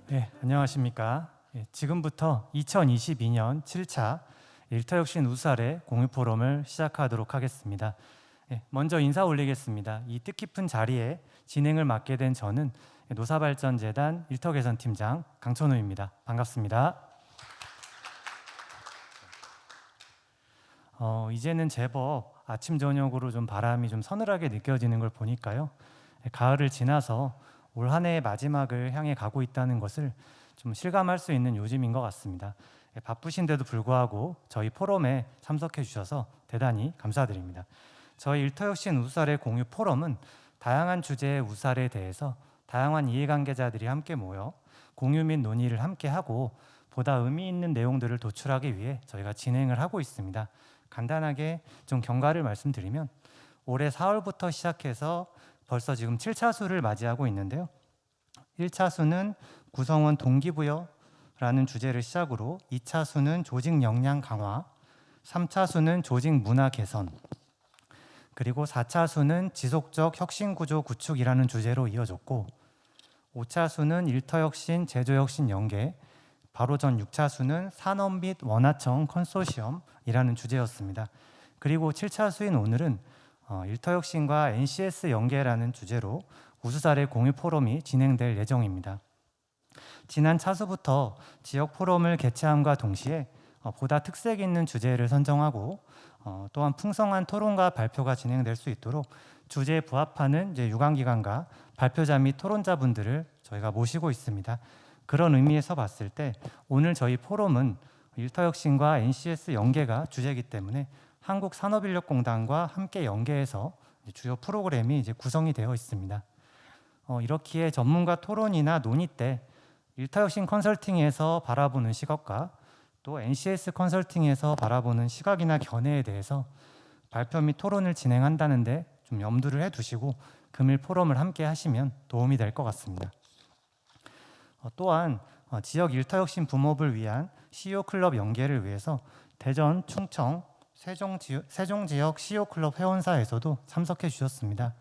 네, 안녕하십니까. 지금부터 2022년 7차 일터혁신 우수사례 공유 포럼을 시작하도록 하겠습니다. 먼저 인사 올리겠습니다. 이 뜻깊은 자리에 진행을 맡게 된 저는 노사발전재단 일터개선팀장 강천우입니다. 반갑습니다. 이제는 제법 아침 저녁으로 좀 바람이 좀 서늘하게 느껴지는 걸 보니까요. 가을을 지나서 올 한 해의 마지막을 향해 가고 있다는 것을 좀 실감할 수 있는 요즘인 것 같습니다. 바쁘신데도 불구하고 저희 포럼에 참석해 주셔서 대단히 감사드립니다. 저희 일터혁신 우수사례 공유 포럼은 다양한 주제의 우수사례에 대해서 다양한 이해관계자들이 함께 모여 공유 및 논의를 함께 하고 보다 의미 있는 내용들을 도출하기 위해 저희가 진행을 하고 있습니다. 간단하게 좀 경과를 말씀드리면 올해 4월부터 시작해서 벌써 지금 7차수를 맞이하고 있는데요. 1차수는 구성원 동기부여라는 주제를 시작으로 2차수는 조직 역량 강화, 3차수는 조직 문화 개선, 그리고 4차수는 지속적 혁신 구조 구축이라는 주제로 이어졌고 5차수는 일터혁신, 제조혁신 연계, 바로 전 6차수는 산업 및 원화청 컨소시엄이라는 주제였습니다. 그리고 7차수인 오늘은 일터혁신과 NCS 연계라는 주제로 우수사례 공유 포럼이 진행될 예정입니다. 지난 차수부터 지역 포럼을 개최함과 동시에 보다 특색 있는 주제를 선정하고 또한 풍성한 토론과 발표가 진행될 수 있도록 주제에 부합하는 유관기관과 발표자 및 토론자분들을 저희가 모시고 있습니다. 그런 의미에서 봤을 때 오늘 저희 포럼은 일터혁신과 NCS 연계가 주제이기 때문에 한국산업인력공단과 함께 연계해서 주요 프로그램이 구성이 되어 있습니다. 이렇기에 전문가 토론이나 논의 때 일터혁신 컨설팅에서 바라보는 시각과 또 NCS 컨설팅에서 바라보는 시각이나 견해에 대해서 발표 및 토론을 진행한다는데 좀 염두를 해두시고 금일 포럼을 함께 하시면 도움이 될 것 같습니다. 또한 지역 일터혁신 붐업을 위한 CEO 클럽 연계를 위해서 대전, 충청, 세종 지역 CEO 클럽 회원사에서도 참석해 주셨습니다.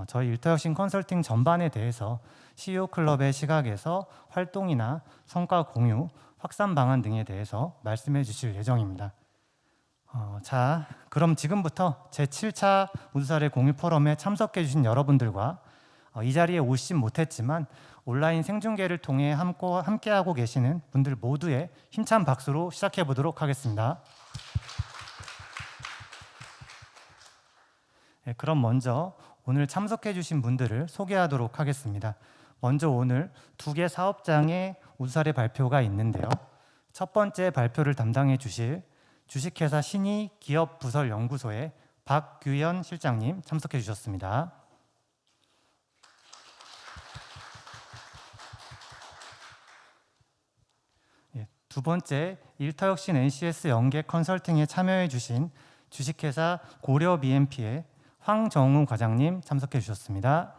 저희 일터혁신 컨설팅 전반에 대해서 CEO 클럽의 시각에서 활동이나 성과 공유, 확산 방안 등에 대해서 말씀해 주실 예정입니다. 자, 그럼 지금부터 제7차 우수사례 공유 포럼에 참석해 주신 여러분들과 이 자리에 오시진 못했지만 온라인 생중계를 통해 함께하고 계시는 분들 모두의 힘찬 박수로 시작해 보도록 하겠습니다. 그럼 먼저 오늘 참석해 주신 분들을 소개하도록 하겠습니다. 먼저 오늘 2개 사업장의 우수사례 발표가 있는데요. 첫 번째 발표를 담당해 주실 주식회사 신의 기업부설연구소의 박규현 실장님 참석해 주셨습니다. 두 번째 일터혁신 NCS 연계 컨설팅에 참여해 주신 주식회사 고려 BMP의 황정우 과장님 참석해 주셨습니다.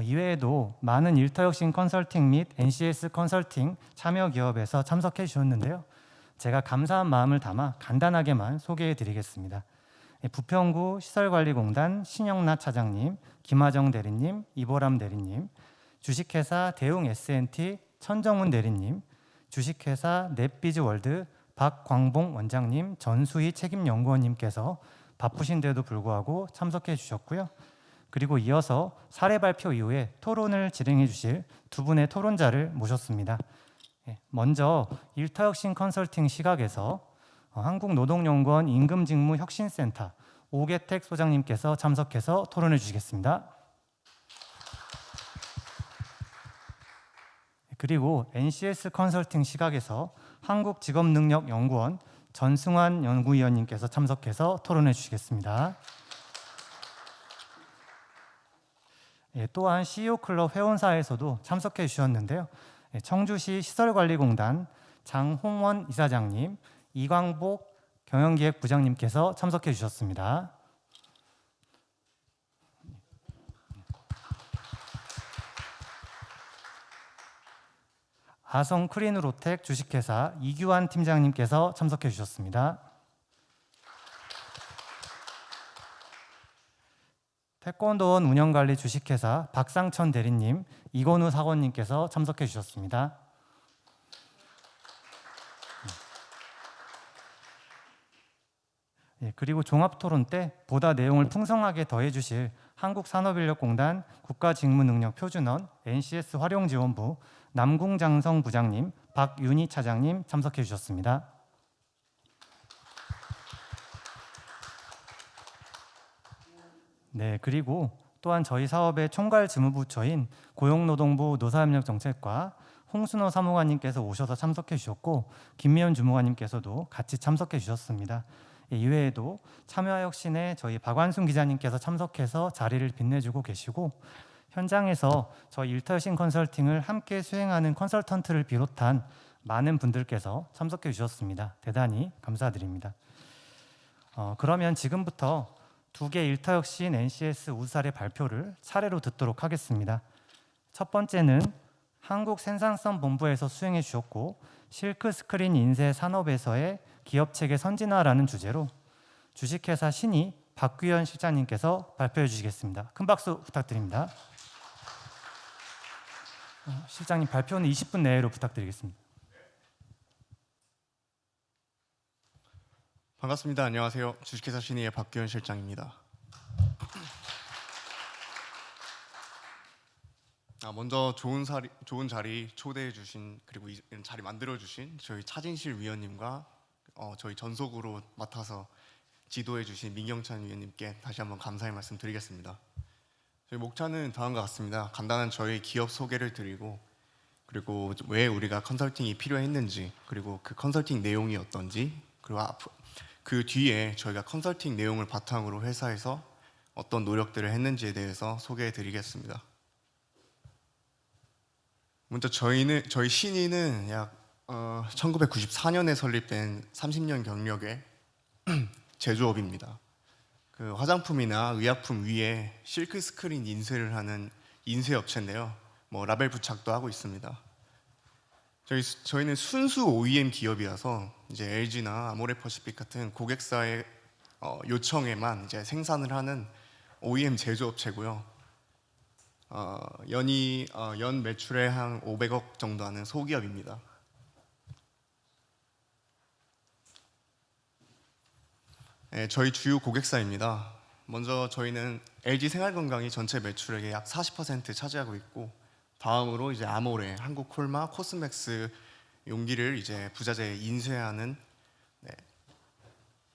이외에도 많은 일터혁신 컨설팅 및 NCS 컨설팅 참여 기업에서 참석해 주셨는데요. 제가 감사한 마음을 담아 간단하게만 소개해 드리겠습니다. 부평구 시설관리공단 신영나 차장님, 김하정 대리님, 이보람 대리님, 주식회사 대웅 S&T 천정훈 대리님, 주식회사 넷비즈월드 박광봉 원장님, 전수희 책임연구원님께서 바쁘신데도 불구하고 참석해 주셨고요. 그리고 이어서 사례 발표 이후에 토론을 진행해 주실 두 분의 토론자를 모셨습니다. 먼저 일터혁신 컨설팅 시각에서 한국노동연구원 임금직무혁신센터 오계택 소장님께서 참석해서 토론해 주시겠습니다. 그리고 NCS 컨설팅 시각에서 한국직업능력연구원 전승환 연구위원님께서 참석해서 토론해 주시겠습니다. 또한 CEO 클럽 회원사에서도 참석해 주셨는데요. 청주시 시설관리공단 장홍원 이사장님, 이광복 경영기획부장님께서 참석해 주셨습니다. 아성 크리누로텍 주식회사 이규환 팀장님께서 참석해 주셨습니다. 태권도원 운영관리 주식회사 박상천 대리님, 이건우 사원님께서 참석해 주셨습니다. 그리고 종합토론 때 보다 내용을 풍성하게 더해 주실 한국산업인력공단 국가직무능력표준원 NCS 활용지원부 남궁장성 부장님, 박윤희 차장님 참석해 주셨습니다. 네, 그리고 또한 저희 사업의 총괄 지무부처인 고용노동부 노사협력정책과 홍순호 사무관님께서 오셔서 참석해 주셨고 김미연 주무관님께서도 같이 참석해 주셨습니다. 이외에도 참여혁신의 저희 박완순 기자님께서 참석해서 자리를 빛내주고 계시고 현장에서 저희 일터혁신 컨설팅을 함께 수행하는 컨설턴트를 비롯한 많은 분들께서 참석해 주셨습니다. 대단히 감사드립니다. 그러면 지금부터 2개 일터혁신 NCS 우수사례 발표를 차례로 듣도록 하겠습니다. 첫 번째는 한국생산성본부에서 수행해 주셨고 실크스크린 인쇄 산업에서의 기업체계 선진화라는 주제로 주식회사 신이 박규현 실장님께서 발표해 주시겠습니다. 큰 박수 부탁드립니다. 실장님 발표는 20분 내로 부탁드리겠습니다. 반갑습니다. 안녕하세요. 주식회사 신의의 박규현 실장입니다. 먼저 좋은 자리 초대해 주신 그리고 이런 자리 만들어 주신 저희 차진실 위원님과 저희 전속으로 맡아서 지도해 주신 민경찬 위원님께 다시 한번 감사의 말씀 드리겠습니다. 저희 목차는 다음과 같습니다. 간단한 저희 기업 소개를 드리고 그리고 왜 우리가 컨설팅이 필요했는지 그리고 그 컨설팅 내용이 어떤지 그리고 그 뒤에 저희가 컨설팅 내용을 바탕으로 회사에서 어떤 노력들을 했는지에 대해서 소개해 드리겠습니다. 먼저 저희 신의는 약 1994년에 설립된 30년 경력의 제조업입니다. 그 화장품이나 의약품 위에 실크 스크린 인쇄를 하는 인쇄 업체인데요. 라벨 부착도 하고 있습니다. 저희는 순수 OEM 기업이라서 이제 LG나 아모레퍼시픽 같은 고객사의 요청에만 이제 생산을 하는 OEM 제조업체고요. 연 매출에 한 500억 정도 하는 소기업입니다. 네, 저희 주요 고객사입니다. 먼저 저희는 LG 생활건강이 전체 매출액의 약 40% 차지하고 있고 다음으로 이제 아모레, 한국콜마, 코스맥스 용기를 이제 부자재에 인쇄하는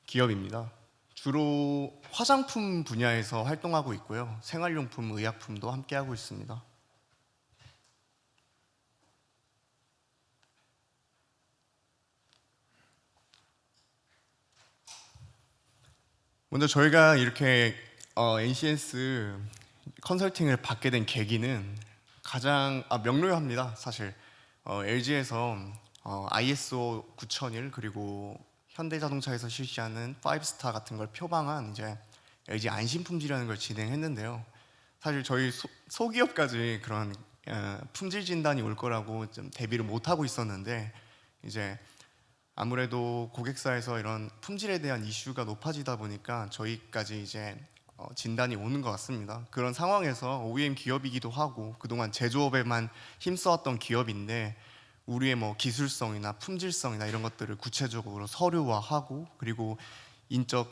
기업입니다. 주로 화장품 분야에서 활동하고 있고요. 생활용품, 의약품도 함께 하고 있습니다. 먼저 저희가 이렇게 NCS 컨설팅을 받게 된 계기는 가장 명료합니다. 사실 LG에서 ISO 9001 그리고 현대자동차에서 실시하는 5스타 같은 걸 표방한 이제 LG 안심품질이라는 걸 진행했는데요. 사실 저희 소기업까지 그런 품질 진단이 올 거라고 좀 대비를 못 하고 있었는데 이제 아무래도 고객사에서 이런 품질에 대한 이슈가 높아지다 보니까 저희까지 이제 진단이 오는 것 같습니다. 그런 상황에서 OEM 기업이기도 하고 그동안 제조업에만 힘써왔던 기업인데 우리의 기술성이나 품질성이나 이런 것들을 구체적으로 서류화하고 그리고 인적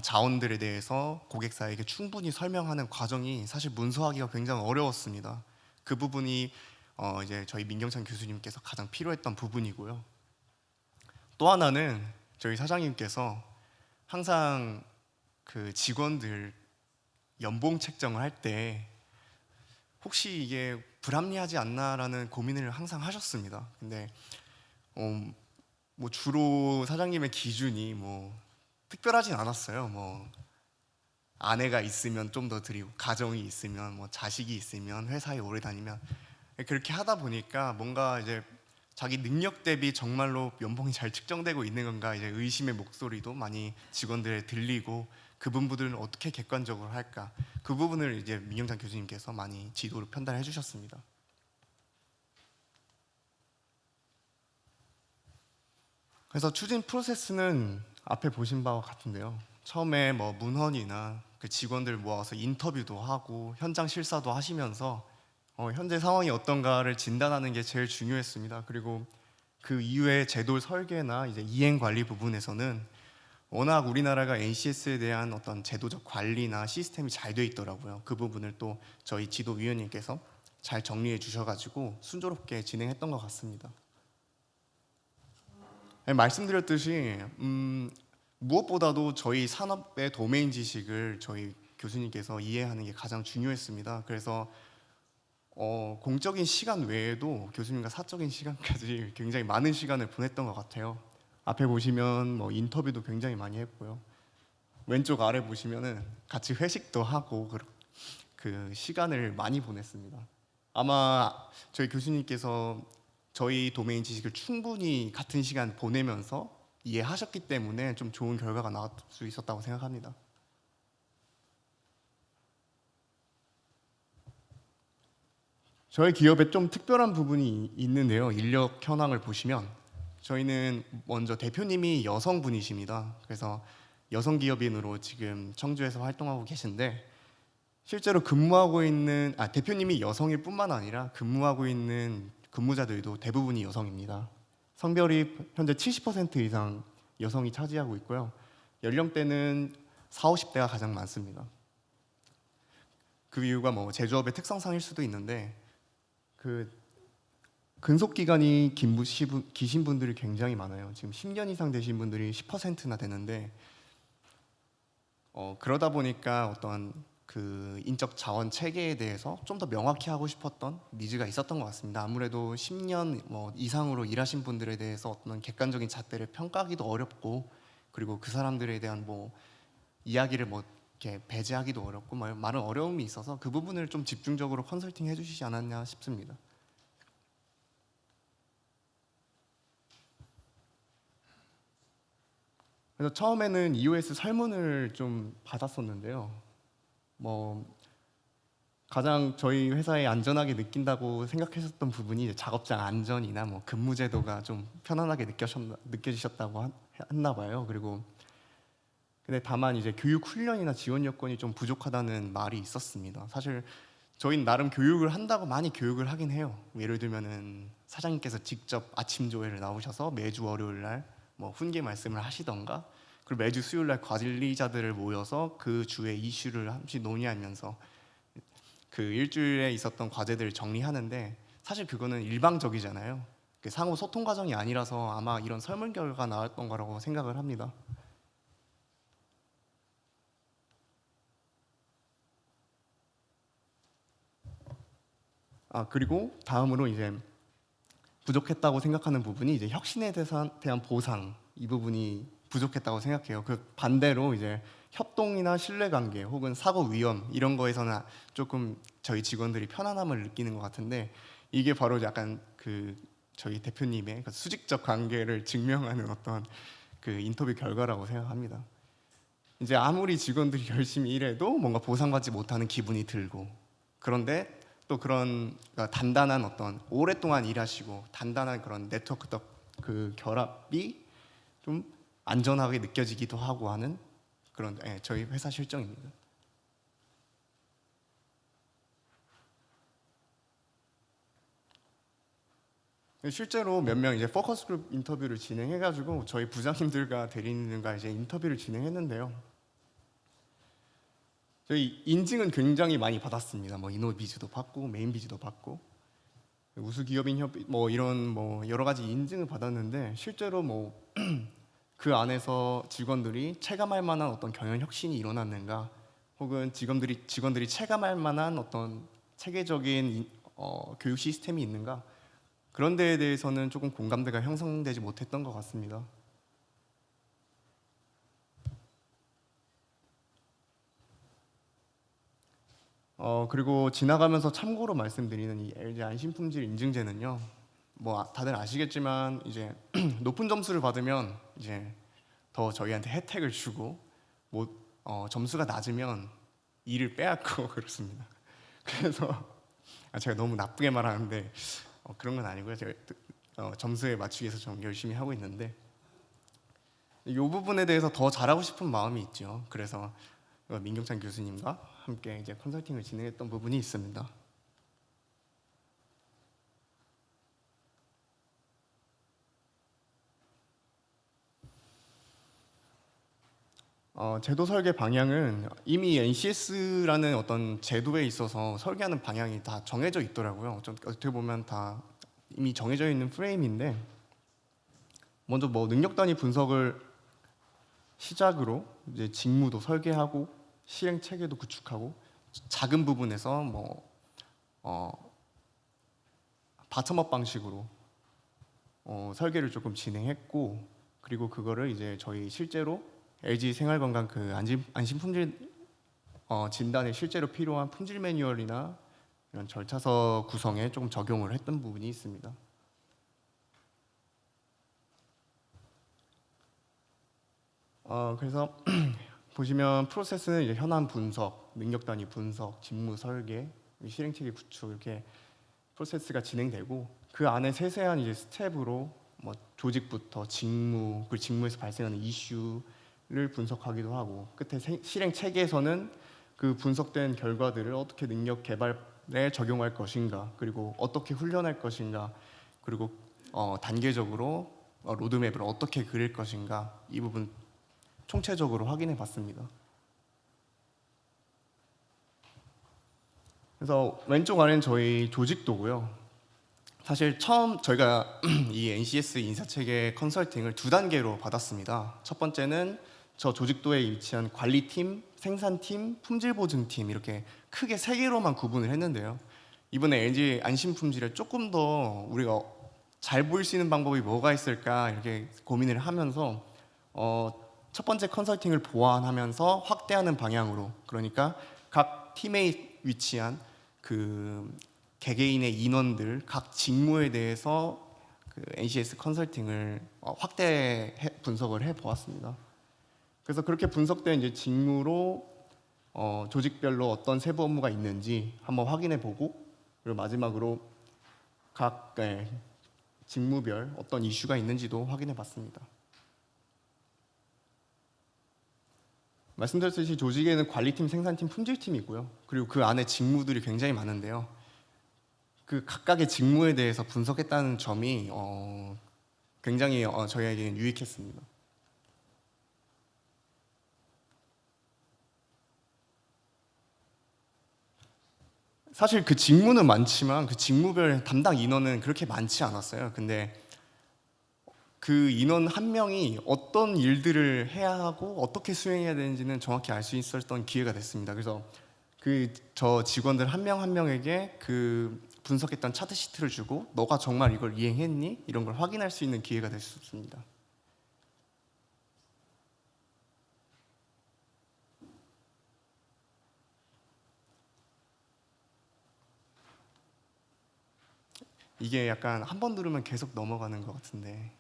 자원들에 대해서 고객사에게 충분히 설명하는 과정이 사실 문서화하기가 굉장히 어려웠습니다. 그 부분이 이제 저희 민경찬 교수님께서 가장 필요했던 부분이고요. 또 하나는 저희 사장님께서 항상 그 직원들 연봉 책정을 할 때 혹시 이게 불합리하지 않나라는 고민을 항상 하셨습니다. 근데 주로 사장님의 기준이 특별하진 않았어요. 아내가 있으면 좀 더 드리고 가정이 있으면 자식이 있으면 회사에 오래 다니면 그렇게 하다 보니까 뭔가 이제 자기 능력 대비 정말로 연봉이 잘 측정되고 있는 건가 이제 의심의 목소리도 많이 직원들에 들리고 그 부분들은 어떻게 객관적으로 할까 그 부분을 이제 민경찬 교수님께서 많이 지도를 편달해 주셨습니다. 그래서 추진 프로세스는 앞에 보신 바와 같은데요. 처음에 뭐 문헌이나 그 직원들 모아서 인터뷰도 하고 현장 실사도 하시면서 현재 상황이 어떤가를 진단하는 게 제일 중요했습니다. 그리고 그 이후에 제도 설계나 이제 이행 관리 부분에서는 워낙 우리나라가 NCS에 대한 어떤 제도적 관리나 시스템이 잘 돼 있더라고요. 그 부분을 또 저희 지도위원님께서 잘 정리해 주셔가지고 순조롭게 진행했던 것 같습니다. 네, 말씀드렸듯이 무엇보다도 저희 산업의 도메인 지식을 저희 교수님께서 이해하는 게 가장 중요했습니다. 그래서 공적인 시간 외에도 교수님과 사적인 시간까지 굉장히 많은 시간을 보냈던 것 같아요. 앞에 보시면 뭐 인터뷰도 굉장히 많이 했고요. 왼쪽 아래 보시면은 같이 회식도 하고 그 시간을 많이 보냈습니다. 아마 저희 교수님께서 저희 도메인 지식을 충분히 같은 시간 보내면서 이해하셨기 때문에 좀 좋은 결과가 나올 수 있었다고 생각합니다. 저희 기업에 좀 특별한 부분이 있는데요. 인력 현황을 보시면 저희는 먼저 대표님이 여성분이십니다. 그래서 여성 기업인으로 지금 청주에서 활동하고 계신데 실제로 근무하고 있는 대표님이 여성일 뿐만 아니라 근무하고 있는 근무자들도 대부분이 여성입니다. 성별이 현재 70% 이상 여성이 차지하고 있고요. 연령대는 40, 50대가 가장 많습니다. 그 이유가 뭐 제조업의 특성상일 수도 있는데 그 근속 기간이 기신 분들이 굉장히 많아요. 지금 10년 이상 되신 분들이 10%나 되는데 그러다 보니까 어떤 그 인적 자원 체계에 대해서 좀 더 명확히 하고 싶었던 니즈가 있었던 것 같습니다. 아무래도 10년 뭐 이상으로 일하신 분들에 대해서 어떤 객관적인 잣대를 평가하기도 어렵고 그리고 그 사람들에 대한 뭐 이야기를 뭐 이렇게 배제하기도 어렵고 많은 어려움이 있어서 그 부분을 좀 집중적으로 컨설팅 해주시지 않았냐 싶습니다. 그래서 처음에는 EOS 설문을 좀 받았었는데요. 뭐 가장 저희 회사에 안전하게 느낀다고 생각하셨던 부분이 이제 작업장 안전이나 뭐 근무 제도가 좀 편안하게 느껴지셨다고 했나 봐요. 그리고 근데 다만 이제 교육 훈련이나 지원 여건이 좀 부족하다는 말이 있었습니다. 사실 저희는 나름 교육을 한다고 많이 교육을 하긴 해요. 예를 들면은 사장님께서 직접 아침 조회를 나오셔서 매주 월요일 날 뭐 훈계 말씀을 하시던가 그리고 매주 수요일 날 관리자들을 모여서 그 주의 이슈를 한씩 논의하면서 그 일주일에 있었던 과제들을 정리하는데 사실 그거는 일방적이잖아요. 상호 소통 과정이 아니라서 아마 이런 설문 결과가 나왔던 거라고 생각을 합니다. 그리고 다음으로 이제 부족했다고 생각하는 부분이 이제 혁신에 대한 보상 이 부분이 부족했다고 생각해요. 그 반대로 이제 협동이나 신뢰관계 혹은 사고 위험 이런 거에서는 조금 저희 직원들이 편안함을 느끼는 것 같은데 이게 바로 약간 그 저희 대표님의 그 수직적 관계를 증명하는 어떤 그 인터뷰 결과라고 생각합니다. 이제 아무리 직원들이 열심히 일해도 뭔가 보상받지 못하는 기분이 들고 그런데 또 그런 그러니까 단단한 어떤 오랫동안 일하시고 단단한 그런 네트워크 그 결합이 좀 안전하게 느껴지기도 하고 하는 그런 저희 회사 실정입니다. 실제로 몇 명 이제 포커스 그룹 인터뷰를 진행해가지고 저희 부장님들과 대리님들과 이제 인터뷰를 진행했는데요. 저희 인증은 굉장히 많이 받았습니다. 뭐 이노비즈도 받고 메인비즈도 받고 우수기업인 협의 뭐 이런 뭐 여러 가지 인증을 받았는데 실제로 뭐 그 안에서 직원들이 체감할 만한 어떤 경영 혁신이 일어났는가 혹은 직원들이 체감할 만한 어떤 체계적인 교육 시스템이 있는가 그런 데에 대해서는 조금 공감대가 형성되지 못했던 것 같습니다. 그리고 지나가면서 참고로 말씀드리는 이 LG 안심품질 인증제는요. 뭐 다들 아시겠지만 이제 높은 점수를 받으면 이제 더 저희한테 혜택을 주고 뭐 점수가 낮으면 일을 빼앗고 그렇습니다. 그래서 제가 너무 나쁘게 말하는데 그런 건 아니고요. 제가 점수에 맞추기 위해서 좀 열심히 하고 있는데 이 부분에 대해서 더 잘하고 싶은 마음이 있죠. 그래서 민경찬 교수님과 함께 이제 컨설팅을 진행했던 부분이 있습니다. 제도 설계 방향은 이미 NCS라는 어떤 제도에 있어서 설계하는 방향이 다 정해져 있더라고요. 좀 어떻게 보면 다 이미 정해져 있는 프레임인데, 먼저 뭐 능력 단위 분석을 시작으로 이제 직무도 설계하고 시행 체계도 구축하고 작은 부분에서 뭐 바텀업 방식으로 설계를 조금 진행했고, 그리고 그거를 이제 저희 실제로 LG 생활건강 그 안심 품질 진단에 실제로 필요한 품질 매뉴얼이나 이런 절차서 구성에 조금 적용을 했던 부분이 있습니다. 그래서 보시면 프로세스는 이제 현안 분석, 능력 단위 분석, 직무 설계, 실행 체계 구축 이렇게 프로세스가 진행되고, 그 안에 세세한 이제 스텝으로 뭐 조직부터 직무, 그 직무에서 발생하는 이슈를 분석하기도 하고, 끝에 실행 체계에서는 그 분석된 결과들을 어떻게 능력 개발에 적용할 것인가, 그리고 어떻게 훈련할 것인가, 그리고 단계적으로 로드맵을 어떻게 그릴 것인가, 이 부분 총체적으로 확인해 봤습니다. 그래서 왼쪽 아래는 저희 조직도고요. 사실 처음 저희가 이 NCS 인사체계 컨설팅을 두 단계로 받았습니다. 첫 번째는 저 조직도에 위치한 관리팀, 생산팀, 품질보증팀 이렇게 크게 세 개로만 구분을 했는데요. 이번에 LG 안심품질에 조금 더 우리가 잘 보일 수 있는 방법이 뭐가 있을까 이렇게 고민을 하면서 첫 번째 컨설팅을 보완하면서 확대하는 방향으로, 그러니까 각 팀에 위치한 그 개개인의 인원들 각 직무에 대해서 그 NCS 컨설팅을 확대 분석을 해 보았습니다. 그래서 그렇게 분석된 이제 직무로 조직별로 어떤 세부 업무가 있는지 한번 확인해 보고, 그리고 마지막으로 각 직무별 어떤 이슈가 있는지도 확인해 봤습니다. 말씀드렸듯이 조직에는 관리팀, 생산팀, 품질팀이 있고요. 그리고 그 안에 직무들이 굉장히 많은데요. 그 각각의 직무에 대해서 분석했다는 점이 굉장히 저희에게는 유익했습니다. 사실 그 직무는 많지만 그 직무별 담당 인원은 그렇게 많지 않았어요. 근데 그 인원 한 명이 어떤 일들을 해야 하고 어떻게 수행해야 되는지는 정확히 알 수 있었던 기회가 됐습니다. 그래서 그 저 직원들 한 명 한 명에게 그 분석했던 차트 시트를 주고 너가 정말 이걸 이행했니? 이런 걸 확인할 수 있는 기회가 됐었습니다. 이게 약간 한 번 들으면 계속 넘어가는 것 같은데,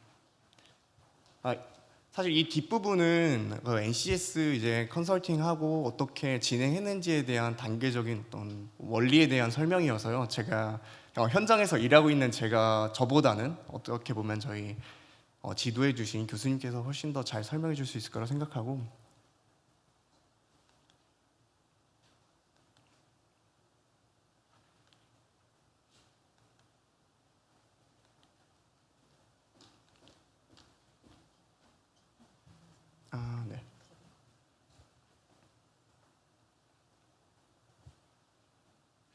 사실 이 뒷부분은 그 NCS 이제 컨설팅하고 어떻게 진행했는지에 대한 단계적인 어떤 원리에 대한 설명이어서요. 제가 현장에서 일하고 있는 저보다는 어떻게 보면 저희 지도해 주신 교수님께서 훨씬 더 잘 설명해 줄 수 있을 거라 생각하고, 네.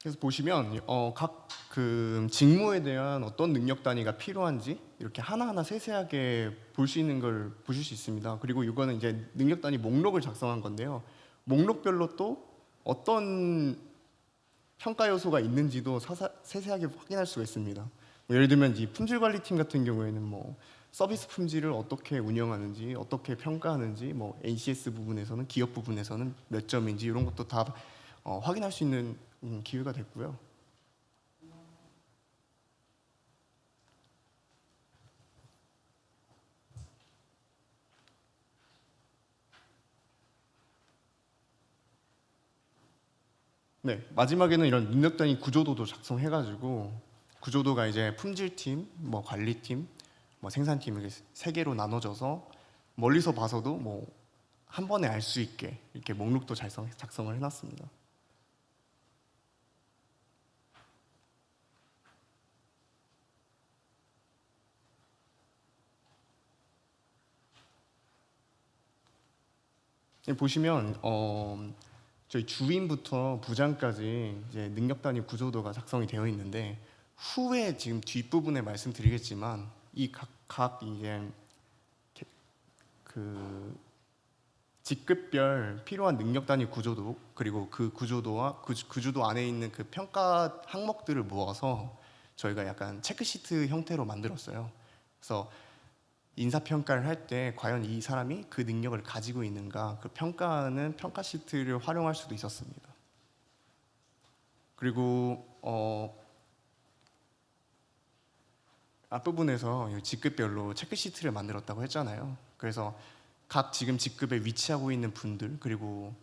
그래서 보시면 각 그 직무에 대한 어떤 능력 단위가 필요한지 이렇게 하나하나 세세하게 볼 수 있는 걸 보실 수 있습니다. 그리고 이거는 이제 능력 단위 목록을 작성한 건데요. 목록별로 또 어떤 평가 요소가 있는지도 세세하게 확인할 수가 있습니다. 뭐 예를 들면 이 품질 관리팀 같은 경우에는 뭐 서비스 품질을 어떻게 운영하는지, 어떻게 평가하는지, 뭐 NCS 부분에서는 기업 부분에서는 몇 점인지 이런 것도 다 확인할 수 있는 기회가 됐고요. 네, 마지막에는 이런 능력 단위 구조도도 작성해가지고 구조도가 이제 품질팀, 뭐 관리팀, 뭐 생산팀 이렇게 세 개로 나눠져서 멀리서 봐서도 뭐 한 번에 알 수 있게 이렇게 목록도 작성을 해놨습니다. 여기 보시면 저희 주인부터 부장까지 이제 능력 단위 구조도가 작성이 되어 있는데, 후에 지금 뒷부분에 말씀드리겠지만 이 각 이제 그 직급별 필요한 능력 단위 구조도, 그리고 그 구조도와 구조도 안에 있는 그 평가 항목들을 모아서 저희가 약간 체크시트 형태로 만들었어요. 그래서 인사평가를 할 때 과연 이 사람이 그 능력을 가지고 있는가, 그 평가하는 평가 시트를 활용할 수도 있었습니다. 그리고 앞부분에서 이 직급별로 체크시트를 만들었다고 했잖아요. 그래서 각 지금 직급에 위치하고 있는 분들, 그리고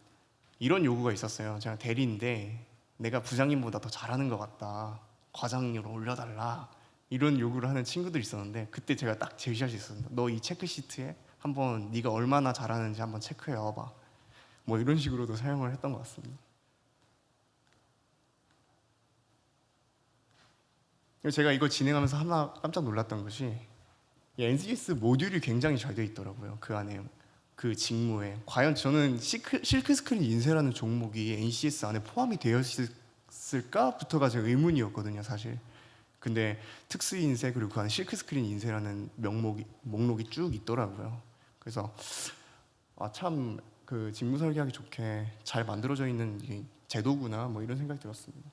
이런 요구가 있었어요. 제가 대리인데 내가 부장님보다 더 잘하는 것 같다, 과장님으로 올려달라, 이런 요구를 하는 친구들이 있었는데, 그때 제가 딱 제시할 수 있었습니다. 너 이 체크시트에 한번 네가 얼마나 잘하는지 한번 체크해 와봐. 뭐 이런 식으로도 사용을 했던 것 같습니다. 제가 이거 진행하면서 하나 깜짝 놀랐던 것이, 이 NCS 모듈이 굉장히 잘 되어 있더라고요. 그 안에 그 직무에 과연 저는 실크 스크린 인쇄라는 종목이 NCS 안에 포함이 되어 있을까부터가 제 의문이었거든요, 사실. 근데 특수 인쇄 그리고 그 안에 실크 스크린 인쇄라는 목록이 쭉 있더라고요. 그래서 참 그 직무 설계하기 좋게 잘 만들어져 있는 이 제도구나, 뭐 이런 생각이 들었습니다.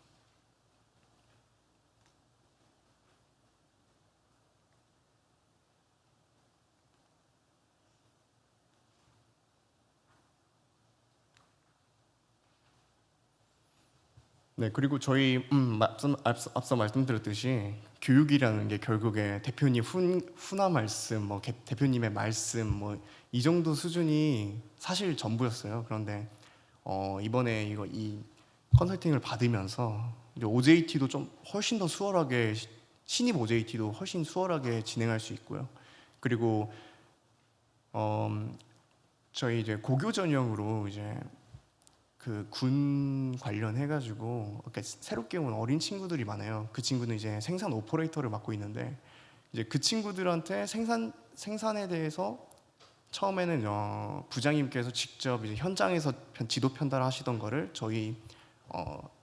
네, 그리고 저희 앞서 말씀드렸듯이 교육이라는 게 결국에 대표님 훈화 말씀, 뭐 대표님의 말씀, 뭐 이 정도 수준이 사실 전부였어요. 그런데 이번에 이 컨설팅을 받으면서 이제 OJT도 좀 훨씬 더 수월하게, 신입 OJT도 훨씬 수월하게 진행할 수 있고요. 그리고 저희 이제 고교 전형으로 이제 그 군 관련해가지고 이렇게 새롭게 온 어린 친구들이 많아요. 그 친구는 이제 생산 오퍼레이터를 맡고 있는데, 이제 그 친구들한테 생산에 대해서 처음에는 부장님께서 직접 이제 현장에서 지도 편달하시던 거를 저희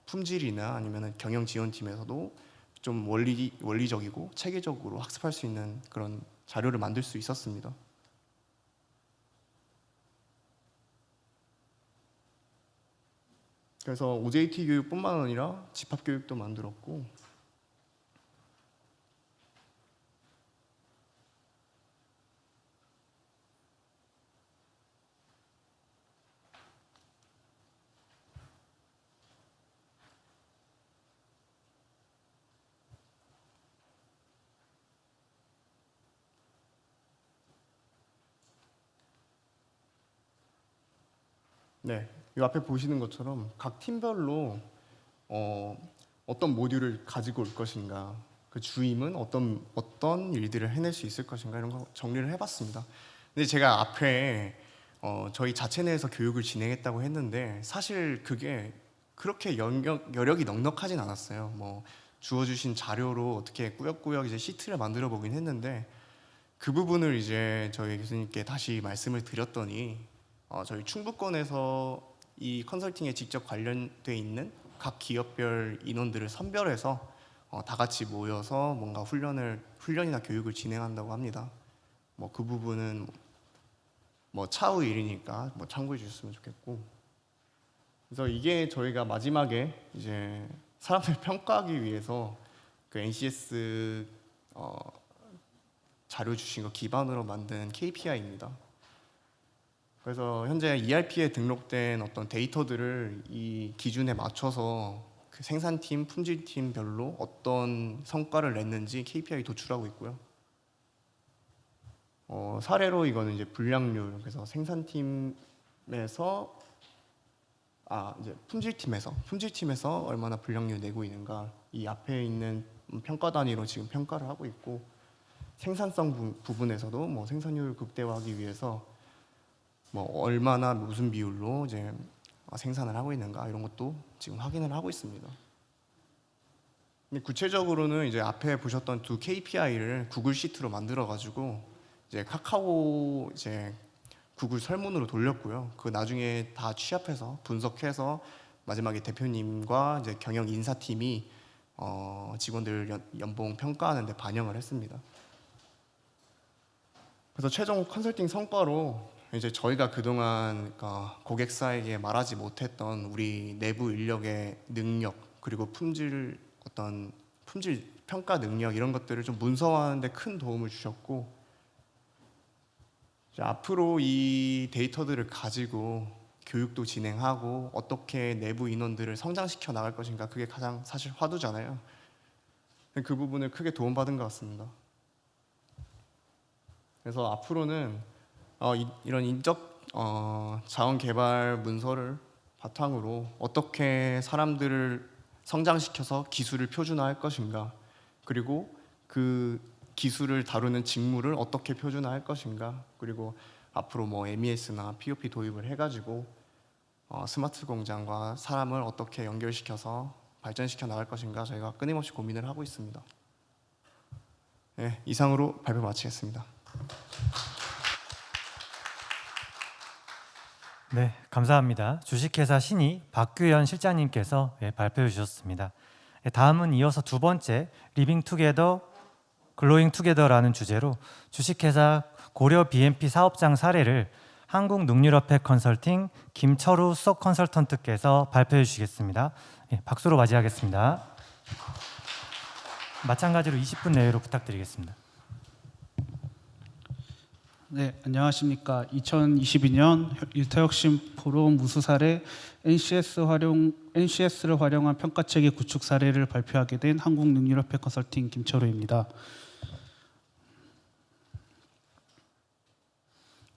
품질이나 아니면 경영 지원팀에서도 좀 원리적이고 체계적으로 학습할 수 있는 그런 자료를 만들 수 있었습니다. 그래서 OJT 교육뿐만 아니라 집합 교육도 만들었고, 네, 이 앞에 보시는 것처럼 각 팀별로 어떤 모듈을 가지고 올 것인가, 그 주임은 어떤 일들을 해낼 수 있을 것인가, 이런 거 정리를 해봤습니다. 근데 제가 앞에 저희 자체 내에서 교육을 진행했다고 했는데, 사실 그게 그렇게 여력이 넉넉하진 않았어요. 뭐 주어주신 자료로 어떻게 꾸역꾸역 이제 시트를 만들어 보긴 했는데, 그 부분을 이제 저희 교수님께 다시 말씀을 드렸더니 저희 충북권에서 이 컨설팅에 직접 관련돼 있는 각 기업별 인원들을 선별해서 다 같이 모여서 뭔가 훈련이나 교육을 진행한다고 합니다. 뭐 그 부분은 뭐 차후 일이니까 뭐 참고해 주셨으면 좋겠고, 그래서 이게 저희가 마지막에 이제 사람들 평가하기 위해서 그 NCS 자료 주신 거 기반으로 만든 KPI입니다. 그래서 현재 ERP에 등록된 어떤 데이터들을 이 기준에 맞춰서 그 생산팀, 품질팀별로 어떤 성과를 냈는지 KPI 도출하고 있고요. 사례로 이거는 이제 분량률, 그래서 생산팀에서 이제 품질팀에서 얼마나 분량률 내고 있는가, 이 앞에 있는 평가 단위로 지금 평가를 하고 있고, 생산성 부분에서도 뭐 생산율 극대화하기 위해서 뭐 얼마나 무슨 비율로 이제 생산을 하고 있는가 이런 것도 지금 확인을 하고 있습니다. 근데 구체적으로는 이제 앞에 보셨던 두 KPI를 구글 시트로 만들어 가지고 이제 카카오 이제 구글 설문으로 돌렸고요. 그 나중에 다 취합해서 분석해서 마지막에 대표님과 이제 경영 인사팀이 직원들 연봉 평가하는데 반영을 했습니다. 그래서 최종 컨설팅 성과로 이제 저희가 그동안 그러니까 고객사에게 말하지 못했던 우리 내부 인력의 능력 그리고 품질 평가 능력 이런 것들을 좀 문서화하는데 큰 도움을 주셨고 이제 앞으로 이 데이터들을 가지고 교육도 진행하고 어떻게 내부 인원들을 성장시켜 나갈 것인가 그게 가장 사실 화두잖아요. 그 부분을 크게 도움받은 것 같습니다. 그래서 앞으로는 이런 인적 자원 개발 문서를 바탕으로 어떻게 사람들을 성장시켜서 기술을 표준화할 것인가 그리고 그 기술을 다루는 직무를 어떻게 표준화할 것인가 그리고 앞으로 뭐 MES나 POP 도입을 해가지고 스마트 공장과 사람을 어떻게 연결시켜서 발전시켜 나갈 것인가 저희가 끊임없이 고민을 하고 있습니다. 네, 이상으로 발표 마치겠습니다. 네, 감사합니다. 주식회사 신이 박규현 실장님께서 발표해 주셨습니다. 다음은 이어서 두 번째 리빙 투게더, 글로잉 투게더라는 주제로 주식회사 고려 BMP 사업장 사례를 한국능률업팩 컨설팅 김철우 수석 컨설턴트께서 발표해 주시겠습니다. 박수로 맞이하겠습니다. 마찬가지로 20분 내외로 부탁드리겠습니다. 네, 안녕하십니까. 2022년 일타혁신 포럼 우수 사례 NCS를 활용한 평가체계 구축 사례를 발표하게 된 한국능률업팩 컨설팅 김철우입니다.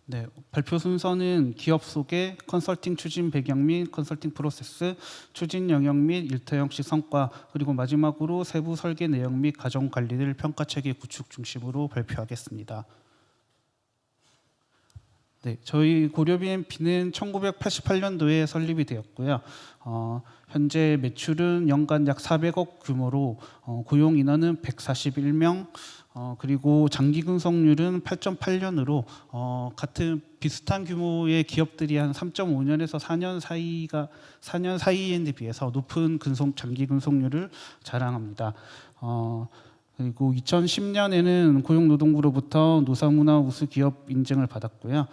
네, 발표 순서는 기업 소개, 컨설팅 추진 배경 및 컨설팅 프로세스, 추진 영역 및 일타형식 성과, 그리고 마지막으로 세부 설계 내용 및 과정 관리를 평가체계 구축 중심으로 발표하겠습니다. 네, 저희 고려 BMP는 1988년도에 설립이 되었고요. 현재 매출은 연간 약 400억 규모로 고용 인원은 141명, 그리고 장기 근속률은 8.8년으로 같은 비슷한 규모의 기업들이 한 3.5년에서 4년 사이에 비해서 높은 장기 근속률을 자랑합니다. 그리고 2010년에는 고용노동부로부터 노사문화 우수 기업 인증을 받았고요.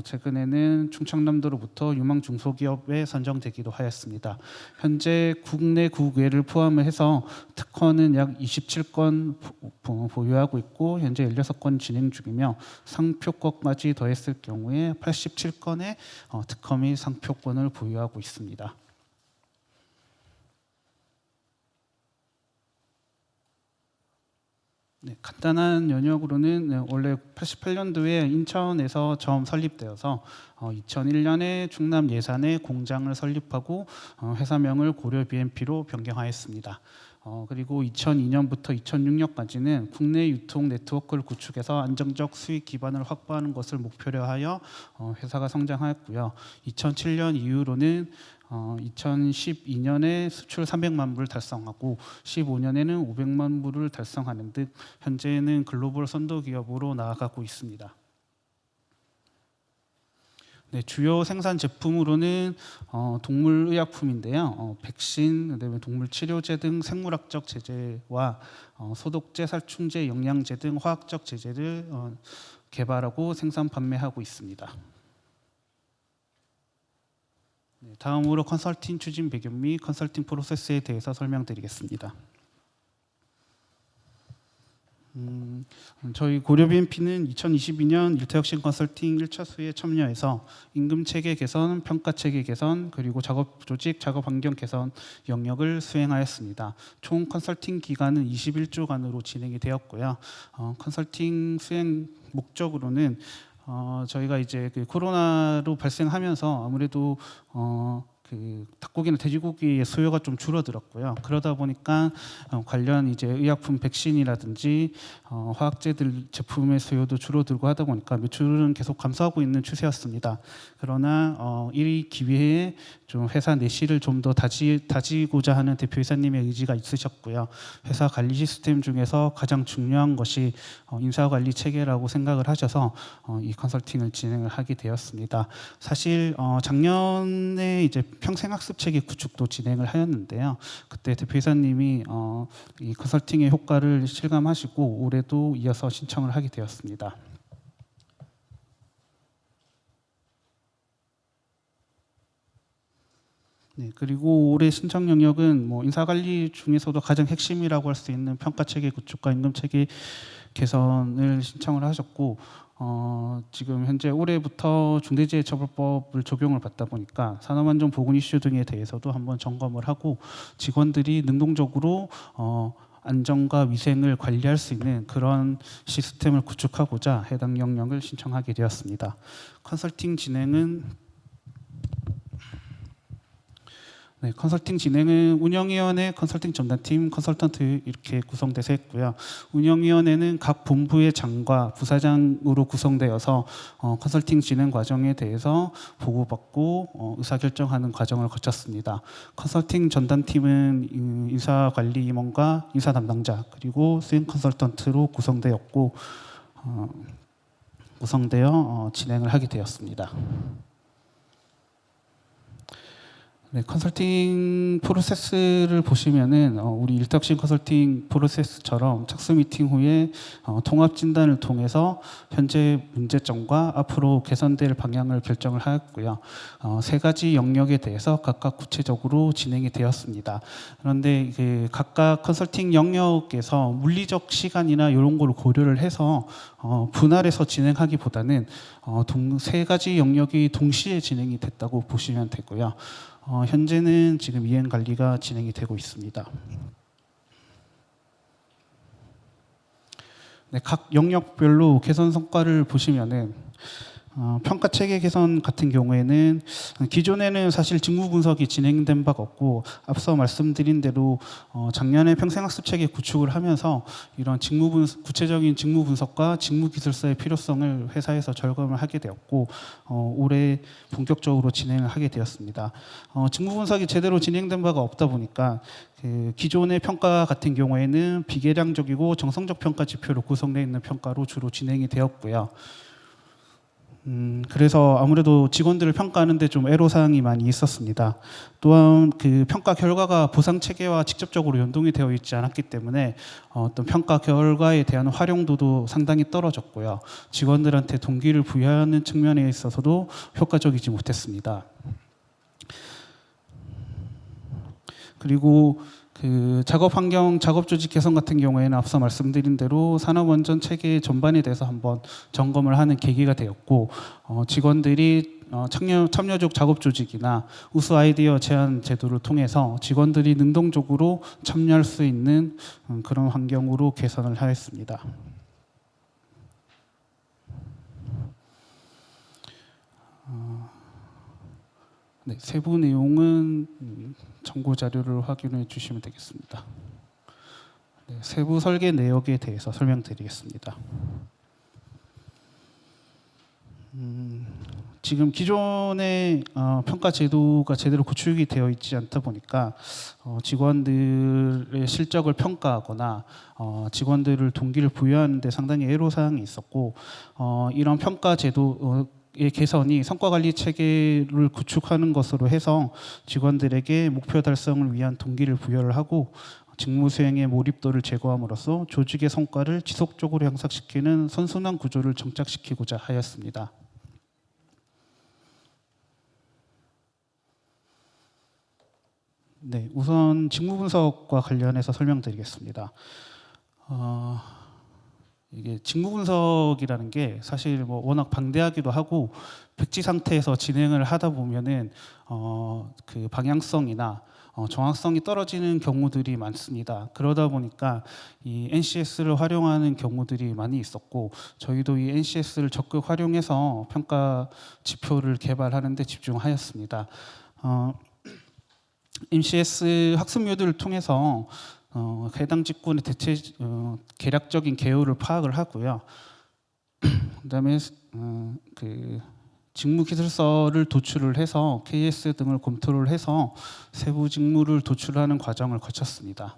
최근에는 충청남도로부터 유망 중소기업에 선정되기도 하였습니다. 현재 국내 국외를 포함해서 특허는 약 27건 보유하고 있고 현재 16건 진행 중이며 상표권까지 더했을 경우에 87건의 특허 및 상표권을 보유하고 있습니다. 네, 간단한 연역으로는 원래 88년도에 인천에서 처음 설립되어서 2001년에 충남 예산에 공장을 설립하고 회사명을 고려 BMP로 변경하였습니다. 그리고 2002년부터 2006년까지는 국내 유통 네트워크를 구축해서 안정적 수익 기반을 확보하는 것을 목표로 하여 회사가 성장하였고요. 2007년 이후로는 2012년에 수출 300만 부를 달성하고 15년에는 500만 부를 달성하는 등 현재는 글로벌 선도 기업으로 나아가고 있습니다. 네, 주요 생산 제품으로는 동물의약품인데요. 백신, 그다음에 동물 치료제 등 생물학적 제제와 소독제, 살충제, 영양제 등 화학적 제제를 개발하고 생산 판매하고 있습니다. 네, 다음으로 컨설팅 추진 배경 및 컨설팅 프로세스에 대해서 설명드리겠습니다. 저희 고려 BMP는 2022년 일타혁신 컨설팅 1차 수에 참여해서 임금 체계 개선, 평가 체계 개선, 그리고 작업 조직, 작업 환경 개선 영역을 수행하였습니다. 총 컨설팅 기간은 21주간으로 진행이 되었고요. 컨설팅 수행 목적으로는 저희가 이제 그 코로나로 발생하면서 아무래도 그 닭고기나 돼지고기의 수요가 좀 줄어들었고요. 그러다 보니까 관련 이제 의약품 백신이라든지 화학제들 제품의 수요도 줄어들고 하다 보니까 매출은 계속 감소하고 있는 추세였습니다. 그러나 이 기회에 좀 회사 내실을 좀 더 다지고자 하는 대표이사님의 의지가 있으셨고요. 회사 관리 시스템 중에서 가장 중요한 것이 인사관리 체계라고 생각을 하셔서 이 컨설팅을 진행을 하게 되었습니다. 사실 작년에 이제 평생학습 체계 구축도 진행을 하였는데요. 그때 대표이사님이 이 컨설팅의 효과를 실감하시고 올해도 이어서 신청을 하게 되었습니다. 네, 그리고 올해 신청 영역은 뭐 인사관리 중에서도 가장 핵심이라고 할 수 있는 평가체계 구축과 임금체계 개선을 신청을 하셨고 지금 현재 올해부터 중대재해처벌법을 적용을 받다 보니까 산업안전 보건 이슈 등에 대해서도 한번 점검을 하고 직원들이 능동적으로 안전과 위생을 관리할 수 있는 그런 시스템을 구축하고자 해당 영역을 신청하게 되었습니다. 컨설팅 진행은 네, 컨설팅 진행은 운영위원회, 컨설팅 전담팀, 컨설턴트 이렇게 구성돼서 했고요. 운영위원회는 각 본부의 장과 부사장으로 구성되어서 컨설팅 진행 과정에 대해서 보고받고 의사결정하는 과정을 거쳤습니다. 컨설팅 전담팀은 인사관리 임원과 인사 담당자 그리고 수행 컨설턴트로 구성되어 진행을 하게 되었습니다. 네, 컨설팅 프로세스를 보시면은 우리 일탁신 컨설팅 프로세스처럼 착수 미팅 후에 통합 진단을 통해서 현재 문제점과 앞으로 개선될 방향을 결정을 하였고요. 세 가지 영역에 대해서 각각 구체적으로 진행이 되었습니다. 그런데 그 각각 컨설팅 영역에서 물리적 시간이나 이런 걸 고려를 해서 분할해서 진행하기보다는 세 가지 영역이 동시에 진행이 됐다고 보시면 되고요. 현재는 지금 이행 관리가 진행이 되고 있습니다. 네, 각 영역별로 개선 성과를 보시면은 평가 체계 개선 같은 경우에는 기존에는 사실 직무 분석이 진행된 바가 없고 앞서 말씀드린 대로 작년에 평생학습 체계 구축을 하면서 이런 구체적인 직무 분석과 직무 기술서의 필요성을 회사에서 절감을 하게 되었고 올해 본격적으로 진행을 하게 되었습니다. 직무 분석이 제대로 진행된 바가 없다 보니까 그 기존의 평가 같은 경우에는 비계량적이고 정성적 평가 지표로 구성되어 있는 평가로 주로 진행이 되었고요. 그래서 아무래도 직원들을 평가하는데 좀 애로사항이 많이 있었습니다. 또한 그 평가 결과가 보상 체계와 직접적으로 연동이 되어 있지 않았기 때문에 어떤 평가 결과에 대한 활용도도 상당히 떨어졌고요. 직원들한테 동기를 부여하는 측면에 있어서도 효과적이지 못했습니다. 그리고 그 작업 환경, 작업 조직 개선 같은 경우에는 앞서 말씀드린 대로 산업안전 체계 전반에 대해서 한번 점검을 하는 계기가 되었고 직원들이 참여적 작업 조직이나 우수 아이디어 제안 제도를 통해서 직원들이 능동적으로 참여할 수 있는 그런 환경으로 개선을 하였습니다. 네, 세부 내용은 참고 자료를 확인해 주시면 되겠습니다. 네, 세부 설계 내역에 대해서 설명드리겠습니다. 지금 기존의 평가 제도가 제대로 구축이 되어 있지 않다 보니까 직원들의 실적을 평가하거나 직원들을 동기를 부여하는 데 상당히 애로사항이 있었고 이런 평가 제도 의 개선이 성과관리 체계를 구축하는 것으로 해서 직원들에게 목표 달성을 위한 동기를 부여를 하고 직무 수행의 몰입도를 제고함으로써 조직의 성과를 지속적으로 향상시키는 선순환 구조를 정착시키고자 하였습니다. 네, 우선 직무 분석과 관련해서 설명드리겠습니다. 이게 직무 분석이라는 게 사실 뭐 워낙 방대하기도 하고 백지 상태에서 진행을 하다 보면은 그 방향성이나 정확성이 떨어지는 경우들이 많습니다. 그러다 보니까 이 NCS를 활용하는 경우들이 많이 있었고 저희도 이 NCS를 적극 활용해서 평가 지표를 개발하는 데 집중하였습니다. MCS 학습 모듈을 통해서 해당 직군의 계략적인 개요를 파악을 하고요. 그다음에 그 직무 기술서를 도출을 해서 KS 등을 검토를 해서 세부 직무를 도출하는 과정을 거쳤습니다.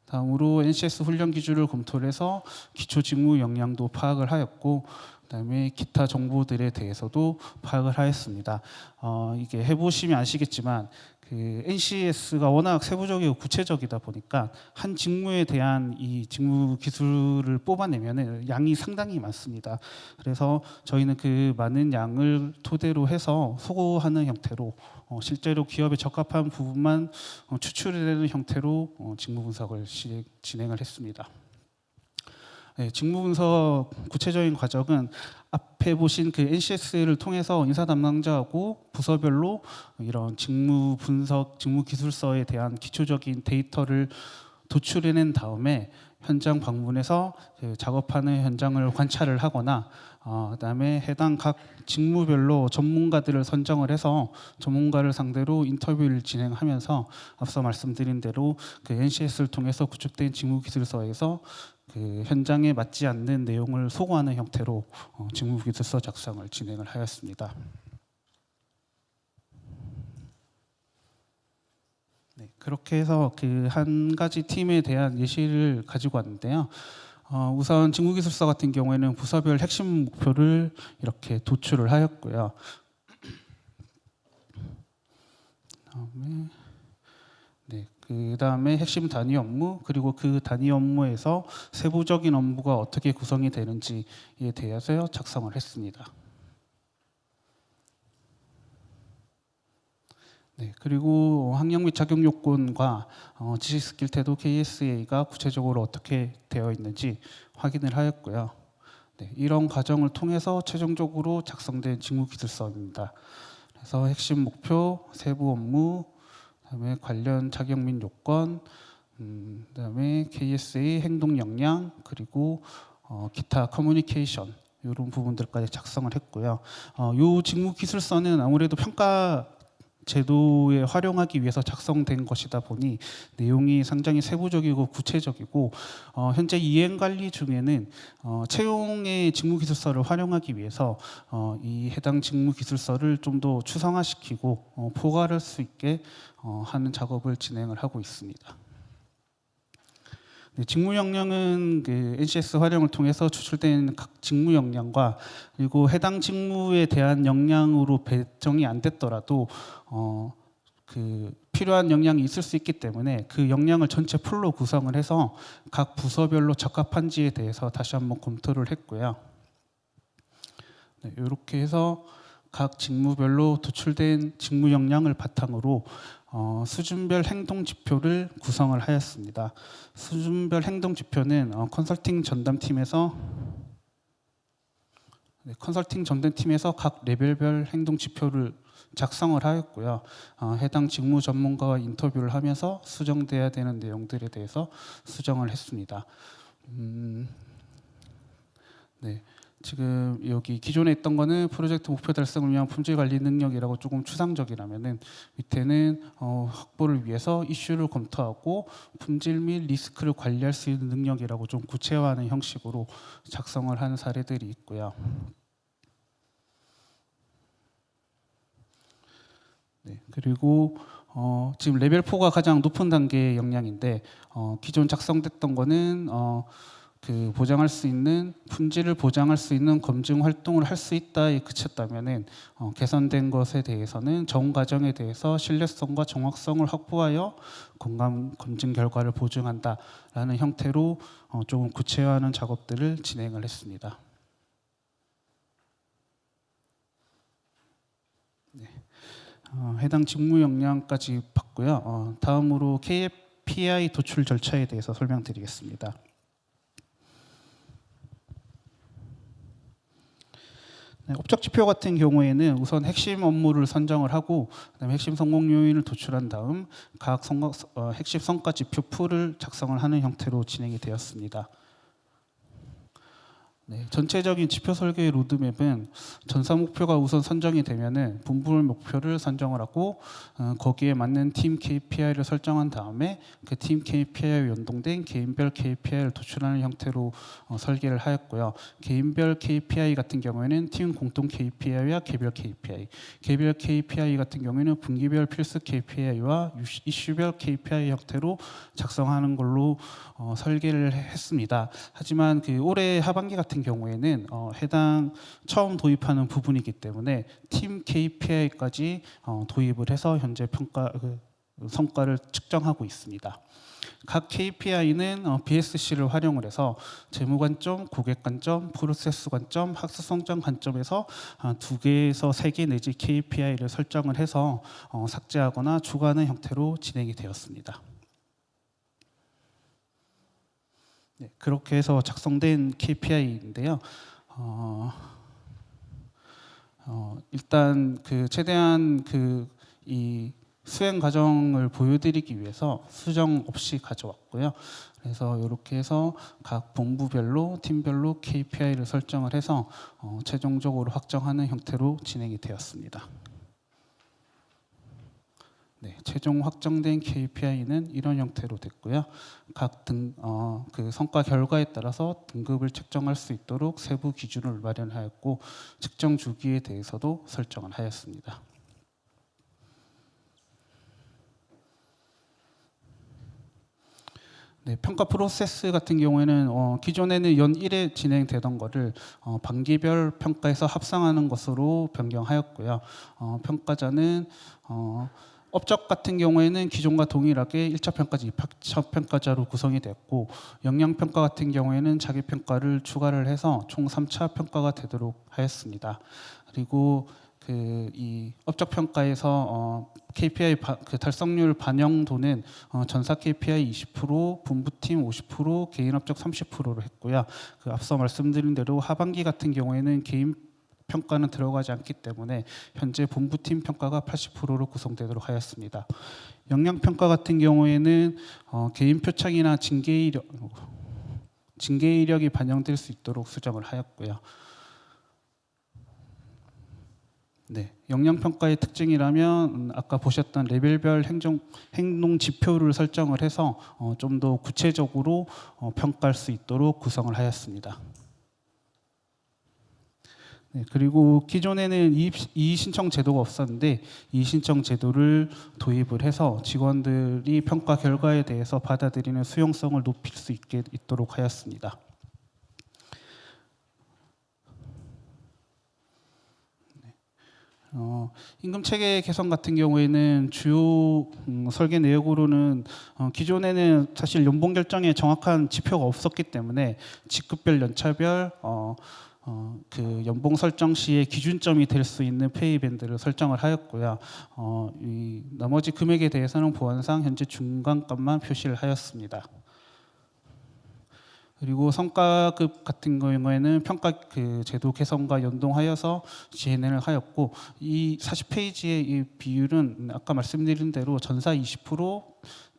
다음으로 NCS 훈련 기준을 검토를 해서 기초 직무 역량도 파악을 하였고, 그다음에 기타 정보들에 대해서도 파악을 하였습니다. 이게 해보시면 아시겠지만 그 NCS가 워낙 세부적이고 구체적이다 보니까 한 직무에 대한 이 직무 기술을 뽑아내면 양이 상당히 많습니다. 그래서 저희는 그 많은 양을 토대로 해서 소거하는 형태로 실제로 기업에 적합한 부분만 추출해내는 형태로 직무 분석을 진행을 했습니다. 네, 직무 분석 구체적인 과정은 앞에 보신 그 NCS를 통해서 인사 담당자하고 부서별로 이런 직무 분석, 직무 기술서에 대한 기초적인 데이터를 도출해낸 다음에 현장 방문해서 그 작업하는 현장을 관찰을 하거나 그다음에 해당 각 직무별로 전문가들을 선정을 해서 전문가를 상대로 인터뷰를 진행하면서 앞서 말씀드린 대로 그 NCS를 통해서 구축된 직무 기술서에서 그 현장에 맞지 않는 내용을 소거하는 형태로 직무 기술서 작성을 진행을 하였습니다. 네, 그렇게 해서 그 한 가지 팀에 대한 예시를 가지고 왔는데요. 우선 직무기술서 같은 경우에는 부서별 핵심 목표를 이렇게 도출을 하였고요. 그다음에 핵심 단위 업무, 그리고 그 단위 업무에서 세부적인 업무가 어떻게 구성이 되는지에 대해서 작성을 했습니다. 네, 그리고 학력 및 자격 요건과 지식 스킬 태도 KSA가 구체적으로 어떻게 되어 있는지 확인을 하였고요. 네, 이런 과정을 통해서 최종적으로 작성된 직무기술서입니다. 그래서 핵심 목표, 세부 업무, 그다음에 관련 자격 및 요건, 그다음에 KSA 행동 역량, 그리고 기타 커뮤니케이션 이런 부분들까지 작성을 했고요. 이 직무기술서는 아무래도 평가 제도에 활용하기 위해서 작성된 것이다 보니 내용이 상당히 세부적이고 구체적이고 현재 이행 관리 중에는 채용의 직무기술서를 활용하기 위해서 이 해당 직무기술서를 좀 더 추상화시키고 포괄할 수 있게 하는 작업을 진행을 하고 있습니다. 네, 직무 역량은 그 NCS 활용을 통해서 추출된 각 직무 역량과 그리고 해당 직무에 대한 역량으로 배정이 안 됐더라도 그 필요한 역량이 있을 수 있기 때문에 그 역량을 전체 풀로 구성을 해서 각 부서별로 적합한지에 대해서 다시 한번 검토를 했고요. 네, 이렇게 해서 각 직무별로 도출된 직무 역량을 바탕으로 수준별 행동 지표를 구성을 하였습니다. 수준별 행동 지표는 컨설팅 전담팀에서 각 레벨별 행동 지표를 작성을 하였고요. 해당 직무 전문가와 인터뷰를 하면서 수정돼야 되는 내용들에 대해서 수정을 했습니다. 네. 지금 여기 기존에 있던 거는 프로젝트 목표 달성을 위한 품질 관리 능력이라고 조금 추상적이라면은 밑에는 확보를 위해서 이슈를 검토하고 품질 및 리스크를 관리할 수 있는 능력이라고 좀 구체화하는 형식으로 작성을 하는 사례들이 있고요. 네, 그리고 지금 레벨 4가 가장 높은 단계의 역량인데 기존 작성됐던 거는 그 보장할 수 있는 품질을 보장할 수 있는 검증 활동을 할 수 있다에 그쳤다면은 개선된 것에 대해서는 정 과정에 대해서 신뢰성과 정확성을 확보하여 건강 검증 결과를 보증한다라는 형태로 조금 구체화하는 작업들을 진행을 했습니다. 네. 해당 직무 역량까지 봤고요. 다음으로 KPI 도출 절차에 대해서 설명드리겠습니다. 네, 업적 지표 같은 경우에는 우선 핵심 업무를 선정을 하고 그다음에 핵심 성공 요인을 도출한 다음 각 핵심 성과 지표 풀을 작성을 하는 형태로 진행이 되었습니다. 네, 전체적인 지표 설계의 로드맵은 전사 목표가 우선 선정이 되면은 분부 목표를 선정을 하고 거기에 맞는 팀 KPI를 설정한 다음에 그 팀 KPI와 연동된 개인별 KPI를 도출하는 형태로 설계를 하였고요. 개인별 KPI 같은 경우에는 팀 공통 KPI와 개별 KPI, 개별 KPI 같은 경우에는 분기별 필수 KPI와 이슈별 KPI 형태로 작성하는 걸로 설계를 했습니다. 하지만 그 올해 하반기 같은 경우에는 해당 처음 도입하는 부분이기 때문에 팀 KPI까지 도입을 해서 현재 평가 성과를 측정하고 있습니다. 각 KPI는 BSC를 활용을 해서 재무 관점, 고객 관점, 프로세스 관점, 학습 성장 관점에서 2개에서 3개 내지 KPI를 설정을 해서 삭제하거나 추가하는 형태로 진행이 되었습니다. 네, 그렇게 해서 작성된 KPI인데요. 일단 그 최대한 이 수행 과정을 보여드리기 위해서 수정 없이 가져왔고요. 그래서 이렇게 해서 각 본부별로 팀별로 KPI를 설정을 해서 최종적으로 확정하는 형태로 진행이 되었습니다. 네, 최종 확정된 KPI는 이런 형태로 됐고요. 각 그 성과 결과에 따라서 등급을 책정할 수 있도록 세부 기준을 마련하였고 측정 주기에 대해서도 설정을 하였습니다. 네, 평가 프로세스 같은 경우에는 기존에는 연 1회 진행되던 거를 반기별 평가에서 합산하는 것으로 변경하였고요. 평가자는 업적 같은 경우에는 기존과 동일하게 1차 평가자, 2차 평가자로 구성이 됐고 역량 평가 같은 경우에는 자기 평가를 추가를 해서 총 3차 평가가 되도록 하였습니다. 그리고 이 업적 평가에서 KPI 달성률 반영도는 전사 KPI 20%, 분부팀 50%, 개인 업적 30%로 했고요. 앞서 말씀드린 대로 하반기 같은 경우에는 개인 평가는 들어가지 않기 때문에 현재 본부팀 평가가 80%로 구성되도록 하였습니다. 역량 평가 같은 경우에는 개인 표창이나 징계 이력이 반영될 수 있도록 수정을 하였고요. 네, 역량 평가의 특징이라면 아까 보셨던 레벨별 행동 지표를 설정을 해서 좀 더 구체적으로 평가할 수 있도록 구성을 하였습니다. 네, 그리고 기존에는 이의 신청 제도가 없었는데 이의 신청 제도를 도입을 해서 직원들이 평가 결과에 대해서 받아들이는 수용성을 높일 수 있도록 하였습니다. 임금 체계 개선 같은 경우에는 주요 설계 내역으로는 기존에는 사실 연봉 결정에 정확한 지표가 없었기 때문에 직급별 연차별 그 연봉 설정 시에 기준점이 될 수 있는 페이 밴드를 설정을 하였고요. 이 나머지 금액에 대해서는 보안상 현재 중간값만 표시를 하였습니다. 그리고 성과급 같은 경우에는 평가 제도 개선과 연동하여서 진행을 하였고 이 40페이지의 이 비율은 아까 말씀드린 대로 전사 20%,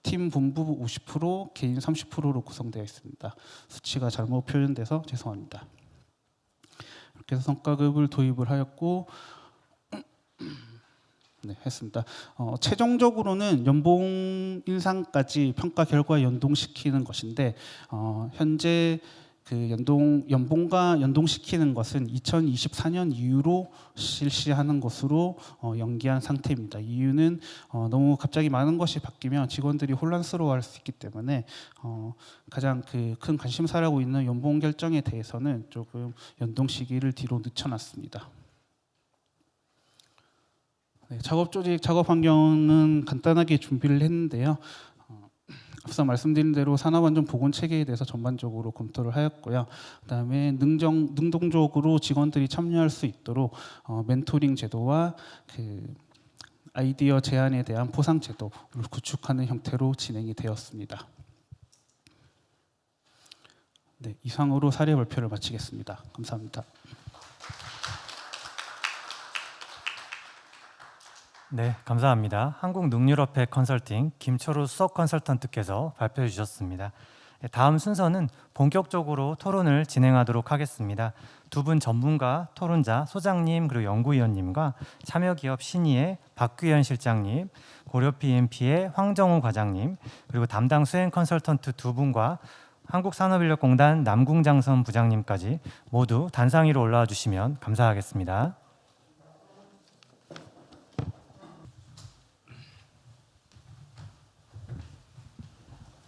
팀 본부 50%, 개인 30%로 구성되어 있습니다. 수치가 잘못 표현돼서 죄송합니다. 이렇게 해서 성과급을 도입을 하였고 네, 했습니다. 최종적으로는 연봉 인상까지 평가 결과에 연동시키는 것인데 현재 그 연봉과 연동시키는 것은 2024년 이후로 실시하는 것으로 연기한 상태입니다. 이유는 너무 갑자기 많은 것이 바뀌면 직원들이 혼란스러워할 수 있기 때문에 가장 큰 관심사라고 있는 연봉 결정에 대해서는 조금 연동 시기를 뒤로 늦춰놨습니다. 네, 작업 조직, 작업 환경은 간단하게 준비를 했는데요. 앞서 말씀드린 대로 산업안전 보건 체계에 대해서 전반적으로 검토를 하였고요. 그다음에 능동적으로 직원들이 참여할 수 있도록 멘토링 제도와 아이디어 제안에 대한 보상 제도를 구축하는 형태로 진행이 되었습니다. 네, 이상으로 사례 발표를 마치겠습니다. 감사합니다. 네, 감사합니다. 한국능률업회 컨설팅 김철우 수석 컨설턴트께서 발표해 주셨습니다. 다음 순서는 본격적으로 토론을 진행하도록 하겠습니다. 두 분 전문가, 토론자, 소장님 그리고 연구위원님과 참여기업 신의의 박규현 실장님, 고려 PMP의 황정우 과장님 그리고 담당 수행 컨설턴트 두 분과 한국산업인력공단 남궁장선 부장님까지 모두 단상 위로 올라와 주시면 감사하겠습니다.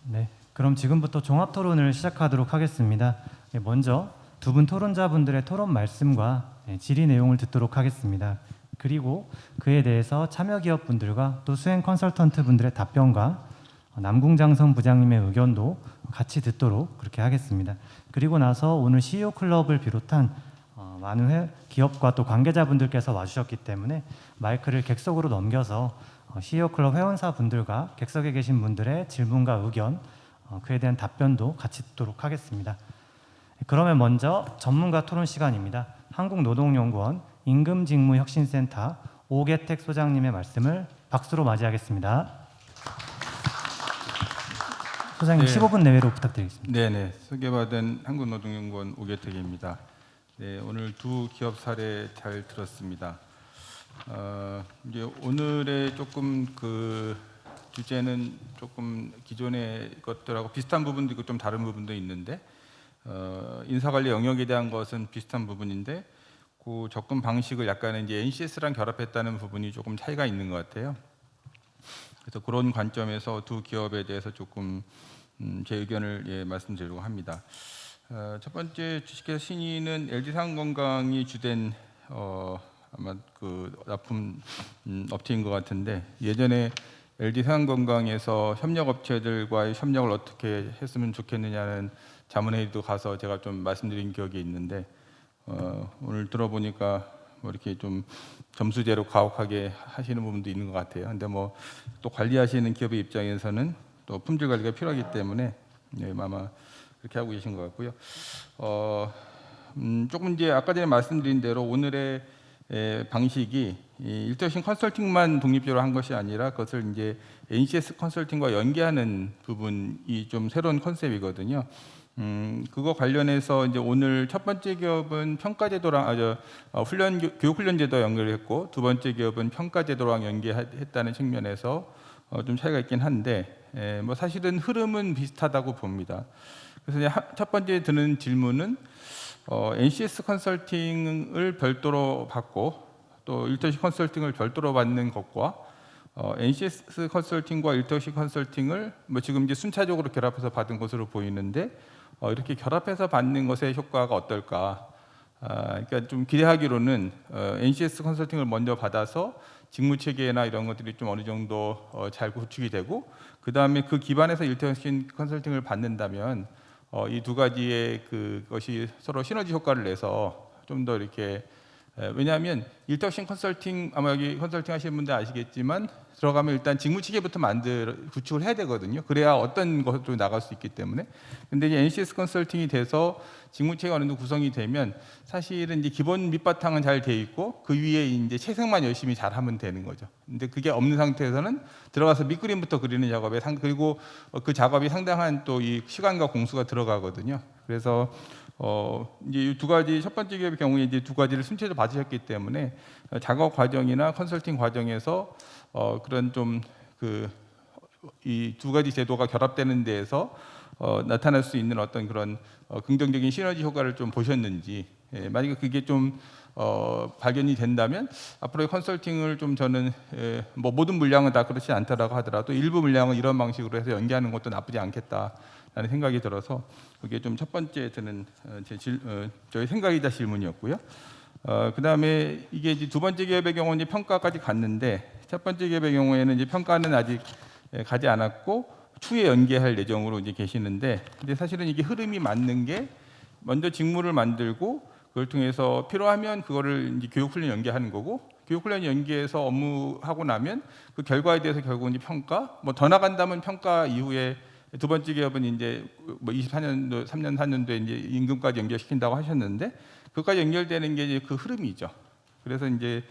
네, 그럼 지금부터 종합 토론을 시작하도록 하겠습니다. 먼저 두 분 토론자분들의 토론 말씀과 질의 내용을 듣도록 하겠습니다. 그리고 그에 대해서 참여기업 분들과 또 수행 컨설턴트 분들의 답변과 남궁장선 부장님의 의견도 같이 듣도록 그렇게 하겠습니다. 그리고 나서 오늘 CEO 클럽을 비롯한 많은 기업과 또 관계자분들께서 와주셨기 때문에 마이크를 객석으로 넘겨서 CEO 클럽 회원사 분들과 객석에 계신 분들의 질문과 의견, 그에 대한 답변도 같이 듣도록 하겠습니다. 그러면 먼저 전문가 토론 시간입니다. 한국노동연구원 임금직무혁신센터 오계택 소장님의 말씀을 박수로 맞이하겠습니다. 소장님 네. 15분 내외로 부탁드리겠습니다. 네네, 소개받은 한국노동연구원 오계택입니다. 네, 오늘 두 기업 사례 잘 들었습니다. 이제 오늘의 조금 그 주제는 조금 기존의 것들하고 비슷한 부분도 있고 좀 다른 부분도 있는데 인사관리 영역에 대한 것은 비슷한 부분인데 그 접근 방식을 약간 이제 NCS랑 결합했다는 부분이 조금 차이가 있는 것 같아요. 그래서 그런 관점에서 두 기업에 대해서 조금 제 의견을 말씀드리려고 합니다. 첫 번째 주식회사 신의는 LG상건강이 주된 아마 그 납품 업체인 것 같은데 예전에 LG상건강에서 협력업체들과의 협력을 어떻게 했으면 좋겠느냐는 자문회의도 가서 제가 좀 말씀드린 기억이 있는데 오늘 들어보니까 뭐 이렇게 좀 점수제로 가혹하게 하시는 부분도 있는 것 같아요. 근데 뭐 또 관리하시는 기업의 입장에서는 또 품질 관리가 필요하기 때문에 아마 그렇게 하고 계신 것 같고요. 조금 이제 아까 전에 말씀드린 대로 오늘의 방식이 일터신 컨설팅만 독립적으로 한 것이 아니라 그것을 이제 NCS 컨설팅과 연계하는 부분이 좀 새로운 컨셉이거든요. 그거 관련해서 이제 오늘 첫 번째 기업은 평가제도랑 교육훈련제도 연결했고 두 번째 기업은 평가제도랑 연계했다는 측면에서 좀 차이가 있긴 한데 뭐 사실은 흐름은 비슷하다고 봅니다. 그래서 이제 첫 번째 드는 질문은 NCS 컨설팅을 별도로 받고 또 일터식 컨설팅을 별도로 받는 것과 NCS 컨설팅과 일터식 컨설팅을 뭐 지금 이제 순차적으로 결합해서 받은 것으로 보이는데 이렇게 결합해서 받는 것의 효과가 어떨까? 그러니까 좀 기대하기로는 NCS 컨설팅을 먼저 받아서 직무 체계나 이런 것들이 좀 어느 정도 잘 구축이 되고 그 다음에 그 기반에서 일터식 컨설팅을 받는다면 이 두 가지의 그것이 서로 시너지 효과를 내서 좀 더 이렇게 왜냐하면 일터식 컨설팅 아마 여기 컨설팅 하시는 분들 아시겠지만 들어가면 일단 직무 체계부터 구축을 해야 되거든요. 그래야 어떤 것도 나갈 수 있기 때문에. 근데 이제 NCS 컨설팅이 돼서 직무 체계가 어느 정도 구성이 되면 사실은 이제 기본 밑바탕은 잘 돼 있고 그 위에 이제 채색만 열심히 잘 하면 되는 거죠. 근데 그게 없는 상태에서는 들어가서 밑그림부터 그리는 작업에 그리고 그 작업이 상당한 또 이 시간과 공수가 들어가거든요. 그래서 이제 이 두 가지 첫 번째 기업의 경우에 이제 두 가지를 순차적으로 받으셨기 때문에 작업 과정이나 컨설팅 과정에서 그런 좀 이 두 가지 제도가 결합되는 데에서 나타날 수 있는 어떤 그런 긍정적인 시너지 효과를 좀 보셨는지 만약에 그게 좀 발견이 된다면 앞으로의 컨설팅을 좀 저는 뭐 모든 물량은 다 그렇지 않더라고 하더라도 일부 물량은 이런 방식으로 해서 연계하는 것도 나쁘지 않겠다라는 생각이 들어서 그게 좀 첫 번째 드는 저희 생각이자 질문이었고요. 그 다음에 이게 이제 두 번째 기업의 경우는 이제 평가까지 갔는데 첫 번째 기업의 경우에는 이제 평가는 아직 가지 않았고 추후에 연계할 예정으로 이제 계시는데 근데 사실은 이게 흐름이 맞는 게 먼저 직무를 만들고 그걸 통해서 필요하면 그거를 이제 교육훈련 연계하는 거고 교육훈련 연계해서 업무하고 나면 그 결과에 대해서 결국 이제 평가 뭐 더 나간다면 평가 이후에 두 번째 기업은 이제 뭐 24년도 3년 4년도에 이제 임금까지 연결시킨다고 하셨는데 그까지 연결되는 게 이제 그 흐름이죠. 그래서 이제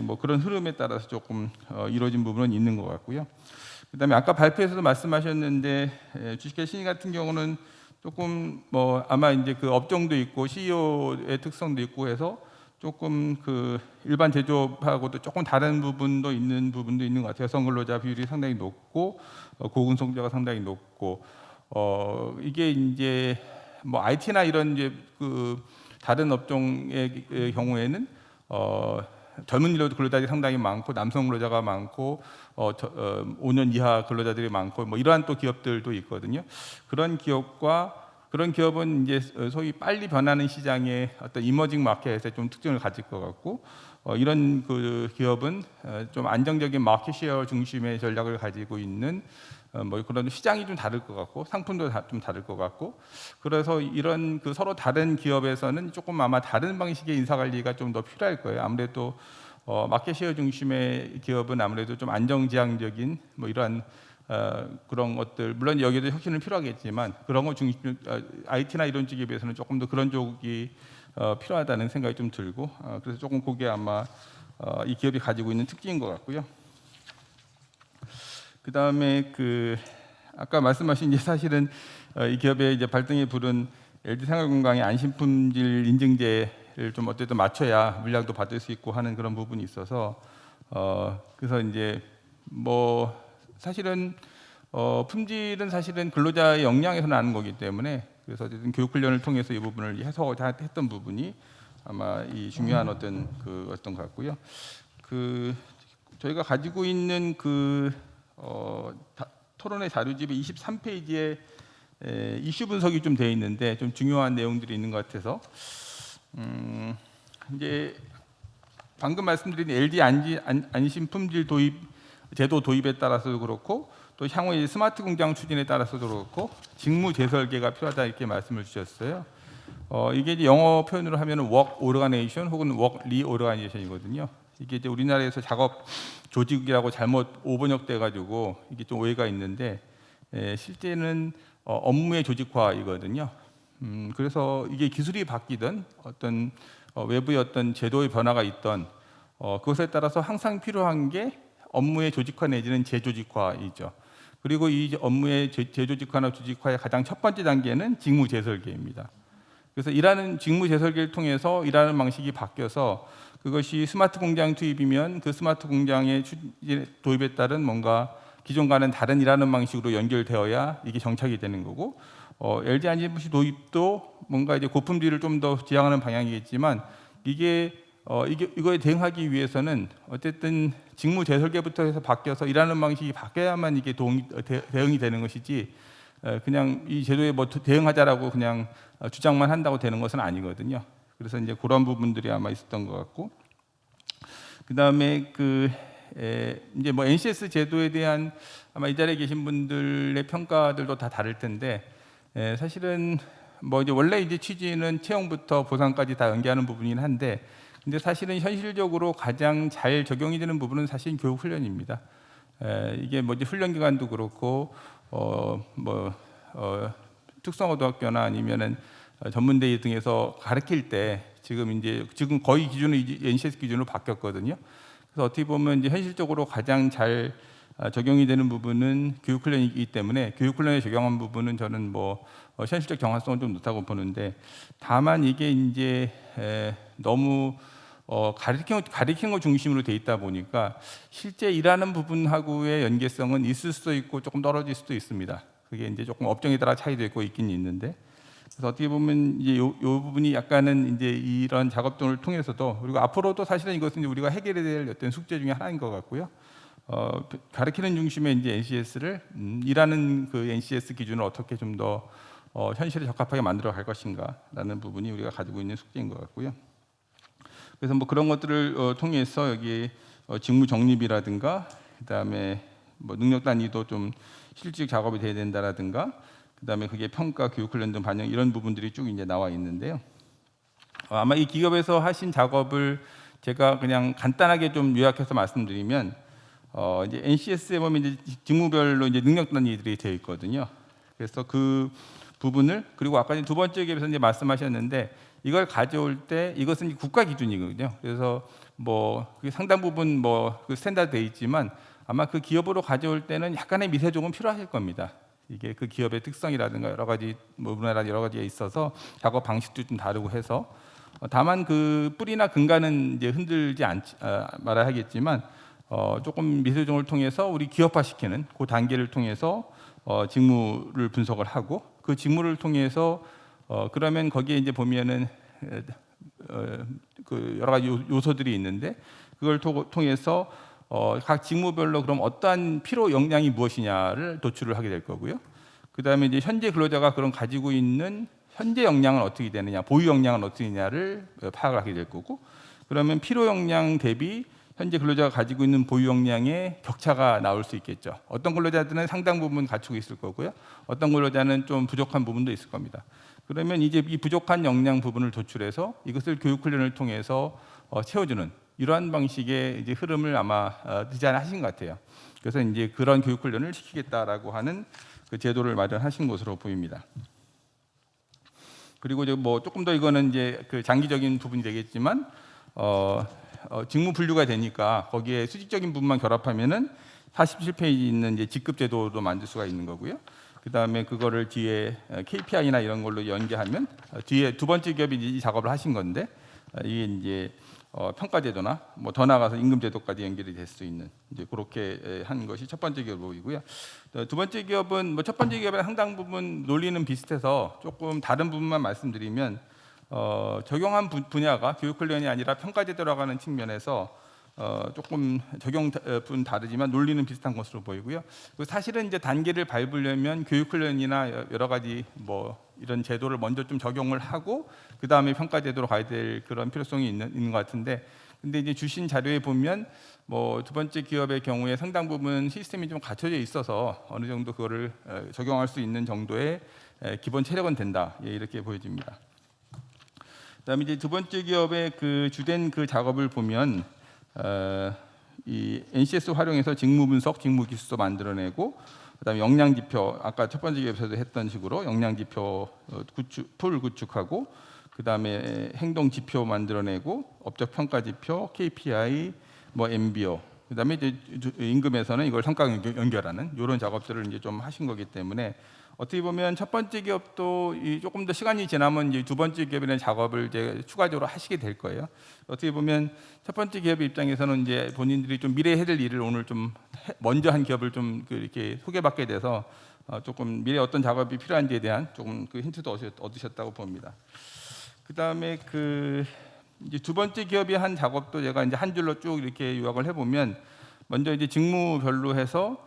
뭐 그런 흐름에 따라서 조금 이루어진 부분은 있는 것 같고요. 그다음에 아까 발표에서도 말씀하셨는데 주식회 신입 같은 경우는 조금 뭐 아마 이제 그 업종도 있고 CEO의 특성도 있고 해서 조금 그 일반 제조업하고도 조금 다른 부분도 있는 것 같아요. 여성 근로자 비율이 상당히 높고 고근속도가 상당히 높고 이게 이제 뭐 IT나 이런 이제 그 다른 업종의 경우에는 젊은 근로자들이 상당히 많고 남성 근로자가 많고 5년 이하 근로자들이 많고 뭐 이러한 또 기업들도 있거든요. 그런 기업은 이제 소위 빨리 변하는 시장의 어떤 이머징 마켓에 좀 특징을 가질 것 같고 이런 그 기업은 좀 안정적인 마켓 셰어 중심의 전략을 가지고 있는 뭐 그런 시장이 좀 다를 것 같고 상품도 좀 다를 것 같고 그래서 이런 그 서로 다른 기업에서는 조금 아마 다른 방식의 인사 관리가 좀 더 필요할 거예요. 아무래도 마켓 셰어 중심의 기업은 아무래도 좀 안정지향적인 뭐 이러한 그런 것들 물론 여기도 혁신은 필요하겠지만 그런 거 중심 IT나 이런 쪽에 비해서는 조금 더 그런 쪽이 필요하다는 생각이 좀 들고 그래서 조금 그게 아마 이 기업이 가지고 있는 특징인 것 같고요. 그 다음에 그 아까 말씀하신 이제 사실은 이 기업의 이제 발등에 부른 LG 생활건강의 안심품질 인증제를 좀 어쨌든 맞춰야 물량도 받을 수 있고 하는 그런 부분이 있어서 그래서 이제 뭐 사실은 품질은 사실은 근로자의 역량에서 나는 거기 때문에 그래서 어쨌든 교육 훈련을 통해서 이 부분을 해석했던 부분이 아마 이 중요한 어떤 것 같고요. 그 저희가 가지고 있는 그 토론회 자료집의 23페이지에 이슈 분석이 좀 돼 있는데 좀 중요한 내용들이 있는 것 같아서 이제 방금 말씀드린 LG 안심 품질 도입 제도 도입에 따라서도 그렇고 또 향후의 스마트 공장 추진에 따라서도 그렇고 직무 재설계가 필요하다 이렇게 말씀을 주셨어요. 이게 이제 영어 표현으로 하면은 work organization 혹은 work reorganization이거든요. 이게 이제 우리나라에서 작업 조직이라고 잘못 오번역돼 가지고 이게 좀 오해가 있는데 실제는 업무의 조직화이거든요. 그래서 이게 기술이 바뀌든 어떤 외부의 어떤 제도의 변화가 있던 그것에 따라서 항상 필요한 게 업무의 조직화 내지는 재조직화이죠. 그리고 이 업무의 재조직화나 조직화의 가장 첫 번째 단계는 직무 재설계입니다. 그래서 일하는 직무 재설계를 통해서 일하는 방식이 바뀌어서 그것이 스마트 공장 투입이면 그 스마트 공장의 도입에 따른 뭔가 기존과는 다른 일하는 방식으로 연결되어야 이게 정착이 되는 거고 LG 안심품 도입도 뭔가 이제 고품질을 좀 더 지향하는 방향이겠지만 이거에 대응하기 위해서는 어쨌든 직무 재설계부터 해서 바뀌어서 일하는 방식이 바뀌어야만 이게 대응이 되는 것이지 그냥 이 제도에 뭐 대응하자라고 그냥 주장만 한다고 되는 것은 아니거든요. 그래서 이제 그런 부분들이 아마 있었던 것 같고 그다음에 이제 뭐 NCS 제도에 대한 아마 이 자리에 계신 분들의 평가들도 다 다를 텐데 사실은 뭐 이제 원래 이제 취지는 채용부터 보상까지 다 연계하는 부분이긴 한데 근데 사실은 현실적으로 가장 잘 적용이 되는 부분은 사실 교육 훈련입니다. 이게 뭐 이제 훈련 기간도 그렇고 특성고등학교나 아니면은 전문대회 등에서 가르칠 때 지금 거의 기준은 NCS 기준으로 바뀌었거든요. 그래서 어떻게 보면 이제 현실적으로 가장 잘 적용이 되는 부분은 교육 훈련이기 때문에 교육 훈련에 적용한 부분은 저는 뭐 현실적 정확성은 좀 높다고 보는데 다만 이게 이제 너무 가리키는 것 중심으로 돼 있다 보니까 실제 일하는 부분하고의 연계성은 있을 수도 있고 조금 떨어질 수도 있습니다. 그게 이제 조금 업종에 따라 차이도 있고 있긴 있는데 그래서 어떻게 보면 이제 요 부분이 약간은 이제 이런 작업 등을 통해서도 그리고 앞으로도 사실은 이것은 이제 우리가 해결해야 될 어떤 숙제 중에 하나인 것 같고요. 가르치는 중심의 이제 NCS를 일하는 그 NCS 기준을 어떻게 좀 더 현실에 적합하게 만들어 갈 것인가라는 부분이 우리가 가지고 있는 숙제인 것 같고요. 그래서 뭐 그런 것들을 통해서 여기 직무 정립이라든가 그다음에 뭐 능력 단위도 좀 실질 작업이 돼야 된다라든가 그다음에 그게 평가, 교육 훈련 등 반영 이런 부분들이 쭉 이제 나와 있는데요. 아마 이 기업에서 하신 작업을 제가 그냥 간단하게 좀 요약해서 말씀드리면 이제 NCS에 보면 이제 직무별로 이제 능력 단위들이 되어 있거든요. 그래서 그 부분을 그리고 아까 두 번째 기업에서 이제 말씀하셨는데 이걸 가져올 때 이것은 국가 기준이거든요. 그래서 뭐 그게 상당 부분 뭐 그 스탠다드 돼 있지만 아마 그 기업으로 가져올 때는 약간의 미세조금 필요하실 겁니다. 이게 그 기업의 특성이라든가 여러 가지 문화나 여러 가지가 있어서 작업 방식도 좀 다르고 해서 다만 그 뿌리나 근간은 이제 흔들지 말아야 하겠지만 조금 미세조금을 통해서 우리 기업화시키는 그 단계를 통해서 직무를 분석을 하고 그 직무를 통해서 그러면 거기에 이제 보면은 그 여러 가지 요소들이 있는데 그걸 통해서 각 직무별로 그럼 어떠한 필요 역량이 무엇이냐를 도출을 하게 될 거고요. 그다음에 이제 현재 근로자가 그런 가지고 있는 현재 역량은 어떻게 되느냐, 보유 역량은 어떻게 되느냐를 파악을 하게 될 거고, 그러면 필요 역량 대비 현재 근로자가 가지고 있는 보유 역량의 격차가 나올 수 있겠죠. 어떤 근로자들은 상당 부분 갖추고 있을 거고요. 어떤 근로자는 좀 부족한 부분도 있을 겁니다. 그러면 이제 이 부족한 역량 부분을 도출해서 이것을 교육 훈련을 통해서 채워주는 이러한 방식의 이제 흐름을 아마 디자인하신 것 같아요. 그래서 이제 그런 교육 훈련을 시키겠다라고 하는 그 제도를 마련하신 것으로 보입니다. 그리고 이제 뭐 조금 더 이거는 이제 그 장기적인 부분이 되겠지만 직무 분류가 되니까 거기에 수직적인 부분만 결합하면은 47페이지 있는 이제 직급 제도도 만들 수가 있는 거고요. 그다음에 그거를 뒤에 KPI나 이런 걸로 연계하면 뒤에 두 번째 기업이 이 작업을 하신 건데 이게 이제 평가 제도나 뭐 더 나아가서 임금 제도까지 연결이 될 수 있는 이제 그렇게 한 것이 첫 번째 기업이고요. 두 번째 기업은 뭐 첫 번째 기업의 상당 부분 논리는 비슷해서 조금 다른 부분만 말씀드리면 적용한 분야가 교육 훈련이 아니라 평가 제도라고 하는 측면에서 조금 적용 분 다르지만 논리는 비슷한 것으로 보이고요. 사실은 이제 단계를 밟으려면 교육 훈련이나 여러 가지 뭐 이런 제도를 먼저 좀 적용을 하고 그 다음에 평가 제도로 가야 될 그런 필요성이 있는 것 같은데, 근데 이제 주신 자료에 보면 뭐 두 번째 기업의 경우에 상당 부분 시스템이 좀 갖춰져 있어서 어느 정도 그거를 적용할 수 있는 정도의 기본 체력은 된다, 예, 이렇게 보여집니다. 그다음에 이제 두 번째 기업의 그 주된 그 작업을 보면 이 NCS 활용해서 직무 분석, 직무 기술도 만들어내고, 그다음에 역량 지표, 아까 첫 번째 기업에서도 했던 식으로 역량 지표 풀 구축하고, 그다음에 행동 지표 만들어내고, 업적 평가 지표, KPI, 뭐 MBO, 그다음에 이제 임금에서는 이걸 성과 연결하는 이런 작업들을 이제 좀 하신 거기 때문에 어떻게 보면 첫 번째 기업도 조금 더 시간이 지나면 이제 두 번째 기업이라는 작업을 이제 추가적으로 하시게 될 거예요. 어떻게 보면 첫 번째 기업의 입장에서는 이제 본인들이 좀 미래에 해야 될 일을 오늘 좀 먼저 한 기업을 좀 이렇게 소개받게 돼서 조금 미래에 어떤 작업이 필요한지에 대한 조금 그 힌트도 얻으셨다고 봅니다. 그다음에 그 이제 두 번째 기업이 한 작업도 제가 이제 한 줄로 쭉 이렇게 요약을 해보면, 먼저 이제 직무별로 해서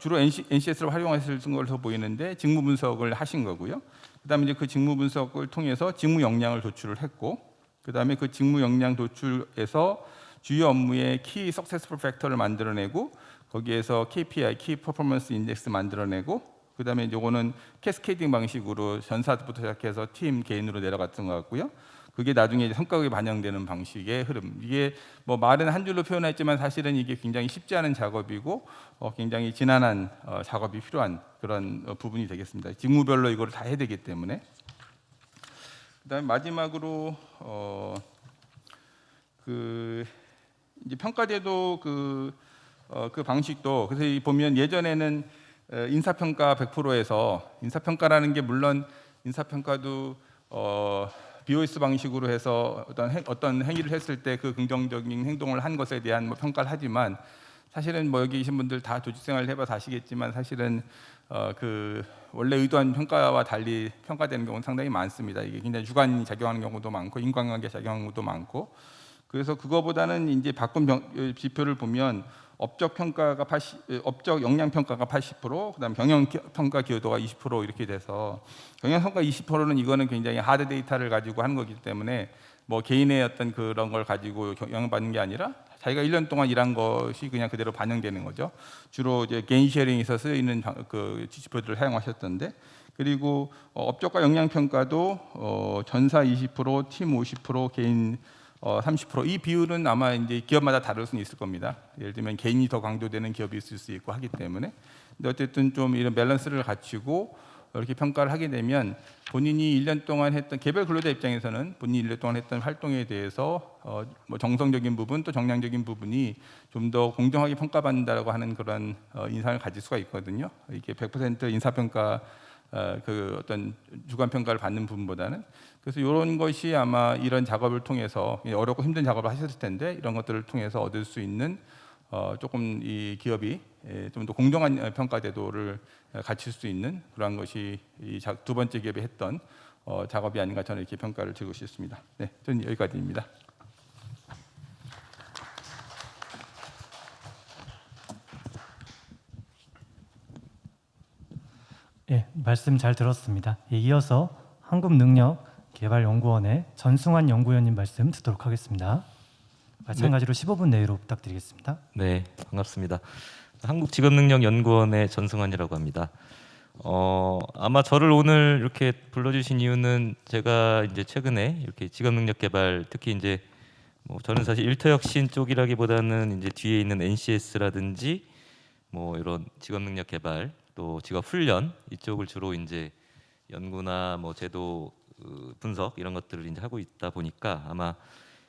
주로 NCS를 활용하실 것으로 보이는데 직무 분석을 하신 거고요. 그다음에 이제 그 직무 분석을 통해서 직무 역량을 도출을 했고, 그다음에 그 직무 역량 도출에서 주요 업무의 키 석세스풀 팩터를 만들어내고 거기에서 KPI, 키 퍼포먼스 인덱스 만들어내고, 그다음에 이거는 캐스케이딩 방식으로 전사부터 시작해서 팀 개인으로 내려갔던 것 같고요. 그게 나중에 이제 성과에 반영되는 방식의 흐름. 이게 뭐 말은 한 줄로 표현했지만 사실은 이게 굉장히 쉽지 않은 작업이고 굉장히 지난한 작업이 필요한 그런 부분이 되겠습니다. 직무별로 이걸 다 해야 되기 때문에. 그다음에 마지막으로 그 이제 평가제도 그 방식도, 그래서 보면 예전에는 인사평가 100%에서 인사평가라는 게 물론 인사평가도 BOS 방식으로 해서 어떤 행위를 했을 때 그 긍정적인 행동을 한 것에 대한 뭐 평가를 하지만, 사실은 뭐 여기 계신 분들 다 조직생활을 해봐서 아시겠지만 사실은 그 원래 의도한 평가와 달리 평가되는 경우는 상당히 많습니다. 이게 굉장히 주관이 작용하는 경우도 많고 인과관계 작용하는 경우도 많고, 그래서 그거보다는 이제 바꾼 지표를 보면 업적 역량 평가가 80%, 그다음 경영 평가 기여도가 20% 이렇게 돼서, 경영 평가 20%는 이거는 굉장히 하드 데이터를 가지고 하는 거기 때문에 뭐 개인의 어떤 그런 걸 가지고 영향받는 게 아니라 자기가 1년 동안 일한 것이 그냥 그대로 반영되는 거죠. 주로 이제 개인 쉐어링에서 쓰이는 그 지표들을 사용하셨던데, 그리고 업적과 역량 평가도 전사 20%, 팀 50%, 개인 30%. 이 비율은 아마 이제 기업마다 다를 수는 있을 겁니다. 예를 들면 개인이 더 강조되는 기업이 있을 수 있고 하기 때문에. 근데 어쨌든 좀 이런 밸런스를 갖추고 이렇게 평가를 하게 되면 본인이 1년 동안 했던 개별 근로자 입장에서는 본인이 1년 동안 했던 활동에 대해서 뭐 정성적인 부분 또 정량적인 부분이 좀 더 공정하게 평가받는다라고 하는 그런 인상을 가질 수가 있거든요. 이게 100% 인사평가 그 어떤 주관 평가를 받는 부분보다는 그래서 이런 것이 아마 이런 작업을 통해서 어렵고 힘든 작업을 하셨을 텐데 이런 것들을 통해서 얻을 수 있는 조금 이 기업이 좀 더 공정한 평가 제도를 갖출 수 있는 그러한 것이 이 두 번째 기업이 했던 작업이 아닌가 저는 이렇게 평가를 드리고 싶습니다. 네, 저는 여기까지입니다. 예, 말씀 잘 들었습니다. 예, 이어서 한국능력개발연구원의 전승환 연구위원님 말씀 듣도록 하겠습니다. 마찬가지로 15분 내로 부탁드리겠습니다. 네, 반갑습니다. 한국직업능력연구원의 전승환이라고 합니다. 아마 저를 오늘 이렇게 불러주신 이유는 제가 이제 최근에 이렇게 직업능력개발 특히 이제 뭐 저는 사실 일터혁신 쪽이라기보다는 이제 뒤에 있는 NCS라든지 뭐 이런 직업능력개발 또 직업훈련 이쪽을 주로 이제 연구나 뭐 제도 분석 이런 것들을 이제 하고 있다 보니까 아마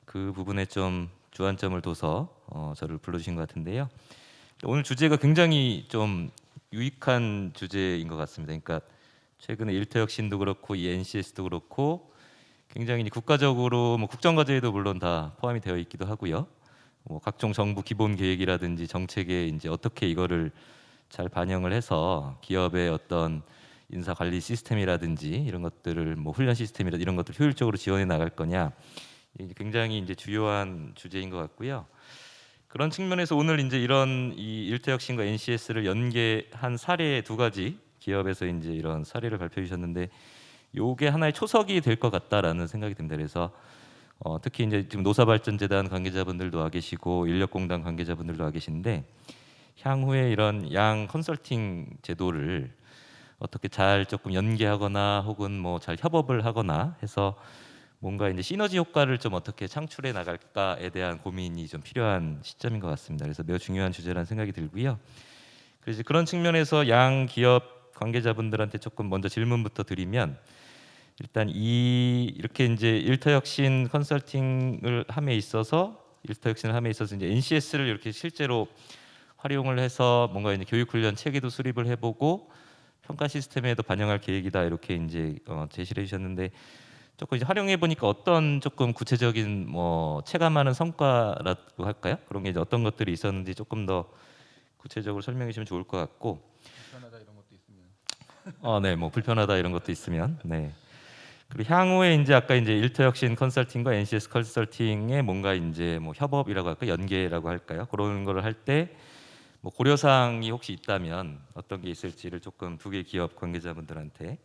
그 부분에 좀 주안점을 둬서 저를 불러주신 것 같은데요. 오늘 주제가 굉장히 좀 유익한 주제인 것 같습니다. 그러니까 최근에 일터혁신도 그렇고 이 NCS도 그렇고 굉장히 국가적으로 뭐 국정과제에도 물론 다 포함이 되어 있기도 하고요. 뭐 각종 정부 기본 계획이라든지 정책에 이제 어떻게 이거를 잘 반영을 해서 기업의 어떤 인사 관리 시스템이라든지 이런 것들을 뭐 훈련 시스템이라든지 이런 것들 효율적으로 지원해 나갈 거냐 굉장히 이제 주요한 주제인 것 같고요. 그런 측면에서 오늘 이제 이런 이 일터혁신과 NCS를 연계한 사례 두 가지 기업에서 이제 이런 사례를 발표해 주셨는데 요게 하나의 초석이 될 것 같다라는 생각이 듭니다. 그래서 특히 이제 지금 노사발전재단 관계자분들도 와 계시고 인력공단 관계자분들도 와 계신데 향후에 이런 양 컨설팅 제도를 어떻게 잘 조금 연계하거나 혹은 뭐 잘 협업을 하거나 해서 뭔가 이제 시너지 효과를 좀 어떻게 창출해 나갈까에 대한 고민이 좀 필요한 시점인 것 같습니다. 그래서 매우 중요한 주제라는 생각이 들고요. 그래서 그런 측면에서 양 기업 관계자분들한테 조금 먼저 질문부터 드리면 일단 이렇게 이제 일터혁신 컨설팅을 함에 있어서 일터혁신을 함에 있어서 이제 NCS를 이렇게 실제로 활용을 해서 뭔가 이제 교육훈련 체계도 수립을 해보고 평가 시스템에도 반영할 계획이다 이렇게 이제 제시를 해주셨는데 조금 이제 활용해 보니까 어떤 조금 구체적인 뭐 체감하는 성과라고 할까요? 그런 게 이제 어떤 것들이 있었는지 조금 더 구체적으로 설명해 주시면 좋을 것 같고. 불편하다 이런 것도 있으면. 네, 뭐 불편하다 이런 것도 있으면. 네. 그리고 향후에 이제 아까 이제 일터혁신 컨설팅과 NCS 컨설팅의 뭔가 이제 뭐 협업이라고 할까 연계라고 할까요? 그런 거를 할 때 뭐 고려사항이 혹시 있다면 어떤 게 있을지를 조금 두 개 기업 관계자분들한테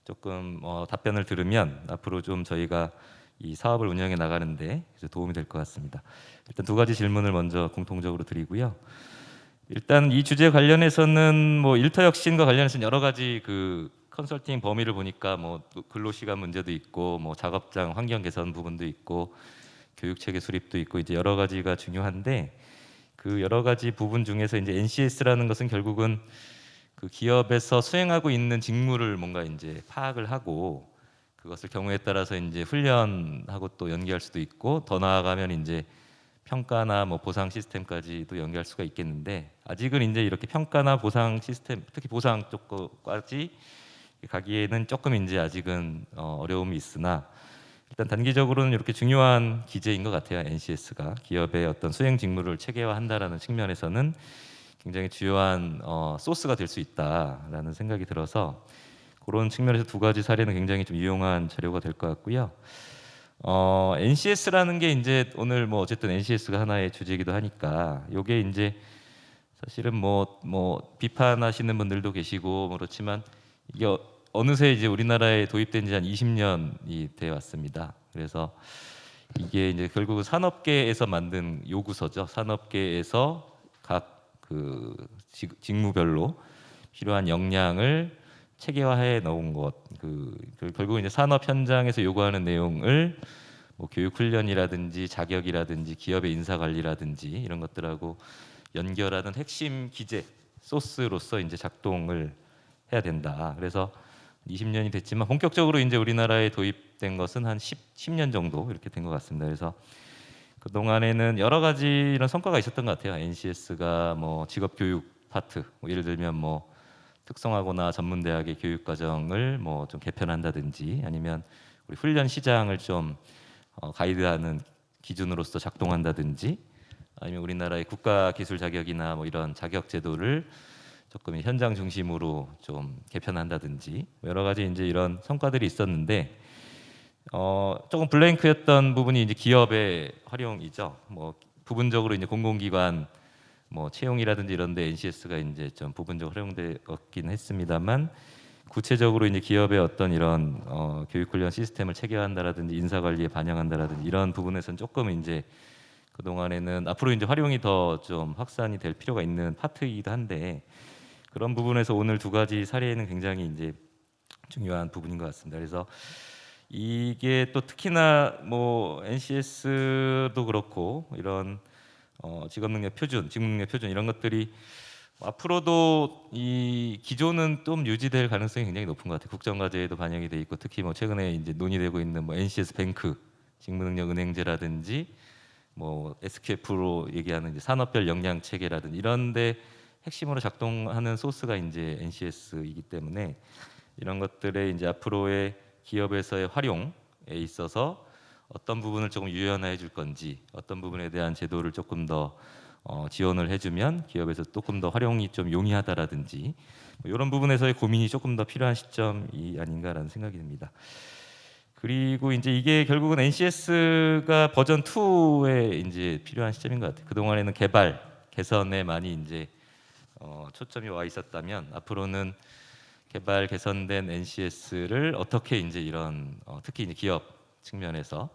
조금 답변을 들으면 앞으로 좀 저희가 이 사업을 운영해 나가는데 도움이 될 것 같습니다. 일단 두 가지 질문을 먼저 공통적으로 드리고요. 일단 이 주제 관련해서는 뭐 일터혁신과 관련해서는 여러 가지 그 컨설팅 범위를 보니까 뭐 근로시간 문제도 있고 뭐 작업장 환경 개선 부분도 있고 교육체계 수립도 있고 이제 여러 가지가 중요한데 그 여러 가지 부분 중에서 이제 NCS라는 것은 결국은 그 기업에서 수행하고 있는 직무를 뭔가 이제 파악을 하고 그것을 경우에 따라서 이제 훈련하고 또 연계할 수도 있고 더 나아가면 이제 평가나 뭐 보상 시스템까지도 연계할 수가 있겠는데 아직은 이제 이렇게 평가나 보상 시스템 특히 보상 쪽까지 가기에는 조금 이제 아직은 어려움이 있으나 일단 단기적으로는 이렇게 중요한 기제인 것 같아요. NCS가 기업의 어떤 수행 직무를 체계화한다라는 측면에서는 굉장히 주요한 소스가 될 수 있다라는 생각이 들어서 그런 측면에서 두 가지 사례는 굉장히 좀 유용한 자료가 될 것 같고요. NCS라는 게 이제 오늘 뭐 어쨌든 NCS가 하나의 주제이기도 하니까 이게 이제 사실은 뭐 비판하시는 분들도 계시고 그렇지만 이게 어느새 이제 우리나라에 도입된 지 한 20년이 돼 왔습니다. 그래서 이게 이제 결국은 산업계에서 만든 요구서죠. 산업계에서 각 그 직무별로 필요한 역량을 체계화해 놓은 것. 결국 이제 산업 현장에서 요구하는 내용을 뭐 교육 훈련이라든지 자격이라든지 기업의 인사 관리라든지 이런 것들하고 연결하는 핵심 기제 소스로서 이제 작동을 해야 된다. 그래서 20년이 됐지만 본격적으로 이제 우리나라에 도입된 것은 한 10년 정도 이렇게 된 것 같습니다. 그래서 그 동안에는 여러 가지 이런 성과가 있었던 것 같아요. NCS가 뭐 직업 교육 파트, 뭐 예를 들면 뭐 특성화고나 전문대학의 교육 과정을 뭐 좀 개편한다든지, 아니면 우리 훈련 시장을 좀 가이드하는 기준으로서 작동한다든지, 아니면 우리나라의 국가 기술 자격이나 뭐 이런 자격 제도를 조금 현장 중심으로 좀 개편한다든지, 여러 가지 이제 이런 성과들이 있었는데 조금 블랭크였던 부분이 이제 기업의 활용이죠. 뭐 부분적으로 이제 공공기관 뭐 채용이라든지 이런데 NCS가 이제 좀 부분적으로 활용되었긴 했습니다만, 구체적으로 이제 기업의 어떤 이런 교육훈련 시스템을 체계화한다라든지 인사관리에 반영한다라든지 이런 부분에서는 조금 이제 그 동안에는 앞으로 이제 활용이 더 좀 확산이 될 필요가 있는 파트이기도 한데, 그런 부분에서 오늘 두 가지 사례는 굉장히 이제 중요한 부분인 것 같습니다. 그래서 이게 또 특히나 뭐 NCS도 그렇고 이런 직업능력 표준, 직무능력 표준 이런 것들이 앞으로도 이 기존은 좀 유지될 가능성이 굉장히 높은 것 같아요. 국정과제에도 반영이 돼 있고, 특히 뭐 최근에 이제 논의되고 있는 뭐 NCS 뱅크, 직무능력 은행제라든지 뭐 SQF로 얘기하는 이제 산업별 역량 체계라든지 이런데 핵심으로 작동하는 소스가 이제 NCS이기 때문에, 이런 것들의 이제 앞으로의 기업에서의 활용에 있어서 어떤 부분을 조금 유연화해 줄 건지, 어떤 부분에 대한 제도를 조금 더 지원을 해주면 기업에서 조금 더 활용이 좀 용이하다라든지, 뭐 이런 부분에서의 고민이 조금 더 필요한 시점이 아닌가라는 생각이 듭니다. 그리고 이제 이게 결국은 NCS가 버전 2에 이제 필요한 시점인 것 같아요. 그 동안에는 개발, 개선에 많이 이제 초점이 와 있었다면, 앞으로는 개발 개선된 NCS를 어떻게 이제 이런 특히 이제 기업 측면에서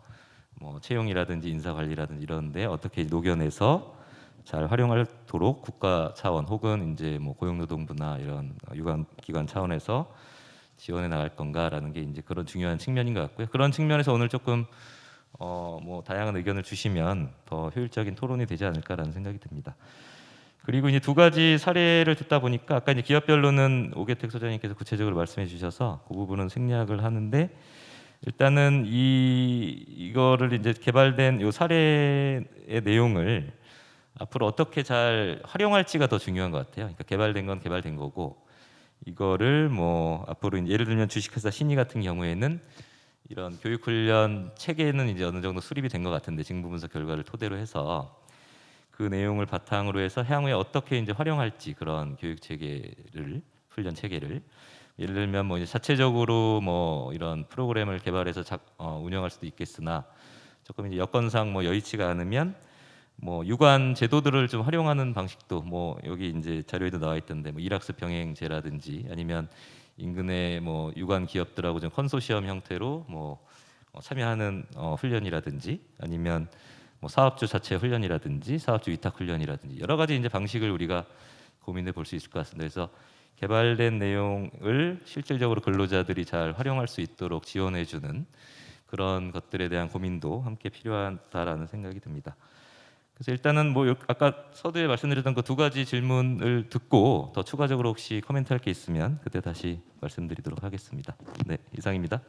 뭐 채용이라든지 인사 관리라든지 이런데 어떻게 녹여내서 잘 활용하도록 국가 차원 혹은 이제 뭐 고용노동부나 이런 유관기관 차원에서 지원해 나갈 건가라는 게 이제 그런 중요한 측면인 것 같고요. 그런 측면에서 오늘 조금 뭐 다양한 의견을 주시면 더 효율적인 토론이 되지 않을까라는 생각이 듭니다. 그리고 이제 두 가지 사례를 듣다 보니까 아까 이제 기업별로는 오계택 소장님께서 구체적으로 말씀해 주셔서 그 부분은 생략을 하는데, 일단은 이거를 이제 개발된 요 사례의 내용을 앞으로 어떻게 잘 활용할지가 더 중요한 것 같아요. 그러니까 개발된 건 개발된 거고, 이거를 뭐 앞으로 이제 예를 들면 주식회사 신이 같은 경우에는 이런 교육훈련 체계는 이제 어느 정도 수립이 된 것 같은데, 직무분석 결과를 토대로 해서 그 내용을 바탕으로 해서 향후에 어떻게 이제 활용할지, 그런 교육 체계를, 훈련 체계를 예를 들면 뭐 이제 자체적으로 뭐 이런 프로그램을 개발해서 운영할 수도 있겠으나, 조금 이제 여건상 뭐 여의치가 않으면 뭐 유관 제도들을 좀 활용하는 방식도 뭐 여기 이제 자료에도 나와 있던데 뭐 일학습 병행제라든지, 아니면 인근의 뭐 유관 기업들하고 좀 컨소시엄 형태로 뭐 참여하는 훈련이라든지, 아니면 뭐 사업주 자체 훈련이라든지 사업주 위탁 훈련이라든지 여러 가지 이제 방식을 우리가 고민해 볼 수 있을 것 같습니다. 그래서 개발된 내용을 실질적으로 근로자들이 잘 활용할 수 있도록 지원해 주는 그런 것들에 대한 고민도 함께 필요하다라는 생각이 듭니다. 그래서 일단은 뭐 아까 서두에 말씀드렸던 그 두 가지 질문을 듣고 더 추가적으로 혹시 코멘트할 게 있으면 그때 다시 말씀드리도록 하겠습니다. 네, 이상입니다.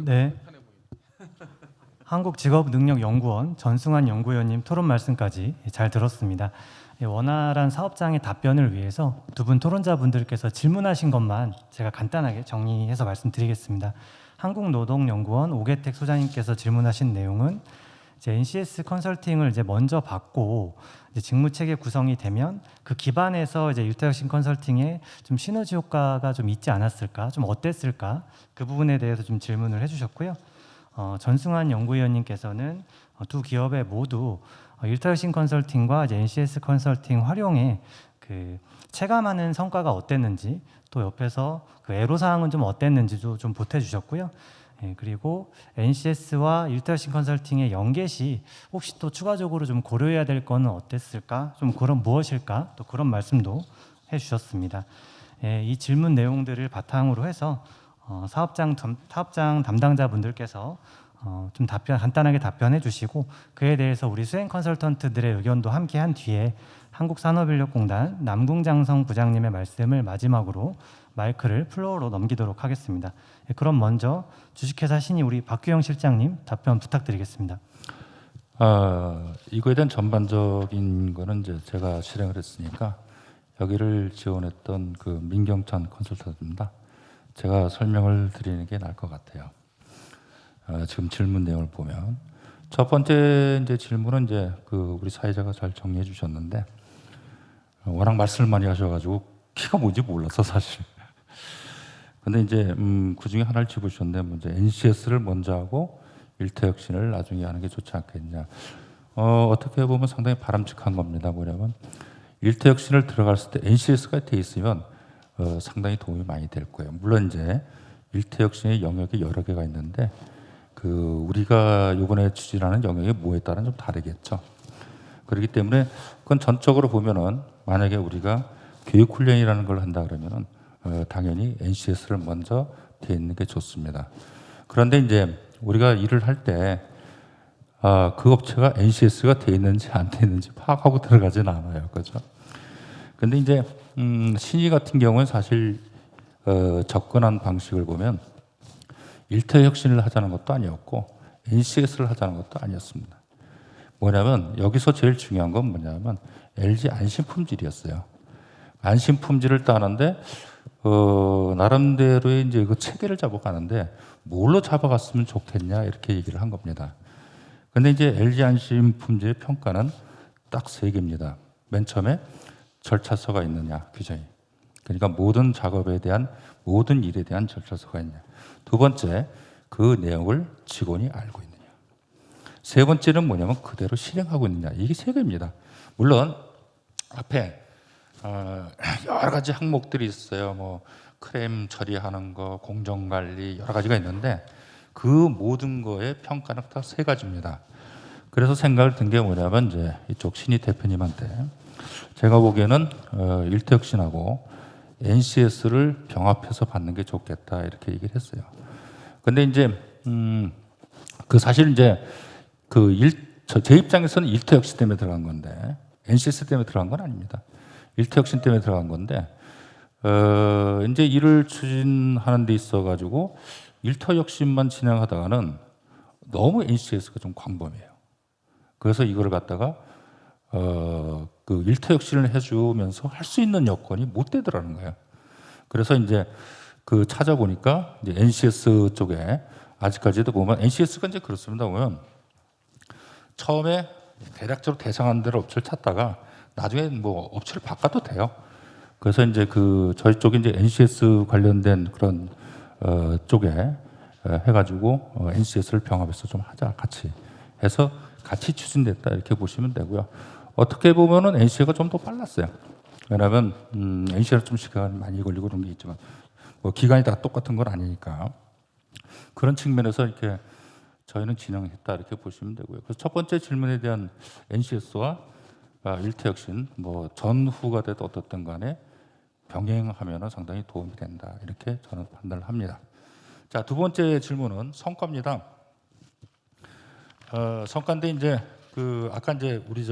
네. 한국직업능력연구원 전승환 연구위원님 토론 말씀까지 잘 들었습니다. 원활한 사업장의 답변을 위해서 두 분 토론자분들께서 질문하신 것만 제가 간단하게 정리해서 말씀드리겠습니다. 한국노동연구원 오계택 소장님께서 질문하신 내용은 이제 NCS 컨설팅을 이제 먼저 받고 이제 직무 체계 구성이 되면 그 기반에서 이제 일타혁신 컨설팅에 좀 시너지 효과가 좀 있지 않았을까, 좀 어땠을까, 그 부분에 대해서 좀 질문을 해주셨고요. 전승환 연구위원님께서는 두 기업에 모두 일타혁신 컨설팅과 이제 NCS 컨설팅 활용에 그 체감하는 성과가 어땠는지, 또 옆에서 그 애로사항은 좀 어땠는지도 좀 보태주셨고요. 그리고 NCS와 일타혁신 컨설팅의 연계 시 혹시 또 추가적으로 좀 고려해야 될 거는 어땠을까, 좀 그런 무엇일까, 또 그런 말씀도 해주셨습니다. 이 질문 내용들을 바탕으로 해서 사업장 담당자분들께서 좀 간단하게 답변해 주시고 그에 대해서 우리 수행 컨설턴트들의 의견도 함께 한 뒤에 한국산업인력공단 남궁장성 부장님의 말씀을 마지막으로 마이크를 플로어로 넘기도록 하겠습니다. 그럼 먼저 주식회사 신이 우리 박규영 실장님 답변 부탁드리겠습니다. 이거에 대한 전반적인 거는 이제 제가 실행을 했으니까 여기를 지원했던 그 민경찬 컨설턴트입니다. 제가 설명을 드리는 게 나을 것 같아요. 지금 질문 내용을 보면 첫 번째 이제 질문은 이제 그 우리 사회자가 잘 정리해 주셨는데 워낙 말씀을 많이 하셔가지고 키가 뭔지 몰랐어 사실. 근데 이제 그 중에 하나를 짚으셨는데 먼저 NCS를 먼저 하고 일터혁신을 나중에 하는 게 좋지 않겠냐. 어떻게 보면 상당히 바람직한 겁니다. 뭐냐면 일터혁신을 들어갔을 때 NCS가 돼 있으면 상당히 도움이 많이 될 거예요. 물론 이제 일터혁신의 영역이 여러 개가 있는데 그 우리가 이번에 추진하는 영역이 뭐에 따라 좀 다르겠죠. 그렇기 때문에 그건 전적으로 보면은 만약에 우리가 교육 훈련이라는 걸 한다 그러면은 당연히 NCS를 먼저 돼 있는 게 좋습니다. 그런데 이제 우리가 일을 할 때 그 업체가 NCS가 돼 있는지 안 돼 있는지 파악하고 들어가지는 않아요, 그렇죠? 근데 이제 신의 같은 경우는 사실 접근한 방식을 보면 일터 혁신을 하자는 것도 아니었고 NCS를 하자는 것도 아니었습니다. 뭐냐면 여기서 제일 중요한 건 뭐냐면 LG 안심품질이었어요. 안심품질을 따는데 나름대로의 이제 그 체계를 잡아가는데 뭘로 잡아갔으면 좋겠냐 이렇게 얘기를 한 겁니다. 근데 이제 LG 안심품질의 평가는 딱 3개입니다. 맨 처음에 절차서가 있느냐 규정이. 그러니까 모든 작업에 대한 모든 일에 대한 절차서가 있냐. 두 번째 그 내용을 직원이 알고 있느냐. 세 번째는 뭐냐면 그대로 실행하고 있느냐. 이게 3개입니다. 물론 앞에 여러 가지 항목들이 있어요. 뭐 크레임 처리하는 거, 공정 관리 여러 가지가 있는데 그 모든 거의 평가는 딱 3가지입니다. 그래서 생각을 든 게 뭐냐면 이제 이쪽 신희 대표님한테 제가 보기에는 일터혁신하고 NCS를 병합해서 받는 게 좋겠다 이렇게 얘기를 했어요. 근데 이제 그 사실 이제 제 입장에서는 일터혁신 때문에 들어간 건데 NCS 때문에 들어간 건 아닙니다. 일터혁신 때문에 들어간 건데 이제 일을 추진하는 데 있어 가지고 일터혁신만 진행하다가는 너무 NCS가 좀 광범위해요. 그래서 이거를 갖다가 그 일터혁신을 해주면서 할 수 있는 여건이 못 되더라는 거예요. 그래서 이제 그 찾아보니까 이제 NCS 쪽에 아직까지도 보면 NCS가 이제 그렇습니다. 보면 처음에 대략적으로 대상한 대로 업체를 찾다가 나중에 뭐 업체를 바꿔도 돼요. 그래서 이제 그 저희 쪽에 이제 NCS 관련된 그런 쪽에 해가지고 NCS를 병합해서 좀 하자 같이 해서 같이 추진됐다 이렇게 보시면 되고요. 어떻게 보면은 NC가 좀 더 빨랐어요. 왜냐하면 NC는 좀 시간 많이 걸리고 그런 게 있지만 뭐 기간이 다 똑같은 건 아니니까 그런 측면에서 이렇게 저희는 진행했다 이렇게 보시면 되고요. 그래서 첫 번째 질문에 대한 NCS와 일터혁신 뭐 전후가 돼도 어떻든 간에 병행하면은 상당히 도움이 된다 이렇게 저는 판단을 합니다. 자, 두 번째 질문은 성과입니다. 성과인데 이제 그 아까 이제 우리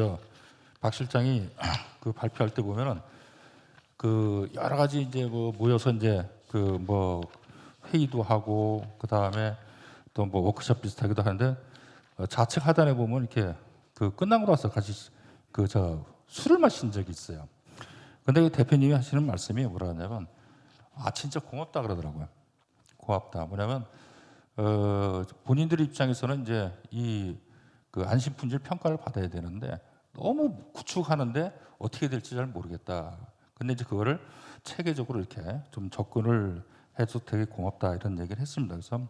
박 실장이 그 발표할 때 보면은 그 여러 가지 이제 뭐 모여서 이제 그 뭐 회의도 하고 그 다음에 또 뭐 워크숍 비슷하기도 하는데 좌측 하단에 보면 이렇게 그 끝나고 나서 같이 그 술을 마신 적이 있어요. 근데 그 대표님이 하시는 말씀이 뭐라 하냐면 진짜 고맙다 그러더라고요. 고맙다. 뭐냐면 본인들 입장에서는 이제 이 그 안심품질 평가를 받아야 되는데 너무 구축하는데 어떻게 될지 잘 모르겠다. 근데 이제 그거를 체계적으로 이렇게 좀 접근을 해서 되게 고맙다 이런 얘기를 했습니다. 그래서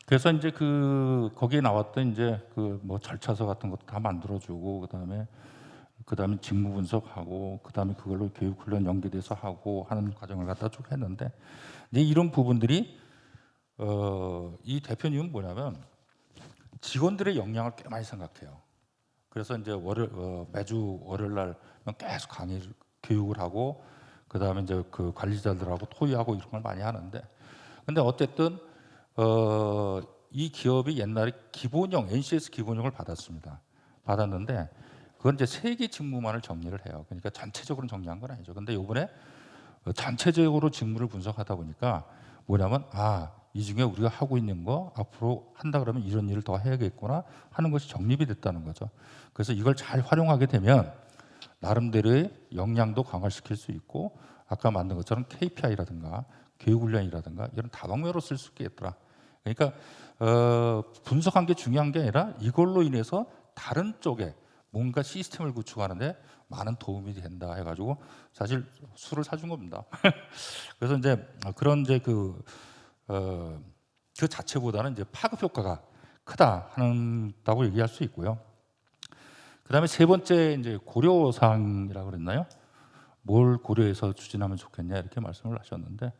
그래서 이제 그 거기에 나왔던 이제 그 뭐 절차서 같은 것도 다 만들어주고 그다음에 직무 분석하고 그다음에 그걸로 교육 훈련 연계돼서 하고 하는 과정을 갖다 쭉 했는데 이제 이런 부분들이 이 대표님은 뭐냐면 직원들의 역량을 꽤 많이 생각해요. 그래서 이제 매주 월요일 날 계속 강의 교육을 하고 그다음에 이제 그 관리자들하고 토의하고 이런 걸 많이 하는데, 근데 어쨌든 이 기업이 옛날에 기본형 NCS 기본형을 받았는데 그건 이제 3개 직무만을 정리를 해요. 그러니까 전체적으로 정리한 건 아니죠. 근데 이번에 전체적으로 직무를 분석하다 보니까 뭐냐면 이 중에 우리가 하고 있는 거 앞으로 한다 그러면 이런 일을 더 해야겠구나 하는 것이 정립이 됐다는 거죠. 그래서 이걸 잘 활용하게 되면 나름대로의 역량도 강화시킬 수 있고 아까 만든 것처럼 KPI라든가 교육훈련이라든가 이런 다방면으로 쓸 수 있겠더라. 그러니까 분석한 게 중요한 게 아니라 이걸로 인해서 다른 쪽에 뭔가 시스템을 구축하는데 많은 도움이 된다 해가지고 사실 술을 사준 겁니다. 그래서 이제 그런 이제 그 자체보다는 이제 파급 효과가 크다 한다고 얘기할 수 있고요. 그다음에 세 번째 이제 고려 사항이라고 그랬나요? 뭘 고려해서 추진하면 좋겠냐 이렇게 말씀을 하셨는데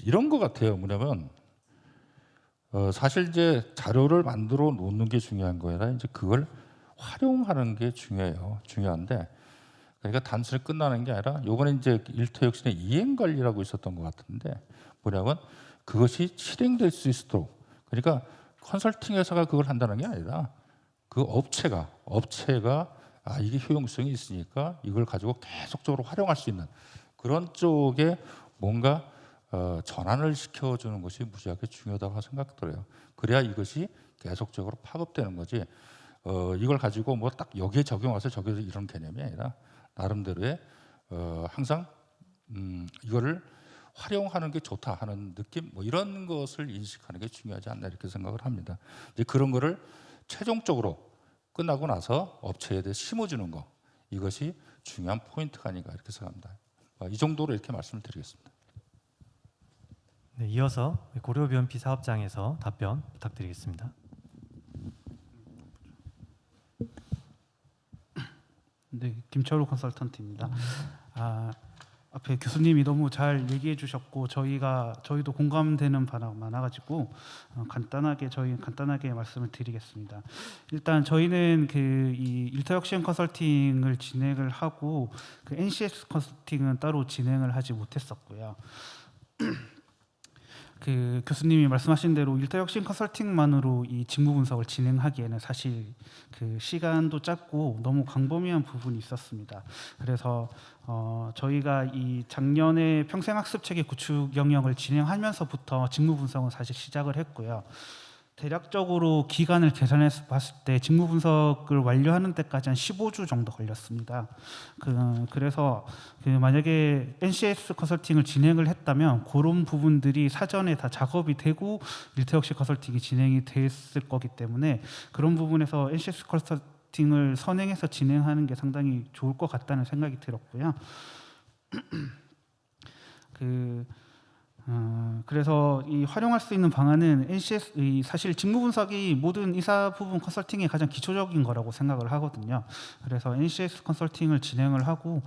이런 것 같아요. 뭐냐면 사실 이제 자료를 만들어 놓는 게 중요한 거라 이제 그걸 활용하는 게 중요해요. 중요한데 그러니까 단순히 끝나는 게 아니라 요번에 이제 일터혁신의 이행 관리라고 있었던 것 같은데 뭐냐면 그것이 실행될 수 있도록 그러니까 컨설팅 회사가 그걸 한다는 게 아니라 그 업체가 이게 효용성이 있으니까 이걸 가지고 계속적으로 활용할 수 있는 그런 쪽에 뭔가 전환을 시켜주는 것이 무지하게 중요하다고 생각들어요. 그래야 이것이 계속적으로 파급되는 거지. 이걸 가지고 뭐 딱 여기에 적용해서 저기서 이런 개념이 아니라 나름대로의 항상 이거를 활용하는 게 좋다 하는 느낌 뭐 이런 것을 인식하는 게 중요하지 않나 이렇게 생각을 합니다. 이제 그런 거를 최종적으로 끝나고 나서 업체에 대해 심어주는 거 이것이 중요한 포인트가 아닌가 이렇게 생각합니다. 이 정도로 이렇게 말씀을 드리겠습니다. 네, 이어서 고려 BMP 사업장에서 답변 부탁드리겠습니다. 네, 김철우 컨설턴트입니다. 앞에 교수님이 너무 잘 얘기해 주셨고 저희도 공감되는 바가 많아가지고 간단하게 말씀을 드리겠습니다. 일단 저희는 이 일터혁신 컨설팅을 진행을 하고 그 NCS 컨설팅은 따로 진행을 하지 못했었고요. 그 교수님이 말씀하신 대로 일터혁신 컨설팅만으로 이 직무 분석을 진행하기에는 사실 그 시간도 짧고 너무 광범위한 부분이 있었습니다. 그래서 저희가 이 작년에 평생학습 체계 구축 영역을 진행하면서부터 직무 분석은 사실 시작을 했고요. 대략적으로 기간을 계산해서 봤을 때 직무 분석을 완료하는 데까지 한 15주 정도 걸렸습니다. 그래서 만약에 NCS 컨설팅을 진행을 했다면 그런 부분들이 사전에 다 작업이 되고 일터혁신 컨설팅이 진행이 됐을 거기 때문에 그런 부분에서 NCS 컨설팅을 선행해서 진행하는 게 상당히 좋을 것 같다는 생각이 들었고요. 그래서 이 활용할 수 있는 방안은 NCS 사실 직무 분석이 모든 이사 부분 컨설팅의 가장 기초적인 거라고 생각을 하거든요. 그래서 NCS 컨설팅을 진행을 하고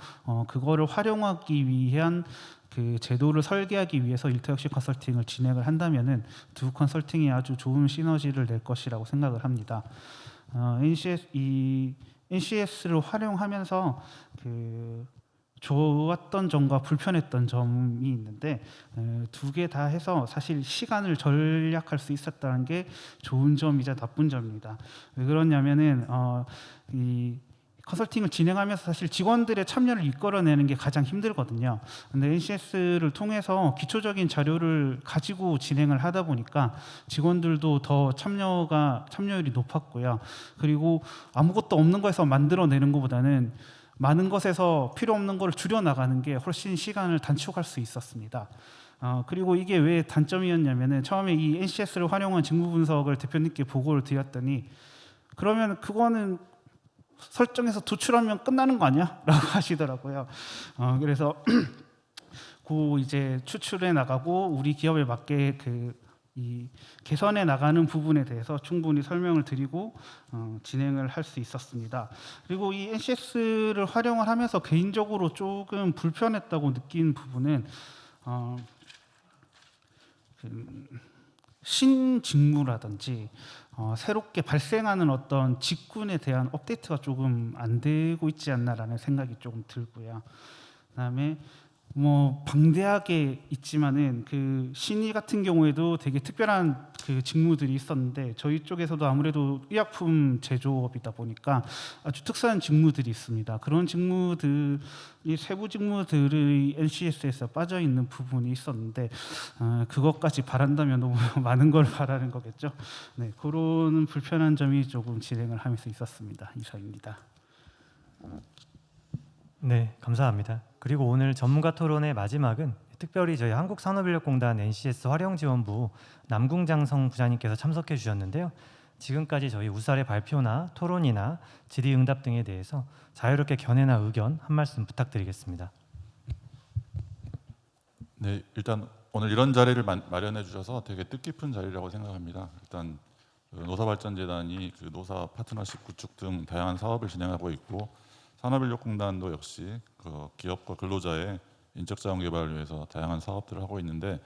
그거를 활용하기 위한 그 제도를 설계하기 위해서 일터혁신 컨설팅을 진행을 한다면은 두 컨설팅이 아주 좋은 시너지를 낼 것이라고 생각을 합니다. NCS를 활용하면서 좋았던 점과 불편했던 점이 있는데 두 개 다 해서 사실 시간을 절약할 수 있었다는 게 좋은 점이자 나쁜 점입니다. 왜 그러냐면은 이 컨설팅을 진행하면서 사실 직원들의 참여를 이끌어내는 게 가장 힘들거든요. 근데 NCS를 통해서 기초적인 자료를 가지고 진행을 하다 보니까 직원들도 더 참여율이 높았고요. 그리고 아무것도 없는 거에서 만들어내는 것보다는 많은 것에서 필요 없는 걸 줄여나가는 게 훨씬 시간을 단축할 수 있었습니다. 그리고 이게 왜 단점이었냐면은 처음에 이 NCS를 활용한 직무 분석을 대표님께 보고를 드렸더니 그러면 그거는 설정해서 도출하면 끝나는 거 아니야? 라고 하시더라고요. 그래서 이제 추출해 나가고 우리 기업에 맞게 이 개선해 나가는 부분에 대해서 충분히 설명을 드리고 진행을 할 수 있었습니다. 그리고 이 NCS를 활용을 하면서 개인적으로 조금 불편했다고 느낀 부분은 신직무라든지 새롭게 발생하는 어떤 직군에 대한 업데이트가 조금 안 되고 있지 않나라는 생각이 조금 들고요. 그다음에 뭐 방대하게 있지만은 그 신의 같은 경우에도 되게 특별한 그 직무들이 있었는데 저희 쪽에서도 아무래도 의약품 제조업이다 보니까 아주 특수한 직무들이 있습니다. 그런 직무들이 세부 직무들의 NCS에서 빠져 있는 부분이 있었는데 그것까지 바란다면 너무 많은 걸 바라는 거겠죠. 네, 그런 불편한 점이 조금 진행을 하면서 있었습니다. 이상입니다. 네, 감사합니다. 그리고 오늘 전문가 토론의 마지막은 특별히 저희 한국산업인력공단 NCS 활용지원부 남궁장성 부장님께서 참석해 주셨는데요. 지금까지 저희 우살의 발표나 토론이나 질의응답 등에 대해서 자유롭게 견해나 의견 한 말씀 부탁드리겠습니다. 네, 일단 오늘 이런 자리를 마련해 주셔서 되게 뜻깊은 자리라고 생각합니다. 일단 노사발전재단이 그 노사 파트너십 구축 등 다양한 사업을 진행하고 있고 산업인력공단도 역시 그 기업과 근로자의 인적자원 개발을 위해서 다양한 사업들을 하고 있는데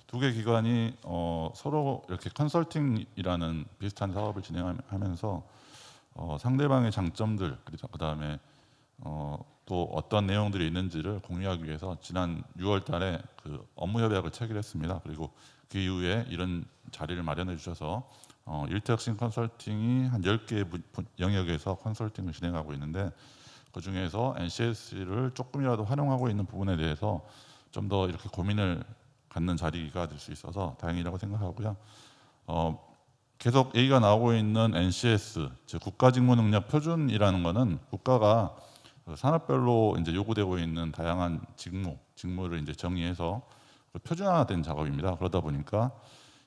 두 개 기관이 서로 이렇게 컨설팅이라는 비슷한 사업을 진행하면서 상대방의 장점들 그다음에 또 어떤 내용들이 있는지를 공유하기 위해서 지난 6월달에 그 업무 협약을 체결했습니다. 그리고 그 이후에 이런 자리를 마련해 주셔서 일태혁신 컨설팅이 한 10개의 영역에서 컨설팅을 진행하고 있는데 그 중에서 NCS를 조금이라도 활용하고 있는 부분에 대해서 좀 더 이렇게 고민을 갖는 자리가 될 수 있어서 다행이라고 생각하고요. 계속 얘기가 나오고 있는 NCS, 즉 국가직무능력 표준이라는 것은 국가가 산업별로 이제 요구되고 있는 다양한 직무를 이제 정의해서 표준화된 작업입니다. 그러다 보니까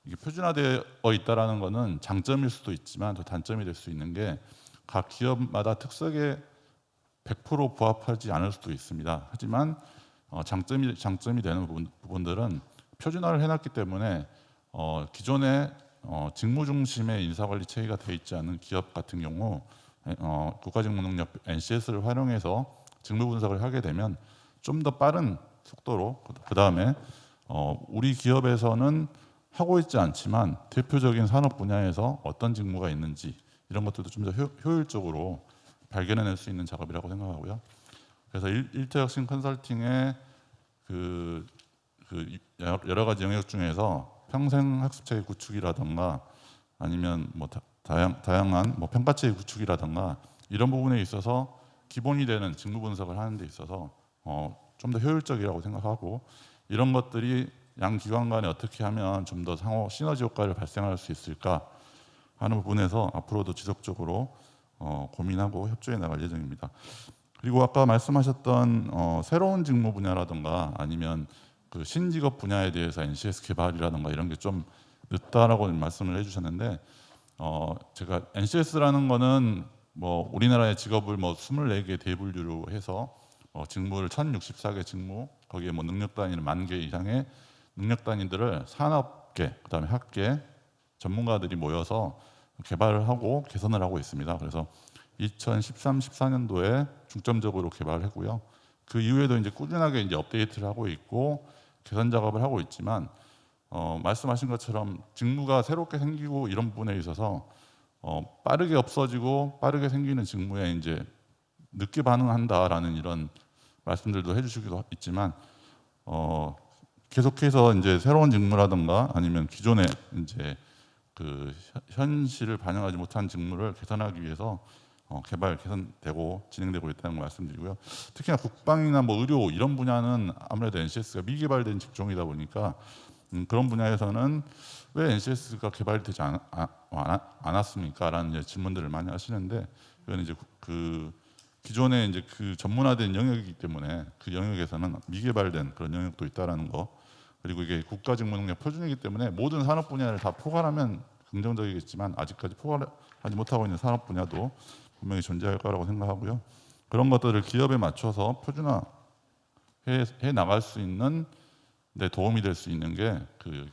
이게 표준화되어 있다라는 것은 장점일 수도 있지만 또 단점이 될 수 있는 게 각 기업마다 특색에 100% 부합하지 않을 수도 있습니다. 하지만 장점이 되는 부분들은 표준화를 해놨기 때문에 기존에 직무 중심의 인사관리 체계가 돼 있지 않은 기업 같은 경우 국가직무능력 NCS를 활용해서 직무 분석을 하게 되면 좀 더 빠른 속도로 그 다음에 우리 기업에서는 하고 있지 않지만 대표적인 산업 분야에서 어떤 직무가 있는지 이런 것들도 좀 더 효율적으로 발견해낼 수 있는 작업이라고 생각하고요. 그래서 일태혁신 컨설팅의 그 여러 가지 영역 중에서 평생 학습체계 구축이라든가 아니면 뭐 다양한 뭐 평가체계 구축이라든가 이런 부분에 있어서 기본이 되는 직무 분석을 하는 데 있어서 좀 더 효율적이라고 생각하고 이런 것들이 양 기관 간에 어떻게 하면 좀 더 상호 시너지 효과를 발생할 수 있을까 하는 부분에서 앞으로도 지속적으로 고민하고 협조해 나갈 예정입니다. 그리고 아까 말씀하셨던 새로운 직무 분야라든가 아니면 그 신직업 분야에 대해서 NCS 개발이라든가 이런 게 좀 늦다라고 말씀을 해주셨는데 제가 NCS라는 거는 뭐 우리나라의 직업을 뭐 24개 대분류로 해서 직무를 1064개 직무 거기에 뭐 능력 단위는 10,000개 이상의 능력 단위들을 산업계 그다음에 학계 전문가들이 모여서 개발을 하고 개선을 하고 있습니다. 그래서 2013, 14년도에 중점적으로 개발을 했고요. 그 이후에도 이제 꾸준하게 이제 업데이트를 하고 있고 개선 작업을 하고 있지만 말씀하신 것처럼 직무가 새롭게 생기고 이런 부분에 있어서 빠르게 없어지고 빠르게 생기는 직무에 이제 늦게 반응한다라는 이런 말씀들도 해주시기도 있지만 계속해서 이제 새로운 직무라든가 아니면 기존에 이제 그 현실을 반영하지 못한 직무를 개선하기 위해서 개선되고 진행되고 있다는 걸 말씀드리고요. 특히나 국방이나 뭐 의료 이런 분야는 아무래도 NCS가 미개발된 직종이다 보니까 그런 분야에서는 왜 NCS가 개발되지 않았습니까?라는 질문들을 많이 하시는데 그건 이제 그 기존에 이제 그 전문화된 영역이기 때문에 그 영역에서는 미개발된 그런 영역도 있다라는 거. 그리고 이게 국가직무능력 표준이기 때문에 모든 산업 분야를 다 포괄하면 긍정적이겠지만 아직까지 포괄하지 못하고 있는 산업 분야도 분명히 존재할 거라고 생각하고요. 그런 것들을 기업에 맞춰서 표준화해 나갈 수 있는 데 도움이 될 수 있는 게 그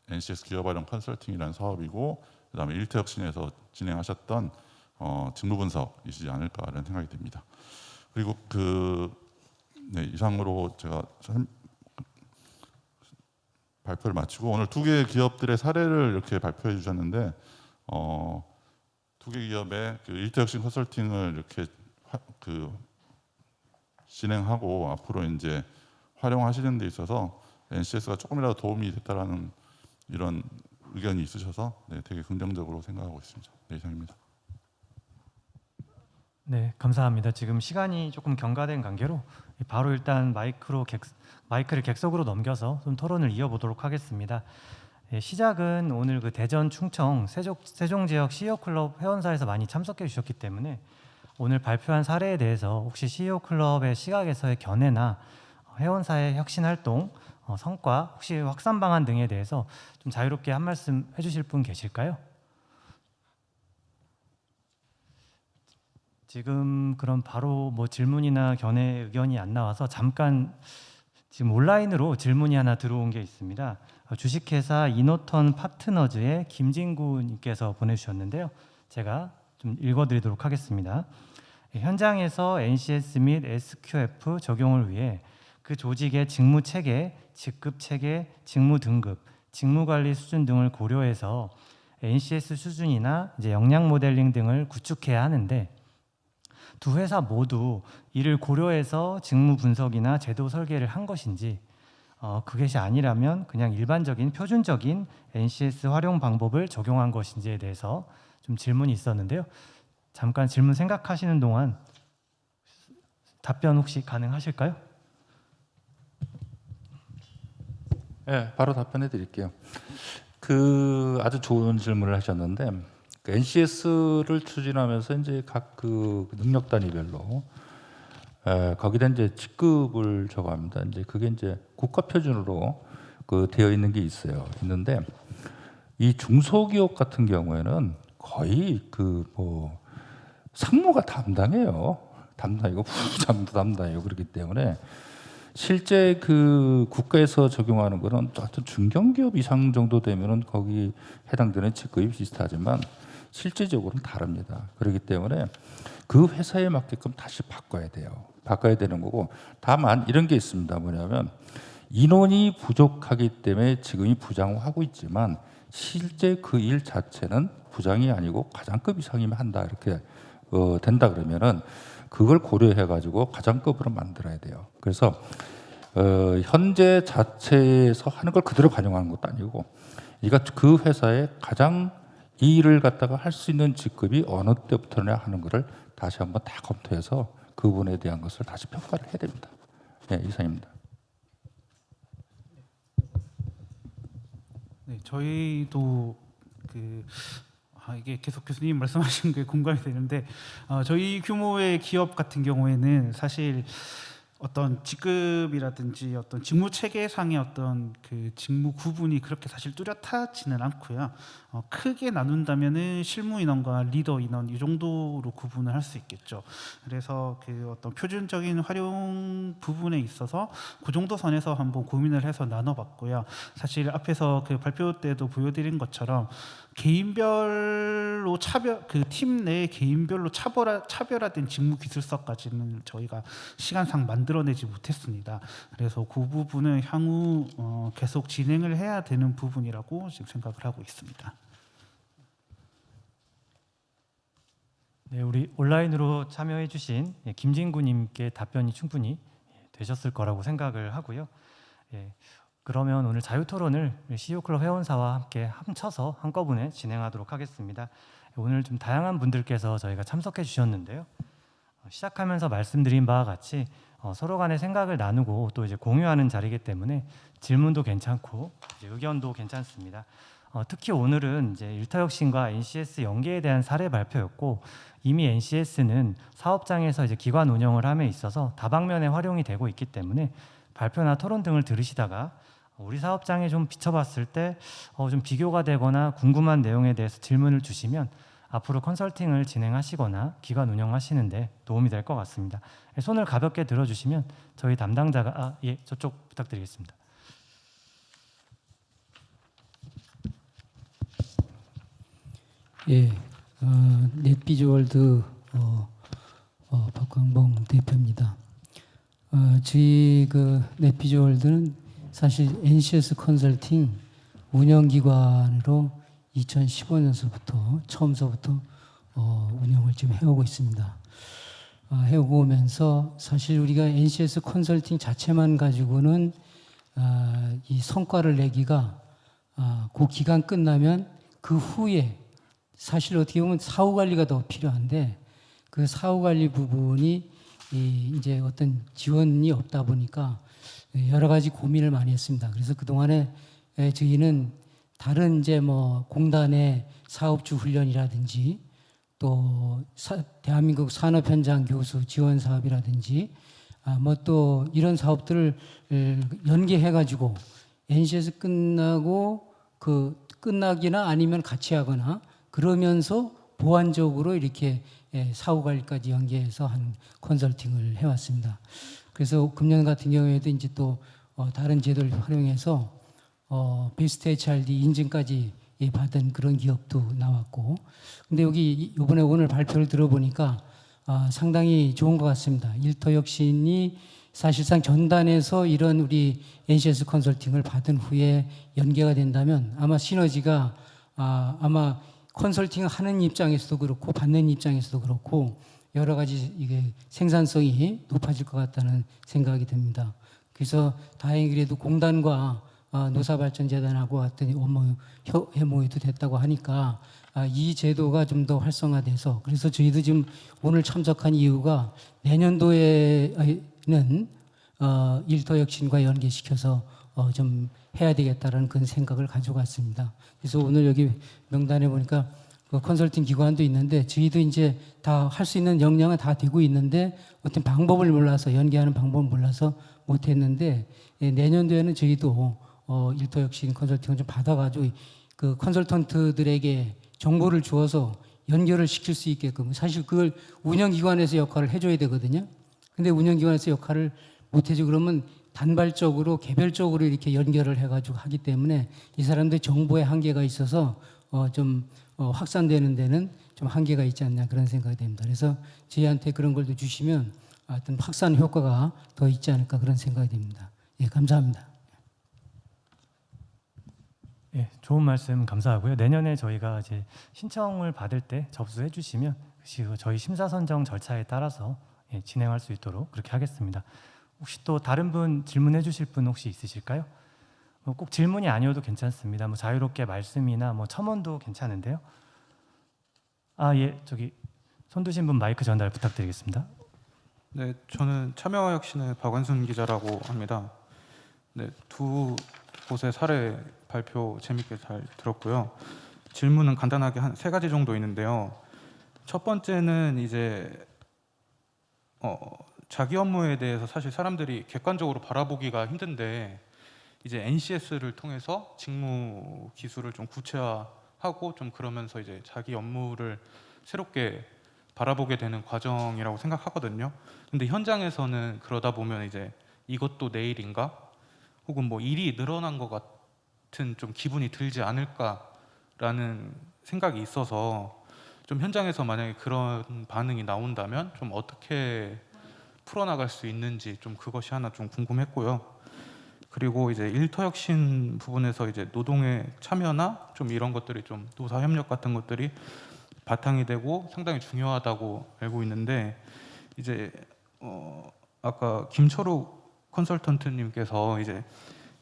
NCS 기업활용 컨설팅이라는 사업이고 그다음에 일태혁신에서 진행하셨던 직무 분석이시지 않을까라는 생각이 듭니다. 그리고 이상으로 제가 발표를 마치고 오늘 두 개의 기업들의 사례를 이렇게 발표해 주셨는데 두 개 기업의 그 일터혁신 컨설팅을 이렇게 진행하고 앞으로 이제 활용하시는 데 있어서 NCS가 조금이라도 도움이 됐다라는 이런 의견이 있으셔서 네, 되게 긍정적으로 생각하고 있습니다. 네, 이상입니다. 네, 감사합니다. 지금 시간이 조금 경과된 관계로 바로 일단 마이크를 객석으로 넘겨서 좀 토론을 이어보도록 하겠습니다. 시작은 오늘 그 대전, 충청, 세종 지역 CEO 클럽 회원사에서 많이 참석해 주셨기 때문에 오늘 발표한 사례에 대해서 혹시 CEO 클럽의 시각에서의 견해나 회원사의 혁신 활동, 성과, 혹시 확산 방안 등에 대해서 좀 자유롭게 한 말씀 해주실 분 계실까요? 지금 그럼 바로 뭐 질문이나 견해 의견이 안 나와서 잠깐 지금 온라인으로 질문이 하나 들어온 게 있습니다. 주식회사 이노턴 파트너즈의 김진구님께서 보내주셨는데요. 제가 좀 읽어드리도록 하겠습니다. 현장에서 NCS 및 SQF 적용을 위해 그 조직의 직무 체계, 직급 체계, 직무 등급, 직무 관리 수준 등을 고려해서 NCS 수준이나 이제 역량 모델링 등을 구축해야 하는데 두 회사 모두 이를 고려해서 직무 분석이나 제도 설계를 한 것인지 그것이 아니라면 그냥 일반적인 표준적인 NCS 활용 방법을 적용한 것인지에 대해서 좀 질문이 있었는데요. 잠깐 질문 생각하시는 동안 답변 혹시 가능하실까요? 네, 바로 답변해 드릴게요. 아주 좋은 질문을 하셨는데 NCS를 추진하면서 이제 각 그 능력 단위별로 거기다 이제 직급을 적어합니다. 이제 그게 이제 국가 표준으로 되어 있는 게 있는데 이 중소기업 같은 경우에는 거의 상무가 담당해요. 담당이고 부장도 담당이고 그렇기 때문에 실제 국가에서 적용하는 거는 어떤 중견기업 이상 정도 되면은 거기 해당되는 직급이 비슷하지만 실제적으로는 다릅니다. 그렇기 때문에 그 회사에 맞게끔 다시 바꿔야 돼요. 바꿔야 되는 거고 다만 이런 게 있습니다. 뭐냐면 인원이 부족하기 때문에 지금이 부장하고 있지만 실제 그 일 자체는 부장이 아니고 과장급 이상이면 한다 이렇게 된다 그러면은 그걸 고려해 가지고 과장급으로 만들어야 돼요. 그래서 현재 자체에서 하는 걸 그대로 반영하는 것도 아니고 이가 그 회사의 가장 이 일을 갖다가 할 수 있는 직급이 어느 때부터냐 하는 것을 다시 한번 다 검토해서 그 부분에 대한 것을 다시 평가를 해야 됩니다. 네, 이상입니다. 네, 저희도 이게 계속 교수님 말씀하신 게 공감이 되는데 저희 규모의 기업 같은 경우에는 사실 어떤 직급이라든지 어떤 직무 체계상의 어떤 그 직무 구분이 그렇게 사실 뚜렷하지는 않고요. 크게 나눈다면은 실무 인원과 리더 인원 이 정도로 구분을 할 수 있겠죠. 그래서 그 어떤 표준적인 활용 부분에 있어서 그 정도 선에서 한번 고민을 해서 나눠봤고요. 사실 앞에서 그 발표 때도 보여드린 것처럼 개인별로 팀 내 개인별로 차별화된 직무 기술서까지는 저희가 시간상 만들어내지 못했습니다. 그래서 그 부분은 향후 계속 진행을 해야 되는 부분이라고 지금 생각을 하고 있습니다. 네, 우리 온라인으로 참여해주신 김진구님께 답변이 충분히 되셨을 거라고 생각을 하고요. 그러면 오늘 자유토론을 CEO 클럽 회원사와 함께 합쳐서 한꺼번에 진행하도록 하겠습니다. 오늘 좀 다양한 분들께서 저희가 참석해 주셨는데요. 시작하면서 말씀드린 바와 같이 서로 간의 생각을 나누고 또 이제 공유하는 자리이기 때문에 질문도 괜찮고 이제 의견도 괜찮습니다. 특히 오늘은 이제 일터혁신과 NCS 연계에 대한 사례 발표였고 이미 NCS는 사업장에서 이제 기관 운영을 함에 있어서 다방면에 활용이 되고 있기 때문에 발표나 토론 등을 들으시다가 우리 사업장에 좀 비춰봤을 때 좀 비교가 되거나 궁금한 내용에 대해서 질문을 주시면 앞으로 컨설팅을 진행하시거나 기관 운영하시는데 도움이 될 것 같습니다. 손을 가볍게 들어주시면 저희 담당자가 저쪽 부탁드리겠습니다. 예, 넷비주얼드 박광봉 대표입니다. 저희 넷비주얼드는 사실 NCS 컨설팅 운영기관으로 2015년서부터 처음서부터 운영을 지금 해오고 있습니다. 해오고 오면서 사실 우리가 NCS 컨설팅 자체만 가지고는 이 성과를 내기가 그 기간 끝나면 그 후에 사실 어떻게 보면 사후 관리가 더 필요한데 그 사후 관리 부분이 이제 어떤 지원이 없다 보니까 여러 가지 고민을 많이 했습니다. 그래서 그 동안에 저희는 다른 이제 뭐 공단의 사업주 훈련이라든지 또 대한민국 산업 현장 교수 지원 사업이라든지 뭐 또 이런 사업들을 연계해 가지고 NCS 끝나고 끝나기나 아니면 같이 하거나 그러면서 보완적으로 이렇게 사후 관리까지 연계해서 한 컨설팅을 해왔습니다. 그래서 금년 같은 경우에도 이제 또 다른 제도를 활용해서 베스트 HRD 인증까지 받은 그런 기업도 나왔고, 근데 여기 이번에 오늘 발표를 들어보니까 상당히 좋은 것 같습니다. 일터혁신이 사실상 전단에서 이런 우리 NCS 컨설팅을 받은 후에 연계가 된다면 아마 시너지가 아마 컨설팅 하는 입장에서도 그렇고 받는 입장에서도 그렇고 여러 가지 이게 생산성이 높아질 것 같다는 생각이 듭니다. 그래서 다행히 그래도 공단과 노사발전재단하고 어떤 협모도 됐다고 하니까 이 제도가 좀 더 활성화돼서 그래서 저희도 지금 오늘 참석한 이유가 내년도에는 일터혁신과 연계시켜서 좀 해야 되겠다라는 그런 생각을 가지고 왔습니다. 그래서 오늘 여기 명단에 보니까 그 컨설팅 기관도 있는데 저희도 이제 다 할 수 있는 역량은 다 되고 있는데 어떤 방법을 몰라서 연계하는 방법을 몰라서 못했는데 내년도에는 저희도 일터혁신 컨설팅을 좀 받아가지고 그 컨설턴트들에게 정보를 주어서 연결을 시킬 수 있게끔 사실 그걸 운영기관에서 역할을 해줘야 되거든요. 근데 운영기관에서 역할을 못해줘 그러면 단발적으로 개별적으로 이렇게 연결을 해가지고 하기 때문에 이 사람들 정보의 한계가 있어서 좀 확산되는 데는 좀 한계가 있지 않나 그런 생각이 됩니다. 그래서 저희한테 그런 걸 주시면 어떤 확산 효과가 더 있지 않을까 그런 생각이 됩니다. 예, 감사합니다. 예, 좋은 말씀 감사하고요. 내년에 저희가 이제 신청을 받을 때 접수해 주시면 저희 심사 선정 절차에 따라서 진행할 수 있도록 그렇게 하겠습니다. 혹시 또 다른 분 질문해 주실 분 혹시 있으실까요? 꼭 질문이 아니어도 괜찮습니다. 뭐 자유롭게 말씀이나 뭐 첨언도 괜찮은데요. 예, 저기 손 드신 분 마이크 전달 부탁드리겠습니다. 네, 저는 참여혁신의 박원순 기자라고 합니다. 네, 두 곳의 사례 발표 재밌게 잘 들었고요. 질문은 간단하게 한 3가지 정도 있는데요. 첫 번째는 이제 자기 업무에 대해서 사실 사람들이 객관적으로 바라보기가 힘든데 이제 NCS를 통해서 직무 기술을 좀 구체화하고 좀 그러면서 이제 자기 업무를 새롭게 바라보게 되는 과정이라고 생각하거든요. 근데 현장에서는 그러다 보면 이제 이것도 내일인가? 혹은 뭐 일이 늘어난 것 같은 좀 기분이 들지 않을까라는 생각이 있어서 좀 현장에서 만약에 그런 반응이 나온다면 좀 어떻게 풀어나갈 수 있는지 좀 그것이 하나 좀 궁금했고요. 그리고 이제 일터혁신 부분에서 이제 노동의 참여나 좀 이런 것들이 좀 노사협력 같은 것들이 바탕이 되고 상당히 중요하다고 알고 있는데 이제 아까 김철욱 컨설턴트님께서 이제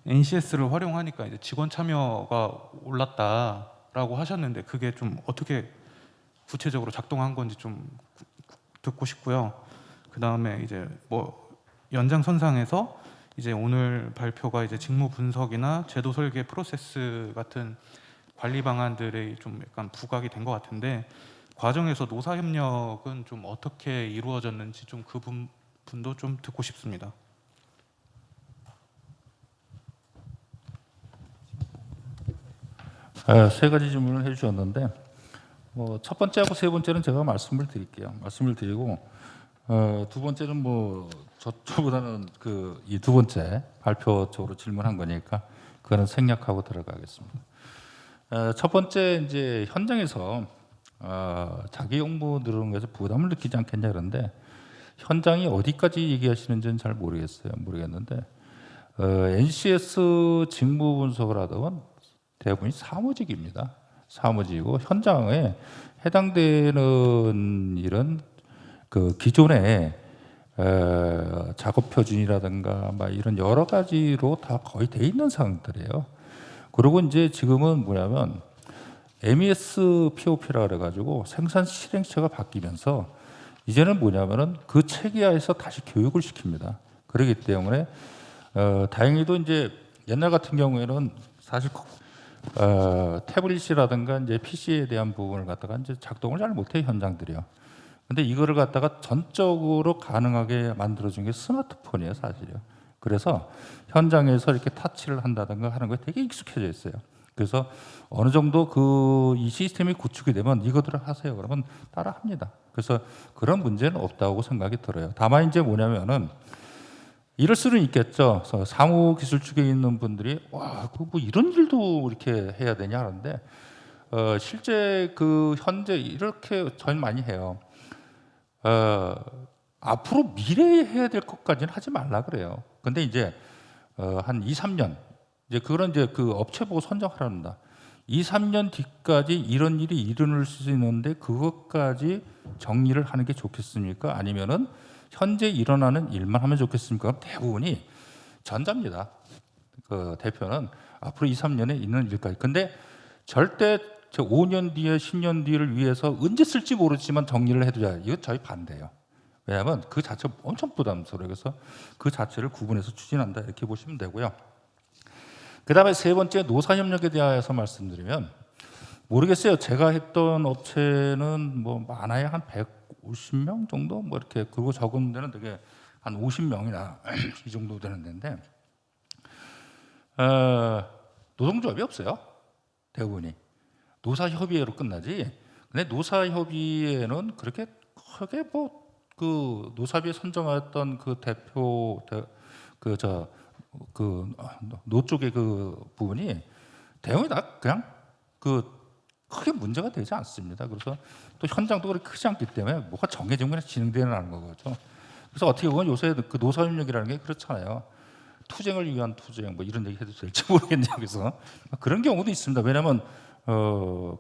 NCS를 활용하니까 이제 직원 참여가 올랐다라고 하셨는데 그게 좀 어떻게 구체적으로 작동한 건지 좀 듣고 싶고요. 그 다음에 이제 뭐 연장선상에서 이제 오늘 발표가 이제 직무 분석이나 제도 설계 프로세스 같은 관리 방안들이 좀 약간 부각이 된 것 같은데 과정에서 노사 협력은 좀 어떻게 이루어졌는지 좀 그 부분도 좀 듣고 싶습니다. 세 가지 질문을 해주셨는데 첫 번째하고 세 번째는 제가 말씀을 드릴게요. 말씀을 드리고 두 번째는 뭐 저보다는 이 두 번째 발표 쪽으로 질문한 거니까 그거는 생략하고 들어가겠습니다. 첫 번째 이제 현장에서 자기 업무 늘어나는 것에서 부담을 느끼지 않겠냐 그런데 현장이 어디까지 얘기하시는지는 잘 모르겠는데 NCS 직무 분석을 하던 대부분이 사무직입니다. 사무직이고 현장에 해당되는 일은 그 기존에 작업 표준이라든가 막 이런 여러 가지로 다 거의 돼 있는 상황들이에요. 그리고 이제 지금은 뭐냐면 MES POP라 그래가지고 생산 실행처가 바뀌면서 이제는 뭐냐면은 그 체계하에서 다시 교육을 시킵니다. 그렇기 때문에 다행히도 이제 옛날 같은 경우에는 사실 태블릿이라든가 이제 PC에 대한 부분을 갖다가 이제 작동을 잘 못해요, 현장들이요. 근데 이거를 갖다가 전적으로 가능하게 만들어준 게 스마트폰이에요, 사실요. 그래서 현장에서 이렇게 타치를 한다든가 하는 거에 되게 익숙해져 있어요. 그래서 어느 정도 이 시스템이 구축이 되면 이거들을 하세요. 그러면 따라 합니다. 그래서 그런 문제는 없다고 생각이 들어요. 다만 이제 뭐냐면은 이럴 수는 있겠죠. 그래서 사무기술 쪽에 있는 분들이 와, 뭐 이런 일도 이렇게 해야 되냐 하는데 실제 그 현재 이렇게 저는 많이 해요. 앞으로 미래에 해야 될 것까지는 하지 말라 그래요. 근데 이제 한 2, 3년 이제 그런 이제 그 업체 보고 선정하란다. 2, 3년 뒤까지 이런 일이 일어날 수 있는데 그것까지 정리를 하는 게 좋겠습니까? 아니면은 현재 일어나는 일만 하면 좋겠습니까? 대부분이 전자입니다. 그 대표는 앞으로 2, 3년에 있는 일까지. 근데 절대 5년 뒤에 10년 뒤를 위해서 언제 쓸지 모르지만 정리를 해두자. 이거 저희 반대예요. 왜냐하면 그 자체가 엄청 부담스러워요. 그래서 그 자체를 구분해서 추진한다 이렇게 보시면 되고요. 그 다음에 세 번째 노사협력에 대해서 말씀드리면 모르겠어요. 제가 했던 업체는 뭐 많아야 한 150명 정도 뭐 이렇게 그리고 적은 데는 되게 한 50명이나 이 정도 되는 데인데 노동조합이 없어요. 대부분이 노사협의회로 끝나지. 근데 노사협의회는 그렇게 크게 뭐 그 노사협의회 선정했던 그 대표 노 쪽의 그 부분이 대부분이 다 그냥 그 크게 문제가 되지 않습니다. 그래서 또 현장도 그렇게 크지 않기 때문에 뭐가 정해지면 그냥 진행되는 거죠. 그래서 어떻게 보면 요새 그 노사협력이라는 게 그렇잖아요. 투쟁을 위한 투쟁 뭐 이런 얘기 해도 될지 모르겠네요. 그래서 그런 경우도 있습니다. 왜냐하면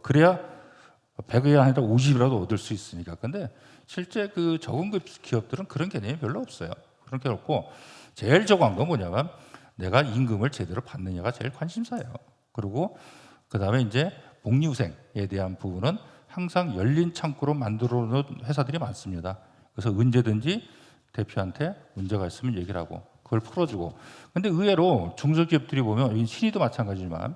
그래야 100이 아니라 50이라도 얻을 수 있으니까. 근데 실제 그 저금급 기업들은 그런 개념이 별로 없어요. 그런 게 없고 제일 저거한 건 뭐냐면 내가 임금을 제대로 받느냐가 제일 관심사예요. 그리고 그 다음에 이제 복리후생에 대한 부분은 항상 열린 창구로 만들어 놓은 회사들이 많습니다. 그래서 언제든지 대표한테 문제가 있으면 얘기를 하고 그걸 풀어주고. 근데 의외로 중소기업들이 보면 신의도 마찬가지지만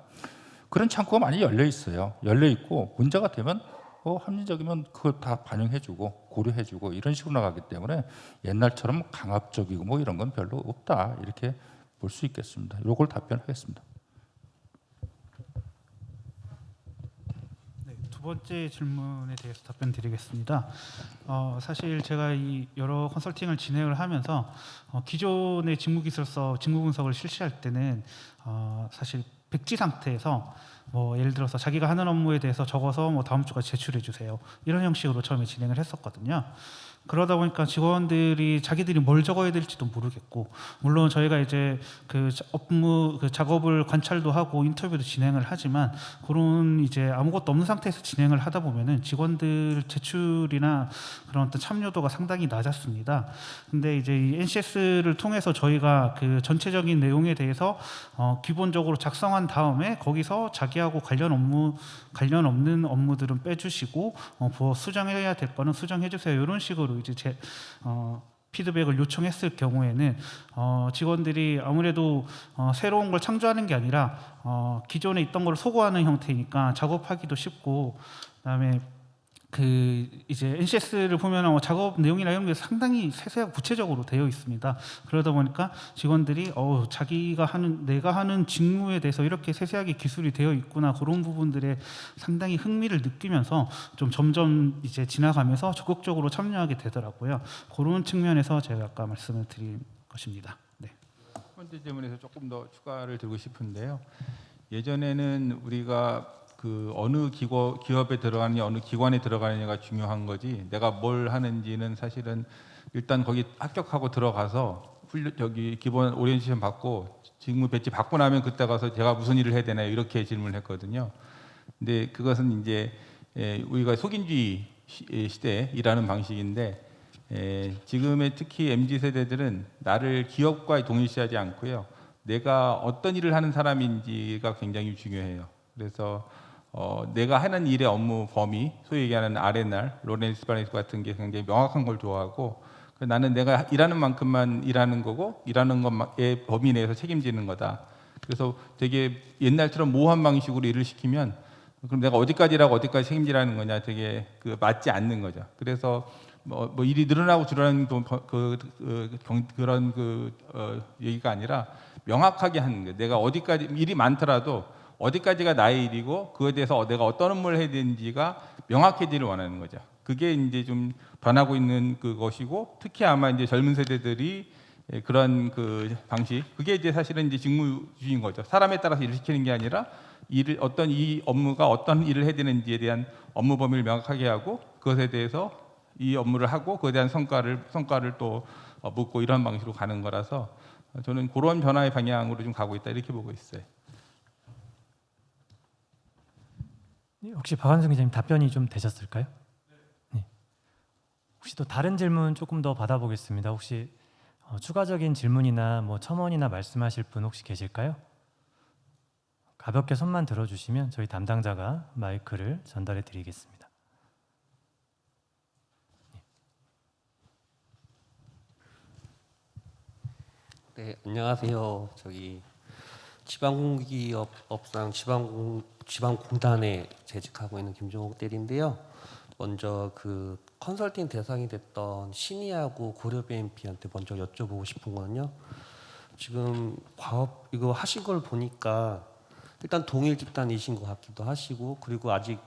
그런 창구가 많이 열려 있어요. 열려 있고 문제가 되면 합리적이면 그걸 다 반영해주고 고려해주고 이런 식으로 나가기 때문에 옛날처럼 강압적이고 뭐 이런 건 별로 없다 이렇게 볼 수 있겠습니다. 이걸 답변하겠습니다. 네, 두 번째 질문에 대해서 답변드리겠습니다. 사실 제가 이 여러 컨설팅을 진행을 하면서 기존의 직무기술서 직무 분석을 실시할 때는 사실 백지 상태에서 뭐 예를 들어서 자기가 하는 업무에 대해서 적어서 뭐 다음 주까지 제출해 주세요 이런 형식으로 처음에 진행을 했었거든요. 그러다 보니까 직원들이 자기들이 뭘 적어야 될지도 모르겠고, 물론 저희가 이제 그 업무 그 작업을 관찰도 하고 인터뷰도 진행을 하지만 그런 이제 아무것도 없는 상태에서 진행을 하다 보면은 직원들 제출이나 그런 어떤 참여도가 상당히 낮았습니다. 근데 이제 이 NCS를 통해서 저희가 그 전체적인 내용에 대해서 기본적으로 작성한 다음에 거기서 자기하고 관련 없는 업무들은 빼주시고 수정해야 될 거는 수정해 주세요 이런 식으로 이제 피드백을 요청했을 경우에는 직원들이 아무래도 새로운 걸 창조하는 게 아니라 기존에 있던 걸 소거하는 형태니까 작업하기도 쉽고, 그다음에 그 이제 NCS를 보면 작업 내용이나 이런 게 상당히 세세하고 구체적으로 되어 있습니다. 그러다 보니까 직원들이 내가 하는 직무에 대해서 이렇게 세세하게 기술이 되어 있구나 그런 부분들에 상당히 흥미를 느끼면서 좀 점점 이제 지나가면서 적극적으로 참여하게 되더라고요. 그런 측면에서 제가 아까 말씀을 드린 것입니다. 네. 첫 번째 질문에서 조금 더 추가를 드리고 싶은데요. 예전에는 우리가 그 어느 기업에 들어가느냐 어느 기관에 들어가느냐가 중요한 거지 내가 뭘 하는지는 사실은 일단 거기 합격하고 들어가서 여기 기본 오리엔테이션 받고 직무 배치 받고 나면 그때 가서 제가 무슨 일을 해야 되나요? 이렇게 질문을 했거든요. 근데 그것은 이제 우리가 속인주의 시대에 일하는 방식인데 지금의 특히 MZ 세대들은 나를 기업과 동일시하지 않고요. 내가 어떤 일을 하는 사람인지가 굉장히 중요해요. 그래서 내가 하는 일의 업무 범위, 소위 얘기하는 R&R, 로렌스 바레스 같은 게 굉장히 명확한 걸 좋아하고 나는 내가 일하는 만큼만 일하는 거고 일하는 것의 범위 내에서 책임지는 거다. 그래서 되게 옛날처럼 모호한 방식으로 일을 시키면 그럼 내가 어디까지라고 어디까지 책임지라는 거냐 되게 맞지 않는 거죠. 그래서 뭐 일이 늘어나고 줄어드는 그런 얘기가 아니라 명확하게 하는 거예요. 내가 어디까지 일이 많더라도 어디까지가 나의 일이고 그거에 대해서 내가 어떤 업무를 해야 되는지가 명확해지를 원하는 거죠. 그게 이제 좀 변하고 있는 그것이고 특히 아마 이제 젊은 세대들이 그런 그 방식 그게 이제 사실은 이제 직무주의인 거죠. 사람에 따라서 일을 시키는 게 아니라 어떤 이 업무가 어떤 일을 해야 되는지에 대한 업무 범위를 명확하게 하고 그것에 대해서 이 업무를 하고 그에 대한 성과를 또 묻고 이런 방식으로 가는 거라서 저는 그런 변화의 방향으로 좀 가고 있다 이렇게 보고 있어요. 혹시 박완승 기자님 답변이 좀 되셨을까요? 네. 혹시 또 다른 질문 조금 더 받아보겠습니다. 혹시 추가적인 질문이나 뭐 첨언이나 말씀하실 분 혹시 계실까요? 가볍게 손만 들어주시면 저희 담당자가 마이크를 전달해 드리겠습니다. 네, 안녕하세요. 저기 지방공기업상 지방공단에 재직하고 있는 김종욱 대리인데요. 먼저 그 컨설팅 대상이 됐던 신의하고 고려 BNP한테 먼저 여쭤보고 싶은 거는요. 지금 과업 이거 하신 걸 보니까 일단 동일 집단이신 것 같기도 하시고 그리고 아직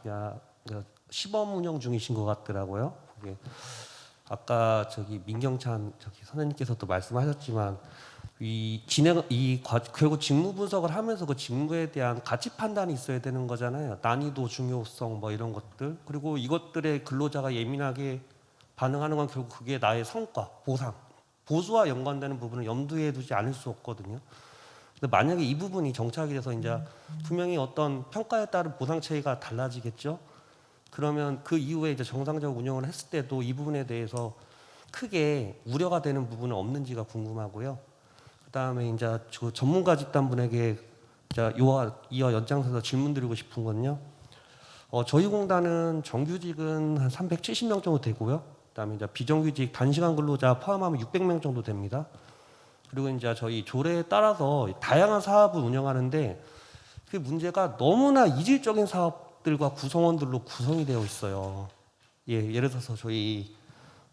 시범 운영 중이신 것 같더라고요. 그게 아까 저기 민경찬 저기 선생님께서도 말씀하셨지만 결국 직무 분석을 하면서 그 직무에 대한 가치 판단이 있어야 되는 거잖아요. 난이도, 중요성 뭐 이런 것들. 그리고 이것들에 근로자가 예민하게 반응하는 건 결국 그게 나의 성과, 보상, 보수와 연관되는 부분을 염두에 두지 않을 수 없거든요. 근데 만약에 이 부분이 정착이 돼서 이제 분명히 어떤 평가에 따른 보상 체계가 달라지겠죠. 그러면 그 이후에 이제 정상적 운영을 했을 때도 이 부분에 대해서 크게 우려가 되는 부분은 없는지가 궁금하고요. 그다음에 이제 저 전문가 집단분에게 이어 연장해서 질문드리고 싶은 건요. 저희 공단은 정규직은 한 370명 정도 되고요. 그다음에 이제 비정규직 단시간 근로자 포함하면 600명 정도 됩니다. 그리고 이제 저희 조례에 따라서 다양한 사업을 운영하는데 그 문제가 너무나 이질적인 사업들과 구성원들로 구성이 되어 있어요. 예를 들어서 저희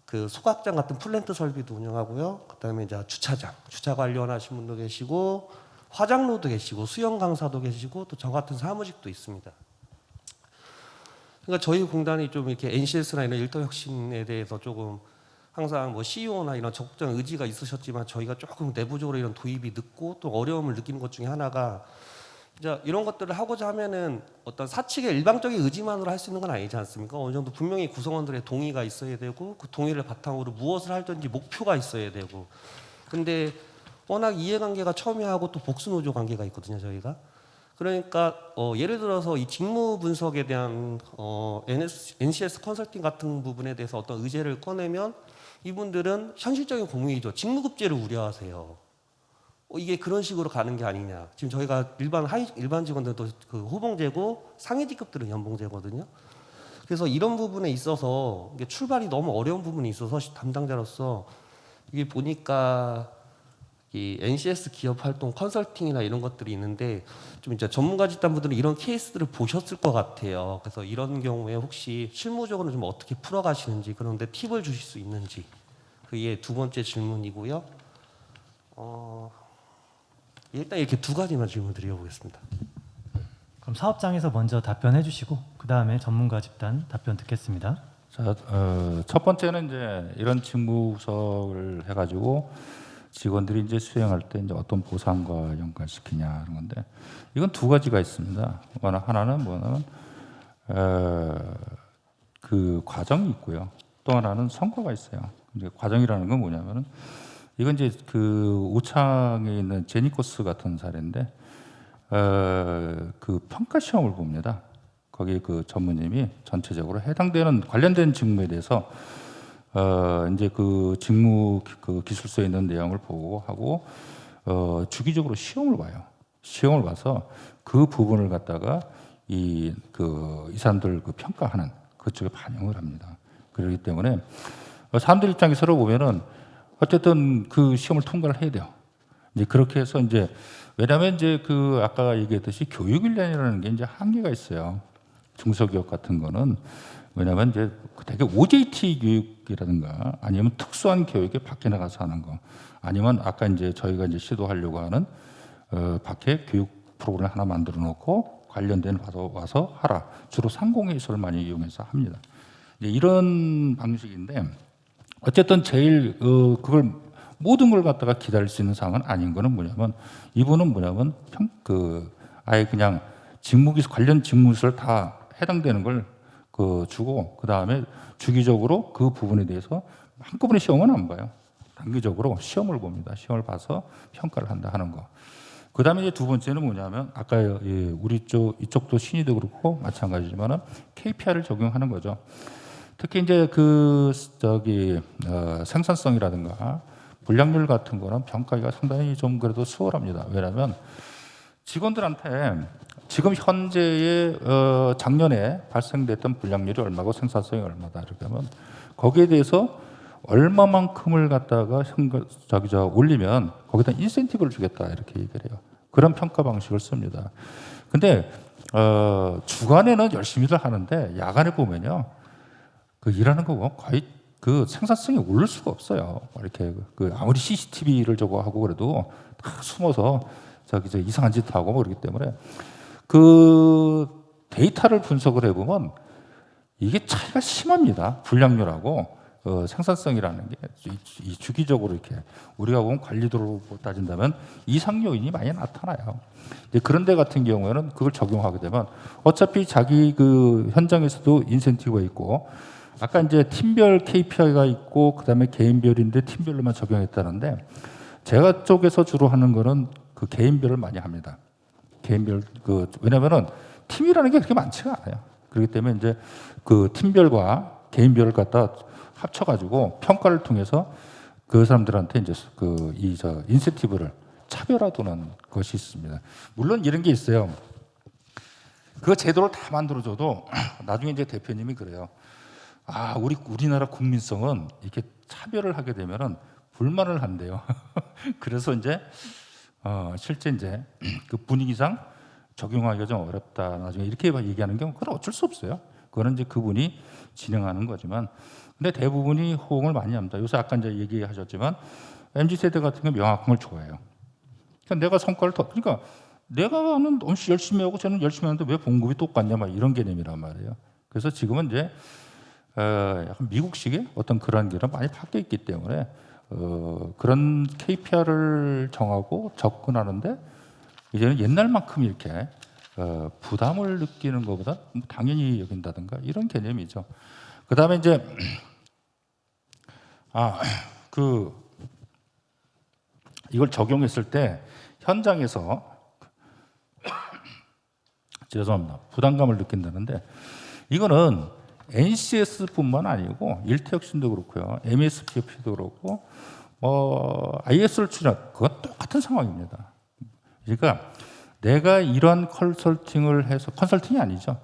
그 소각장 같은 플랜트 설비도 운영하고요. 그다음에 이제 주차 관련하신 분도 계시고 화장로도 계시고 수영 강사도 계시고 또 저 같은 사무직도 있습니다. 그러니까 저희 공단이 좀 이렇게 NCS나 이런 일터혁신에 대해서 조금 항상 뭐 CEO나 이런 적극적인 의지가 있으셨지만 저희가 조금 내부적으로 이런 도입이 늦고 또 어려움을 느끼는 것 중에 하나가 이제 이런 것들을 하고자 하면은 어떤 사측의 일방적인 의지만으로 할 수 있는 건 아니지 않습니까? 어느 정도 분명히 구성원들의 동의가 있어야 되고 그 동의를 바탕으로 무엇을 할든지 목표가 있어야 되고 근데 워낙 이해관계가 첨예하고 또 복수노조 관계가 있거든요 저희가 그러니까 예를 들어서 이 직무 분석에 대한 NCS 컨설팅 같은 부분에 대해서 어떤 의제를 꺼내면 이분들은 현실적인 고민이죠. 직무급제를 우려하세요. 이게 그런 식으로 가는 게 아니냐. 지금 저희가 일반 직원들도 그 호봉제고 상위 직급들은 연봉제거든요. 그래서 이런 부분에 있어서 이게 출발이 너무 어려운 부분이 있어서 담당자로서 이게 보니까 이 NCS 기업 활동 컨설팅이나 이런 것들이 있는데 좀 이제 전문가 집단분들은 이런 케이스들을 보셨을 것 같아요. 그래서 이런 경우에 혹시 실무적으로 좀 어떻게 풀어가시는지 그런데 팁을 주실 수 있는지 그게 두 번째 질문이고요. 일단 이렇게 두 가지만 질문 드려보겠습니다. 그럼 사업장에서 먼저 답변해 주시고 그 다음에 전문가 집단 답변 듣겠습니다. 자, 첫 번째는 이제 이런 직무 분석을 해가지고 직원들이 이제 수행할 때 이제 어떤 보상과 연관시키냐 하는 건데 이건 두 가지가 있습니다. 하나는 뭐냐면 그 과정이 있고요. 또 하나는 성과가 있어요. 이제 과정이라는 건 뭐냐면은 이건 이제 그 오창에 있는 제니코스 같은 사례인데 그 평가 시험을 봅니다. 거기 그 전무님이 전체적으로 해당되는 관련된 직무에 대해서 이제 그 직무 그 기술서에 있는 내용을 보고 하고 주기적으로 시험을 봐요. 시험을 봐서 그 부분을 갖다가 이 사람들 그 평가하는 그쪽에 반영을 합니다. 그렇기 때문에 사람들 입장에서 보면은 어쨌든 그 시험을 통과를 해야 돼요. 이제 그렇게 해서 이제 왜냐하면 이제 그 아까 얘기했듯이 교육일련이라는 게 이제 한계가 있어요. 중소기업 같은 거는 왜냐하면 이제 되게 OJT 교육이라든가 아니면 특수한 교육에 밖에 나가서 하는 거 아니면 아까 이제 저희가 이제 시도하려고 하는 밖에 교육 프로그램 하나 만들어 놓고 관련된 와서 하라. 주로 상공회의소를 많이 이용해서 합니다. 이런 방식인데 어쨌든 제일 그걸 모든 걸 갖다가 기다릴 수 있는 상황은 아닌 거는 뭐냐면 이분은 뭐냐면 아예 그냥 관련 직무를 다 해당되는 걸 주고 그 다음에 주기적으로 그 부분에 대해서 한꺼번에 시험은 안 봐요. 단기적으로 시험을 봅니다. 시험을 봐서 평가를 한다 하는 거. 그 다음에 이제 두 번째는 뭐냐면 아까 우리 이쪽도 신의도 그렇고 마찬가지지만은 KPI를 적용하는 거죠. 특히 이제 생산성이라든가 불량률 같은 거는 평가가 상당히 좀 그래도 수월합니다. 왜냐하면 직원들한테 지금 현재의 작년에 발생됐던 불량률이 얼마고 생산성이 얼마다 이렇게 하면 거기에 대해서 얼마만큼을 갖다가 올리면 거기다 인센티브를 주겠다 이렇게 얘기를 해요. 그런 평가 방식을 씁니다. 근데 주간에는 열심히들 하는데 야간에 보면요, 그 일하는 거 거의 그 생산성이 오를 수가 없어요. 이렇게 아무리 CCTV를 저거 하고 그래도 다 숨어서 이상한 짓 하고 그러기 때문에 그 데이터를 분석을 해보면 이게 차이가 심합니다. 불량률하고 생산성이라는 게 이 주기적으로 이렇게 우리가 보면 관리도로 따진다면 이상 요인이 많이 나타나요. 그런 데 같은 경우에는 그걸 적용하게 되면 어차피 자기 그 현장에서도 인센티브가 있고 아까 이제 팀별 KPI가 있고 그다음에 개인별인데 팀별로만 적용했다는데 제가 쪽에서 주로 하는 거는 그 개인별을 많이 합니다. 개인별 왜냐면은 팀이라는 게 그렇게 많지가 않아요. 그렇기 때문에 이제 그 팀별과 개인별을 갖다 합쳐가지고 평가를 통해서 그 사람들한테 이제 인센티브를 차별화두는 것이 있습니다. 물론 이런 게 있어요. 그 제도를 다 만들어줘도 나중에 이제 대표님이 그래요. 우리나라 국민성은 이렇게 차별을 하게 되면은 불만을 한대요. 그래서 이제 실제 이제 그 분위기상 적용하기가 좀 어렵다. 나중에 이렇게 얘기하는 경우 그건 어쩔 수 없어요. 그거는 이제 그분이 진행하는 거지만, 근데 대부분이 호응을 많이 합니다. 요새 아까 이제 얘기하셨지만 MZ 세대 같은 경 명확한 걸 좋아해요. 그러니까 내가 성과를 그러니까 내가는 너무 열심히 하고 저는 열심히 하는데 왜 봉급이 똑같냐, 막 이런 개념이란 말이에요. 그래서 지금은 이제 약간 미국식의 어떤 그런 게 많이 바뀌어 있기 때문에 그런 KPI를 정하고 접근하는데 이제는 옛날만큼 이렇게 부담을 느끼는 것보다 당연히 여긴다든가 이런 개념이죠. 그 다음에 이제 이걸 적용했을 때 현장에서 죄송합니다. 부담감을 느낀다는데 이거는 NCS뿐만 아니고 일태혁신도 그렇고요, MSPP도 그렇고 IS를 추진 그건 똑같은 상황입니다. 그러니까 내가 이러한 컨설팅을 해서 컨설팅이 아니죠.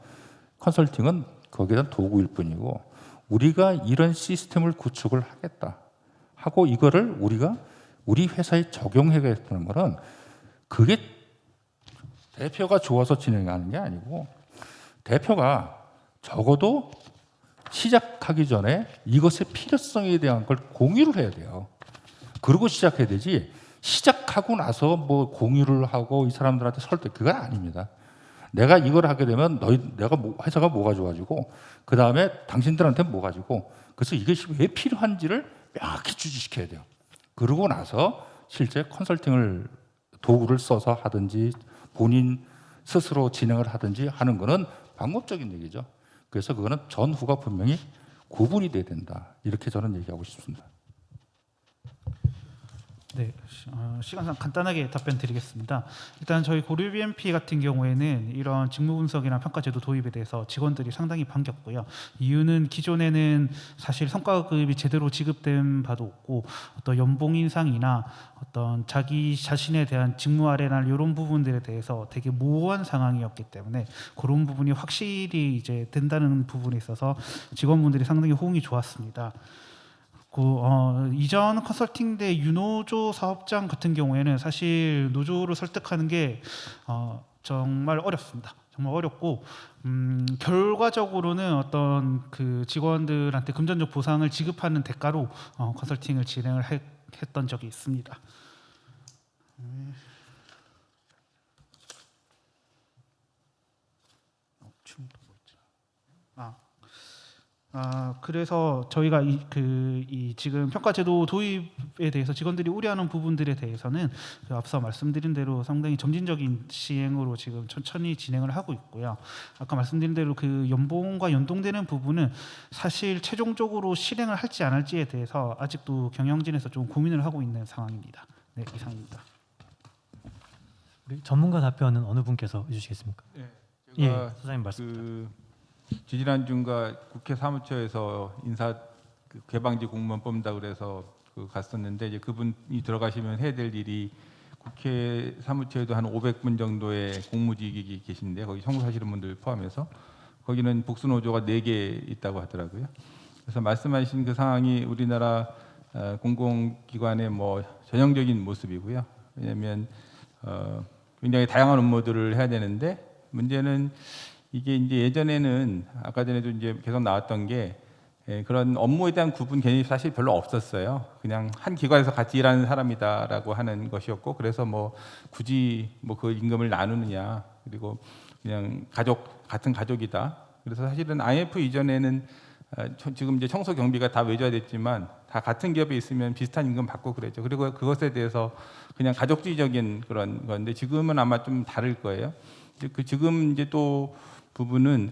컨설팅은 거기에 대한 도구일 뿐이고 우리가 이런 시스템을 구축을 하겠다 하고 이거를 우리가 우리 회사에 적용해야겠다는 거는 그게 대표가 좋아서 진행하는 게 아니고 대표가 적어도 시작하기 전에 이것의 필요성에 대한 걸 공유를 해야 돼요. 그러고 시작해야 되지 시작하고 나서 뭐 공유를 하고 이 사람들한테 설득, 그건 아닙니다. 내가 이걸 하게 되면 회사가 뭐가 좋아지고 그 다음에 당신들한테 뭐가 지고 그래서 이것이 왜 필요한지를 명확히 주지시켜야 돼요. 그러고 나서 실제 컨설팅을 도구를 써서 하든지 본인 스스로 진행을 하든지 하는 거는 방법적인 얘기죠. 그래서 그거는 전후가 분명히 구분이 돼야 된다. 이렇게 저는 얘기하고 싶습니다. 네, 시간상 간단하게 답변 드리겠습니다. 일단 저희 고려 BMP 같은 경우에는 이런 직무 분석이나 평가 제도 도입에 대해서 직원들이 상당히 반겼고요. 이유는 기존에는 사실 성과급이 제대로 지급된 바도 없고 어떤 연봉 인상이나 어떤 자기 자신에 대한 직무 아래나 이런 부분들에 대해서 되게 모호한 상황이었기 때문에 그런 부분이 확실히 이제 된다는 부분에 있어서 직원분들이 상당히 호응이 좋았습니다. 이전 컨설팅대 유노조 사업장 같은 경우에는 사실 노조를 설득하는 게 정말 어렵습니다. 정말 어렵고 결과적으로는 어떤 그 직원들한테 금전적 보상을 지급하는 대가로 컨설팅을 진행을 했던 적이 있습니다. 그래서 저희가 이 지금 평가제도 도입에 대해서 직원들이 우려하는 부분들에 대해서는 앞서 말씀드린 대로 상당히 점진적인 시행으로 지금 천천히 진행을 하고 있고요. 아까 말씀드린 대로 그 연봉과 연동되는 부분은 사실 최종적으로 실행을 할지 안 할지에 대해서 아직도 경영진에서 좀 고민을 하고 있는 상황입니다. 네, 이상입니다. 우리 전문가 답변은 어느 분께서 해주시겠습니까? 네, 예, 소장님 말씀. 지지난주인가 국회 사무처에서 인사 개방직 공무원 뽑는다 그래서 갔었는데 이제 그분이 들어가시면 해야 될 일이 국회 사무처에도 한 500분 정도의 공무직이 계신데 거기 청구하시는 분들 포함해서 거기는 복수노조가 4개 있다고 하더라고요. 그래서 말씀하신 그 상황이 우리나라 공공기관의 뭐 전형적인 모습이고요. 왜냐하면 굉장히 다양한 업무들을 해야 되는데 문제는 이게 이제 예전에는 아까 전에도 이제 계속 나왔던 게 그런 업무에 대한 구분 개념이 사실 별로 없었어요. 그냥 한 기관에서 같이 일하는 사람이다라고 하는 것이었고 그래서 뭐 굳이 뭐 그 임금을 나누느냐 그리고 그냥 같은 가족이다. 그래서 사실은 IMF 이전에는 지금 이제 청소 경비가 다 외주화됐지만 다 같은 기업에 있으면 비슷한 임금 받고 그랬죠. 그리고 그것에 대해서 그냥 가족주의적인 그런 건데 지금은 아마 좀 다를 거예요. 지금 이제 또 부분은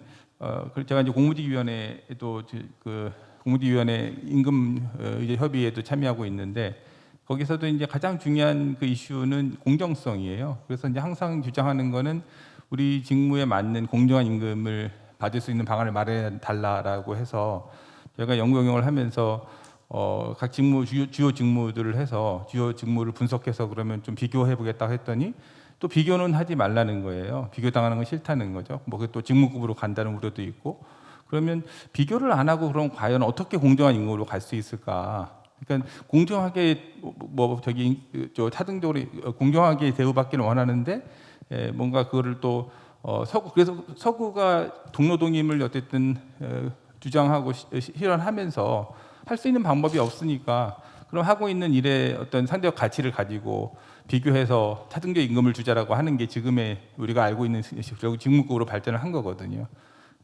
제가 이제 공무직위원회에도 그 공무직위원회 임금 이제 협의에도 참여하고 있는데 거기서도 이제 가장 중요한 그 이슈는 공정성이에요. 그래서 이제 항상 주장하는 거는 우리 직무에 맞는 공정한 임금을 받을 수 있는 방안을 마련해 달라라고 해서 제가 연구 경영을 하면서 각 주요 직무들을 해서 주요 직무를 분석해서 그러면 좀 비교해 보겠다고 했더니 또 비교는 하지 말라는 거예요. 비교당하는 건 싫다는 거죠. 뭐 또 직무급으로 간다는 우려도 있고. 그러면 비교를 안 하고 그럼 과연 어떻게 공정한 임금으로 갈 수 있을까? 그러니까 공정하게 저 차등적으로 공정하게 대우받기는 원하는데 뭔가 그거를 또 그래서 서구가 동노동임을 어쨌든 주장하고 실현하면서 할 수 있는 방법이 없으니까 그럼 하고 있는 일의 어떤 상대적 가치를 가지고 비교해서 차등적 임금을 주자라고 하는 게 지금의 우리가 알고 있는 결국 직무급으로 발전을 한 거거든요.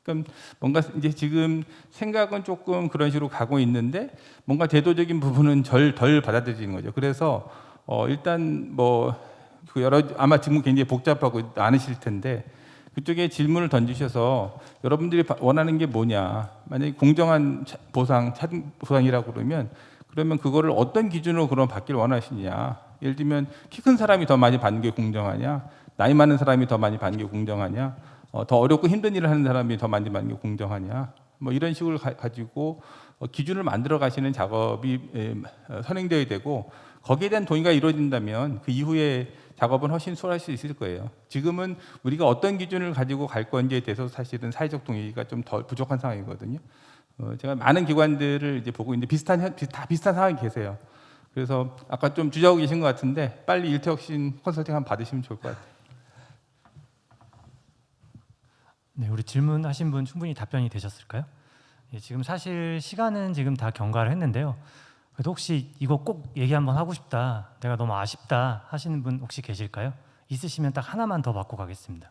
그러니까 뭔가 이제 지금 생각은 조금 그런 식으로 가고 있는데 뭔가 제도적인 부분은 덜 받아들이는 거죠. 그래서 일단 뭐 아마 직무 굉장히 복잡하고 많으실 텐데 그쪽에 질문을 던지셔서 여러분들이 원하는 게 뭐냐. 만약에 공정한 차등 보상이라고 그러면 그거를 어떤 기준으로 그럼 받기를 원하시냐. 예를 들면 키 큰 사람이 더 많이 받는 게 공정하냐, 나이 많은 사람이 더 많이 받는 게 공정하냐, 더 어렵고 힘든 일을 하는 사람이 더 많이 받는 게 공정하냐, 뭐 이런 식으로 가지고 기준을 만들어 가시는 작업이 선행되어야 되고 거기에 대한 동의가 이루어진다면 그 이후에 작업은 훨씬 수월할 수 있을 거예요. 지금은 우리가 어떤 기준을 가지고 갈 건지에 대해서 사실은 사회적 동의가 좀 더 부족한 상황이거든요. 제가 많은 기관들을 이제 보고 있는데 다 비슷한 상황이 계세요. 그래서 아까 좀 주저하고 계신 것 같은데 빨리 일터혁신 컨설팅 한번 받으시면 좋을 것 같아요. 네, 우리 질문하신 분 충분히 답변이 되셨을까요? 예, 지금 사실 시간은 지금 다 경과를 했는데요. 그래도 혹시 이거 꼭 얘기 한번 하고 싶다, 내가 너무 아쉽다 하시는 분 혹시 계실까요? 있으시면 딱 하나만 더 받고 가겠습니다.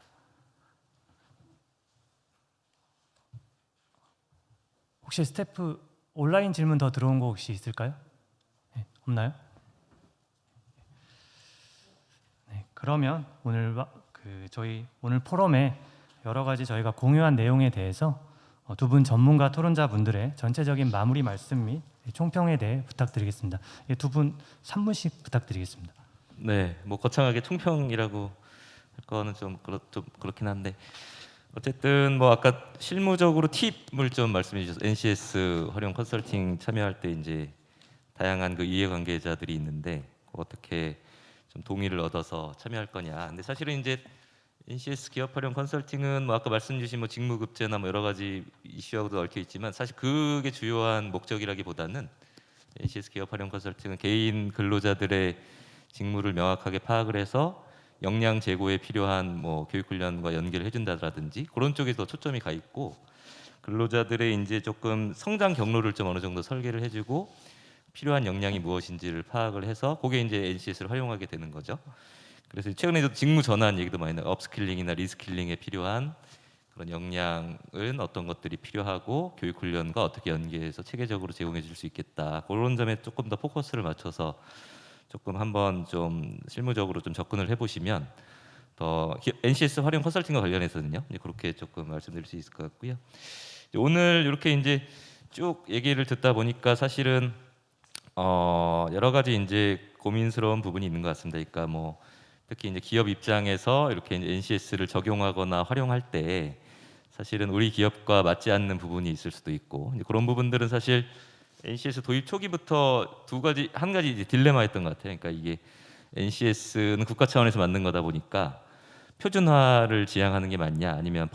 혹시 스태프 온라인 질문 더 들어온 거 혹시 있을까요? 네, 없나요? 네, 그러면 오늘 저희 오늘 포럼에 여러 가지 저희가 공유한 내용에 대해서 두 분 전문가 토론자분들의 전체적인 마무리 말씀 및 총평에 대해 부탁드리겠습니다. 두 분 3분씩 부탁드리겠습니다. 네, 뭐 거창하게 총평이라고 할 거는 좀 그렇긴 한데 어쨌든 뭐 아까 실무적으로 팁을 좀 말씀해 주셔서 NCS 활용 컨설팅 참여할 때 이제 다양한 그 이해관계자들이 있는데 어떻게 좀 동의를 얻어서 참여할 거냐. 근데 사실은 이제 NCS 기업 활용 컨설팅은 뭐 아까 말씀 주신 뭐 직무급제나 뭐 여러 가지 이슈하고도 얽혀 있지만 사실 그게 주요한 목적이라기보다는 NCS 기업 활용 컨설팅은 개인 근로자들의 직무를 명확하게 파악을 해서 역량 제고에 필요한 뭐 교육 훈련과 연계를 해준다라든지 그런 쪽에 더 초점이 가 있고 근로자들의 이제 조금 성장 경로를 좀 어느 정도 설계를 해주고 필요한 역량이 무엇인지를 파악을 해서 그게 이제 NCS를 활용하게 되는 거죠. 그래서 최근에도 직무 전환 얘기도 많이 나고 업스킬링이나 리스킬링에 필요한 그런 역량은 어떤 것들이 필요하고 교육 훈련과 어떻게 연계해서 체계적으로 제공해 줄 수 있겠다. 그런 점에 조금 더 포커스를 맞춰서 조금 한번 좀 실무적으로 좀 접근을 해보시면 더 NCS 활용 컨설팅과 관련해서는요. 이제 그렇게 조금 말씀드릴 수 있을 것 같고요. 오늘 이렇게 이제 쭉 얘기를 듣다 보니까 사실은 여러 가지 이제 고민스러운 부분이 있는 것 같습니다. 그러니까 뭐 특히 이제 기업 입장에서 이렇게 이제 NCS를 적용하거나 활용할 때 사실은 우리 기업과 맞지 않는 부분이 있을 수도 있고 이제 그런 부분들은 사실 NCS 도입 초기부터 한 가지 이제 딜레마였던 것 같아요. 그러니까 이게 NCS는 국가 차원에서 만든 거다 보니까 표준화를 지향하는 게 맞냐, 아니면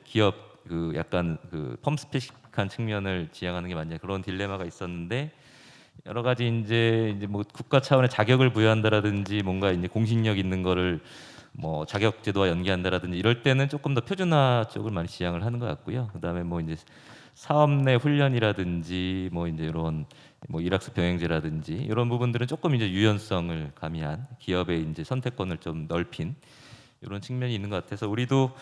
기업 그 약간 그 펌스페시픽한 측면을 지향하는 게 맞냐 그런 딜레마가 있었는데 여러 가지 이제 뭐 국가 차원의 자격을 부여한다라든지 뭔가 이제 공신력 있는 거를 뭐 자격 제도와 연계한다라든지 이럴 때는 조금 더 표준화 쪽을 많이 지향을 하는 것 같고요. 그다음에 뭐 이제 사업 내 훈련이라든지 뭐 이제 이런 뭐 일학습 병행제라든지 이런 부분들은 조금 이제 유연성을 가미한 기업의 이제 선택권을 좀 넓힌 이런 측면이 있는 것 같아서 우리도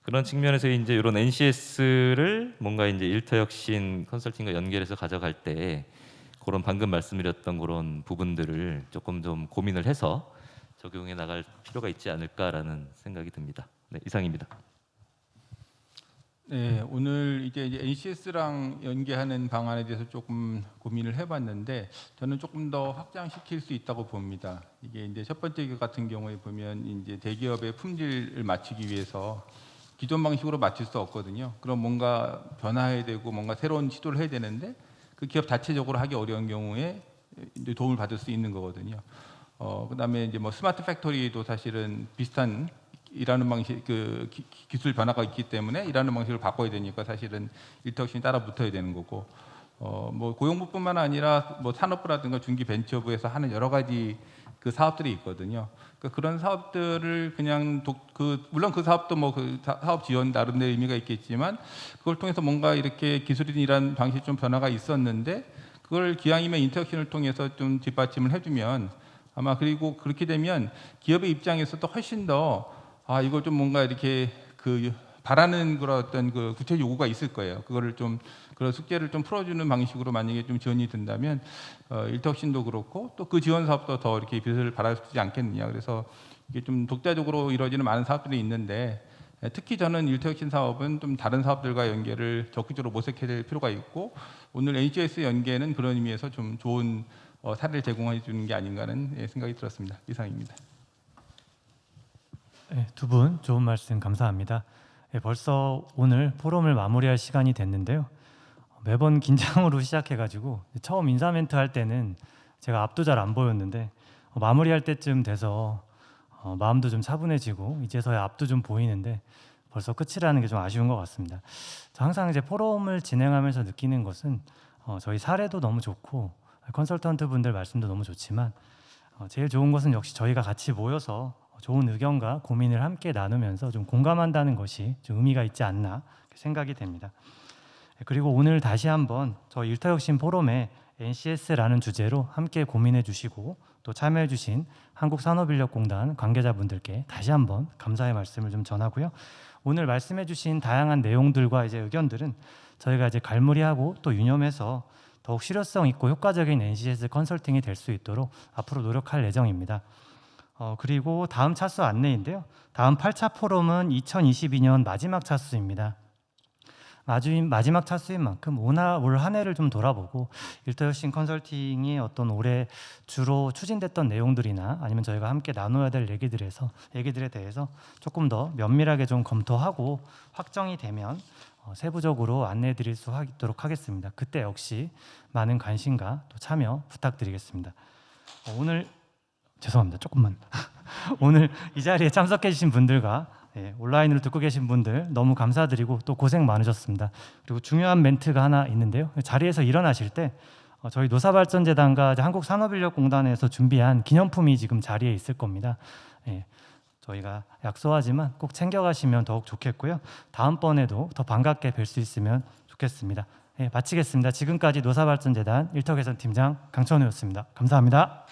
그런 측면에서 이제 이런 NCS를 뭔가 이제 일터혁신 컨설팅과 연결해서 가져갈 때 그런 방금 말씀드렸던 그런 부분들을 조금 좀 고민을 해서 적용해 나갈 필요가 있지 않을까라는 생각이 듭니다. 네, 이상입니다. 네, 오늘 이제 NCS랑 연계하는 방안에 대해서 조금 고민을 해봤는데 저는 조금 더 확장시킬 수 있다고 봅니다. 이게 이제 첫 번째 같은 경우에 보면 이제 대기업의 품질을 맞추기 위해서 기존 방식으로 맞출 수 없거든요. 그럼 뭔가 변화해야 되고 뭔가 새로운 시도를 해야 되는데 그 기업 자체적으로 하기 어려운 경우에 이제 도움을 받을 수 있는 거거든요. 그다음에 이제 뭐 스마트 팩토리도 사실은 비슷한 일하는 방식 그 기술 변화가 있기 때문에 일하는 방식을 바꿔야 되니까 사실은 일터혁신이 따라 붙어야 되는 거고 뭐 고용부뿐만 아니라 뭐 산업부라든가 중기 벤처부에서 하는 여러 가지 그 사업들이 있거든요. 그러니까 그런 사업들을 그냥 물론 그 사업도 뭐 그 사업 지원 나름대로 의미가 있겠지만 그걸 통해서 뭔가 이렇게 기술인 일하는 방식이 좀 변화가 있었는데 그걸 기왕이면 인터랙션을 통해서 좀 뒷받침을 해주면 아마 그리고 그렇게 되면 기업의 입장에서도 훨씬 더 이거 좀 뭔가 이렇게 그 바라는 그런 어떤 그 구체 요구가 있을 거예요. 그거를 좀 그런 숙제를 좀 풀어주는 방식으로 만약에 좀 지원이 된다면 일터혁신도 그렇고 또 그 지원 사업도 더 이렇게 빛을 발하지 않겠느냐. 그래서 이게 좀 독자적으로 이루어지는 많은 사업들이 있는데 특히 저는 일터혁신 사업은 좀 다른 사업들과 연계를 적극적으로 모색해야 될 필요가 있고 오늘 NCS 연계는 그런 의미에서 좀 좋은 사례를 제공해 주는 게 아닌가 하는 생각이 들었습니다. 이상입니다. 네, 두 분 좋은 말씀 감사합니다. 네, 벌써 오늘 포럼을 마무리할 시간이 됐는데요. 매번 긴장으로 시작해가지고 처음 인사 멘트 할 때는 제가 앞도 잘 안 보였는데 마무리할 때쯤 돼서 마음도 좀 차분해지고 이제서야 앞도 좀 보이는데 벌써 끝이라는 게 좀 아쉬운 것 같습니다. 항상 이제 포럼을 진행하면서 느끼는 것은 저희 사례도 너무 좋고 컨설턴트 분들 말씀도 너무 좋지만 제일 좋은 것은 역시 저희가 같이 모여서 좋은 의견과 고민을 함께 나누면서 좀 공감한다는 것이 좀 의미가 있지 않나 생각이 됩니다. 그리고 오늘 다시 한번 저 일터혁신 포럼에 NCS라는 주제로 함께 고민해 주시고 또 참여해 주신 한국산업인력공단 관계자분들께 다시 한번 감사의 말씀을 좀 전하고요. 오늘 말씀해 주신 다양한 내용들과 이제 의견들은 저희가 이제 갈무리하고 또 유념해서 더욱 실효성 있고 효과적인 NCS 컨설팅이 될 수 있도록 앞으로 노력할 예정입니다. 그리고 다음 차수 안내인데요. 다음 8차 포럼은 2022년 마지막 차수입니다. 마지막 차수인 만큼 올 한 해를 좀 돌아보고 일터혁신 컨설팅이 어떤 올해 주로 추진됐던 내용들이나 아니면 저희가 함께 나눠야 될 얘기들에 대해서 조금 더 면밀하게 좀 검토하고 확정이 되면 세부적으로 안내해 드릴 수 있도록 하겠습니다. 그때 역시 많은 관심과 또 참여 부탁드리겠습니다. 오늘 죄송합니다. 조금만 오늘 이 자리에 참석해 주신 분들과 온라인으로 듣고 계신 분들 너무 감사드리고 또 고생 많으셨습니다. 그리고 중요한 멘트가 하나 있는데요. 자리에서 일어나실 때 저희 노사발전재단과 한국산업인력공단에서 준비한 기념품이 지금 자리에 있을 겁니다. 저희가 약소하지만 꼭 챙겨가시면 더욱 좋겠고요. 다음번에도 더 반갑게 뵐 수 있으면 좋겠습니다. 마치겠습니다. 지금까지 노사발전재단 일터개선팀장 강천우였습니다. 감사합니다.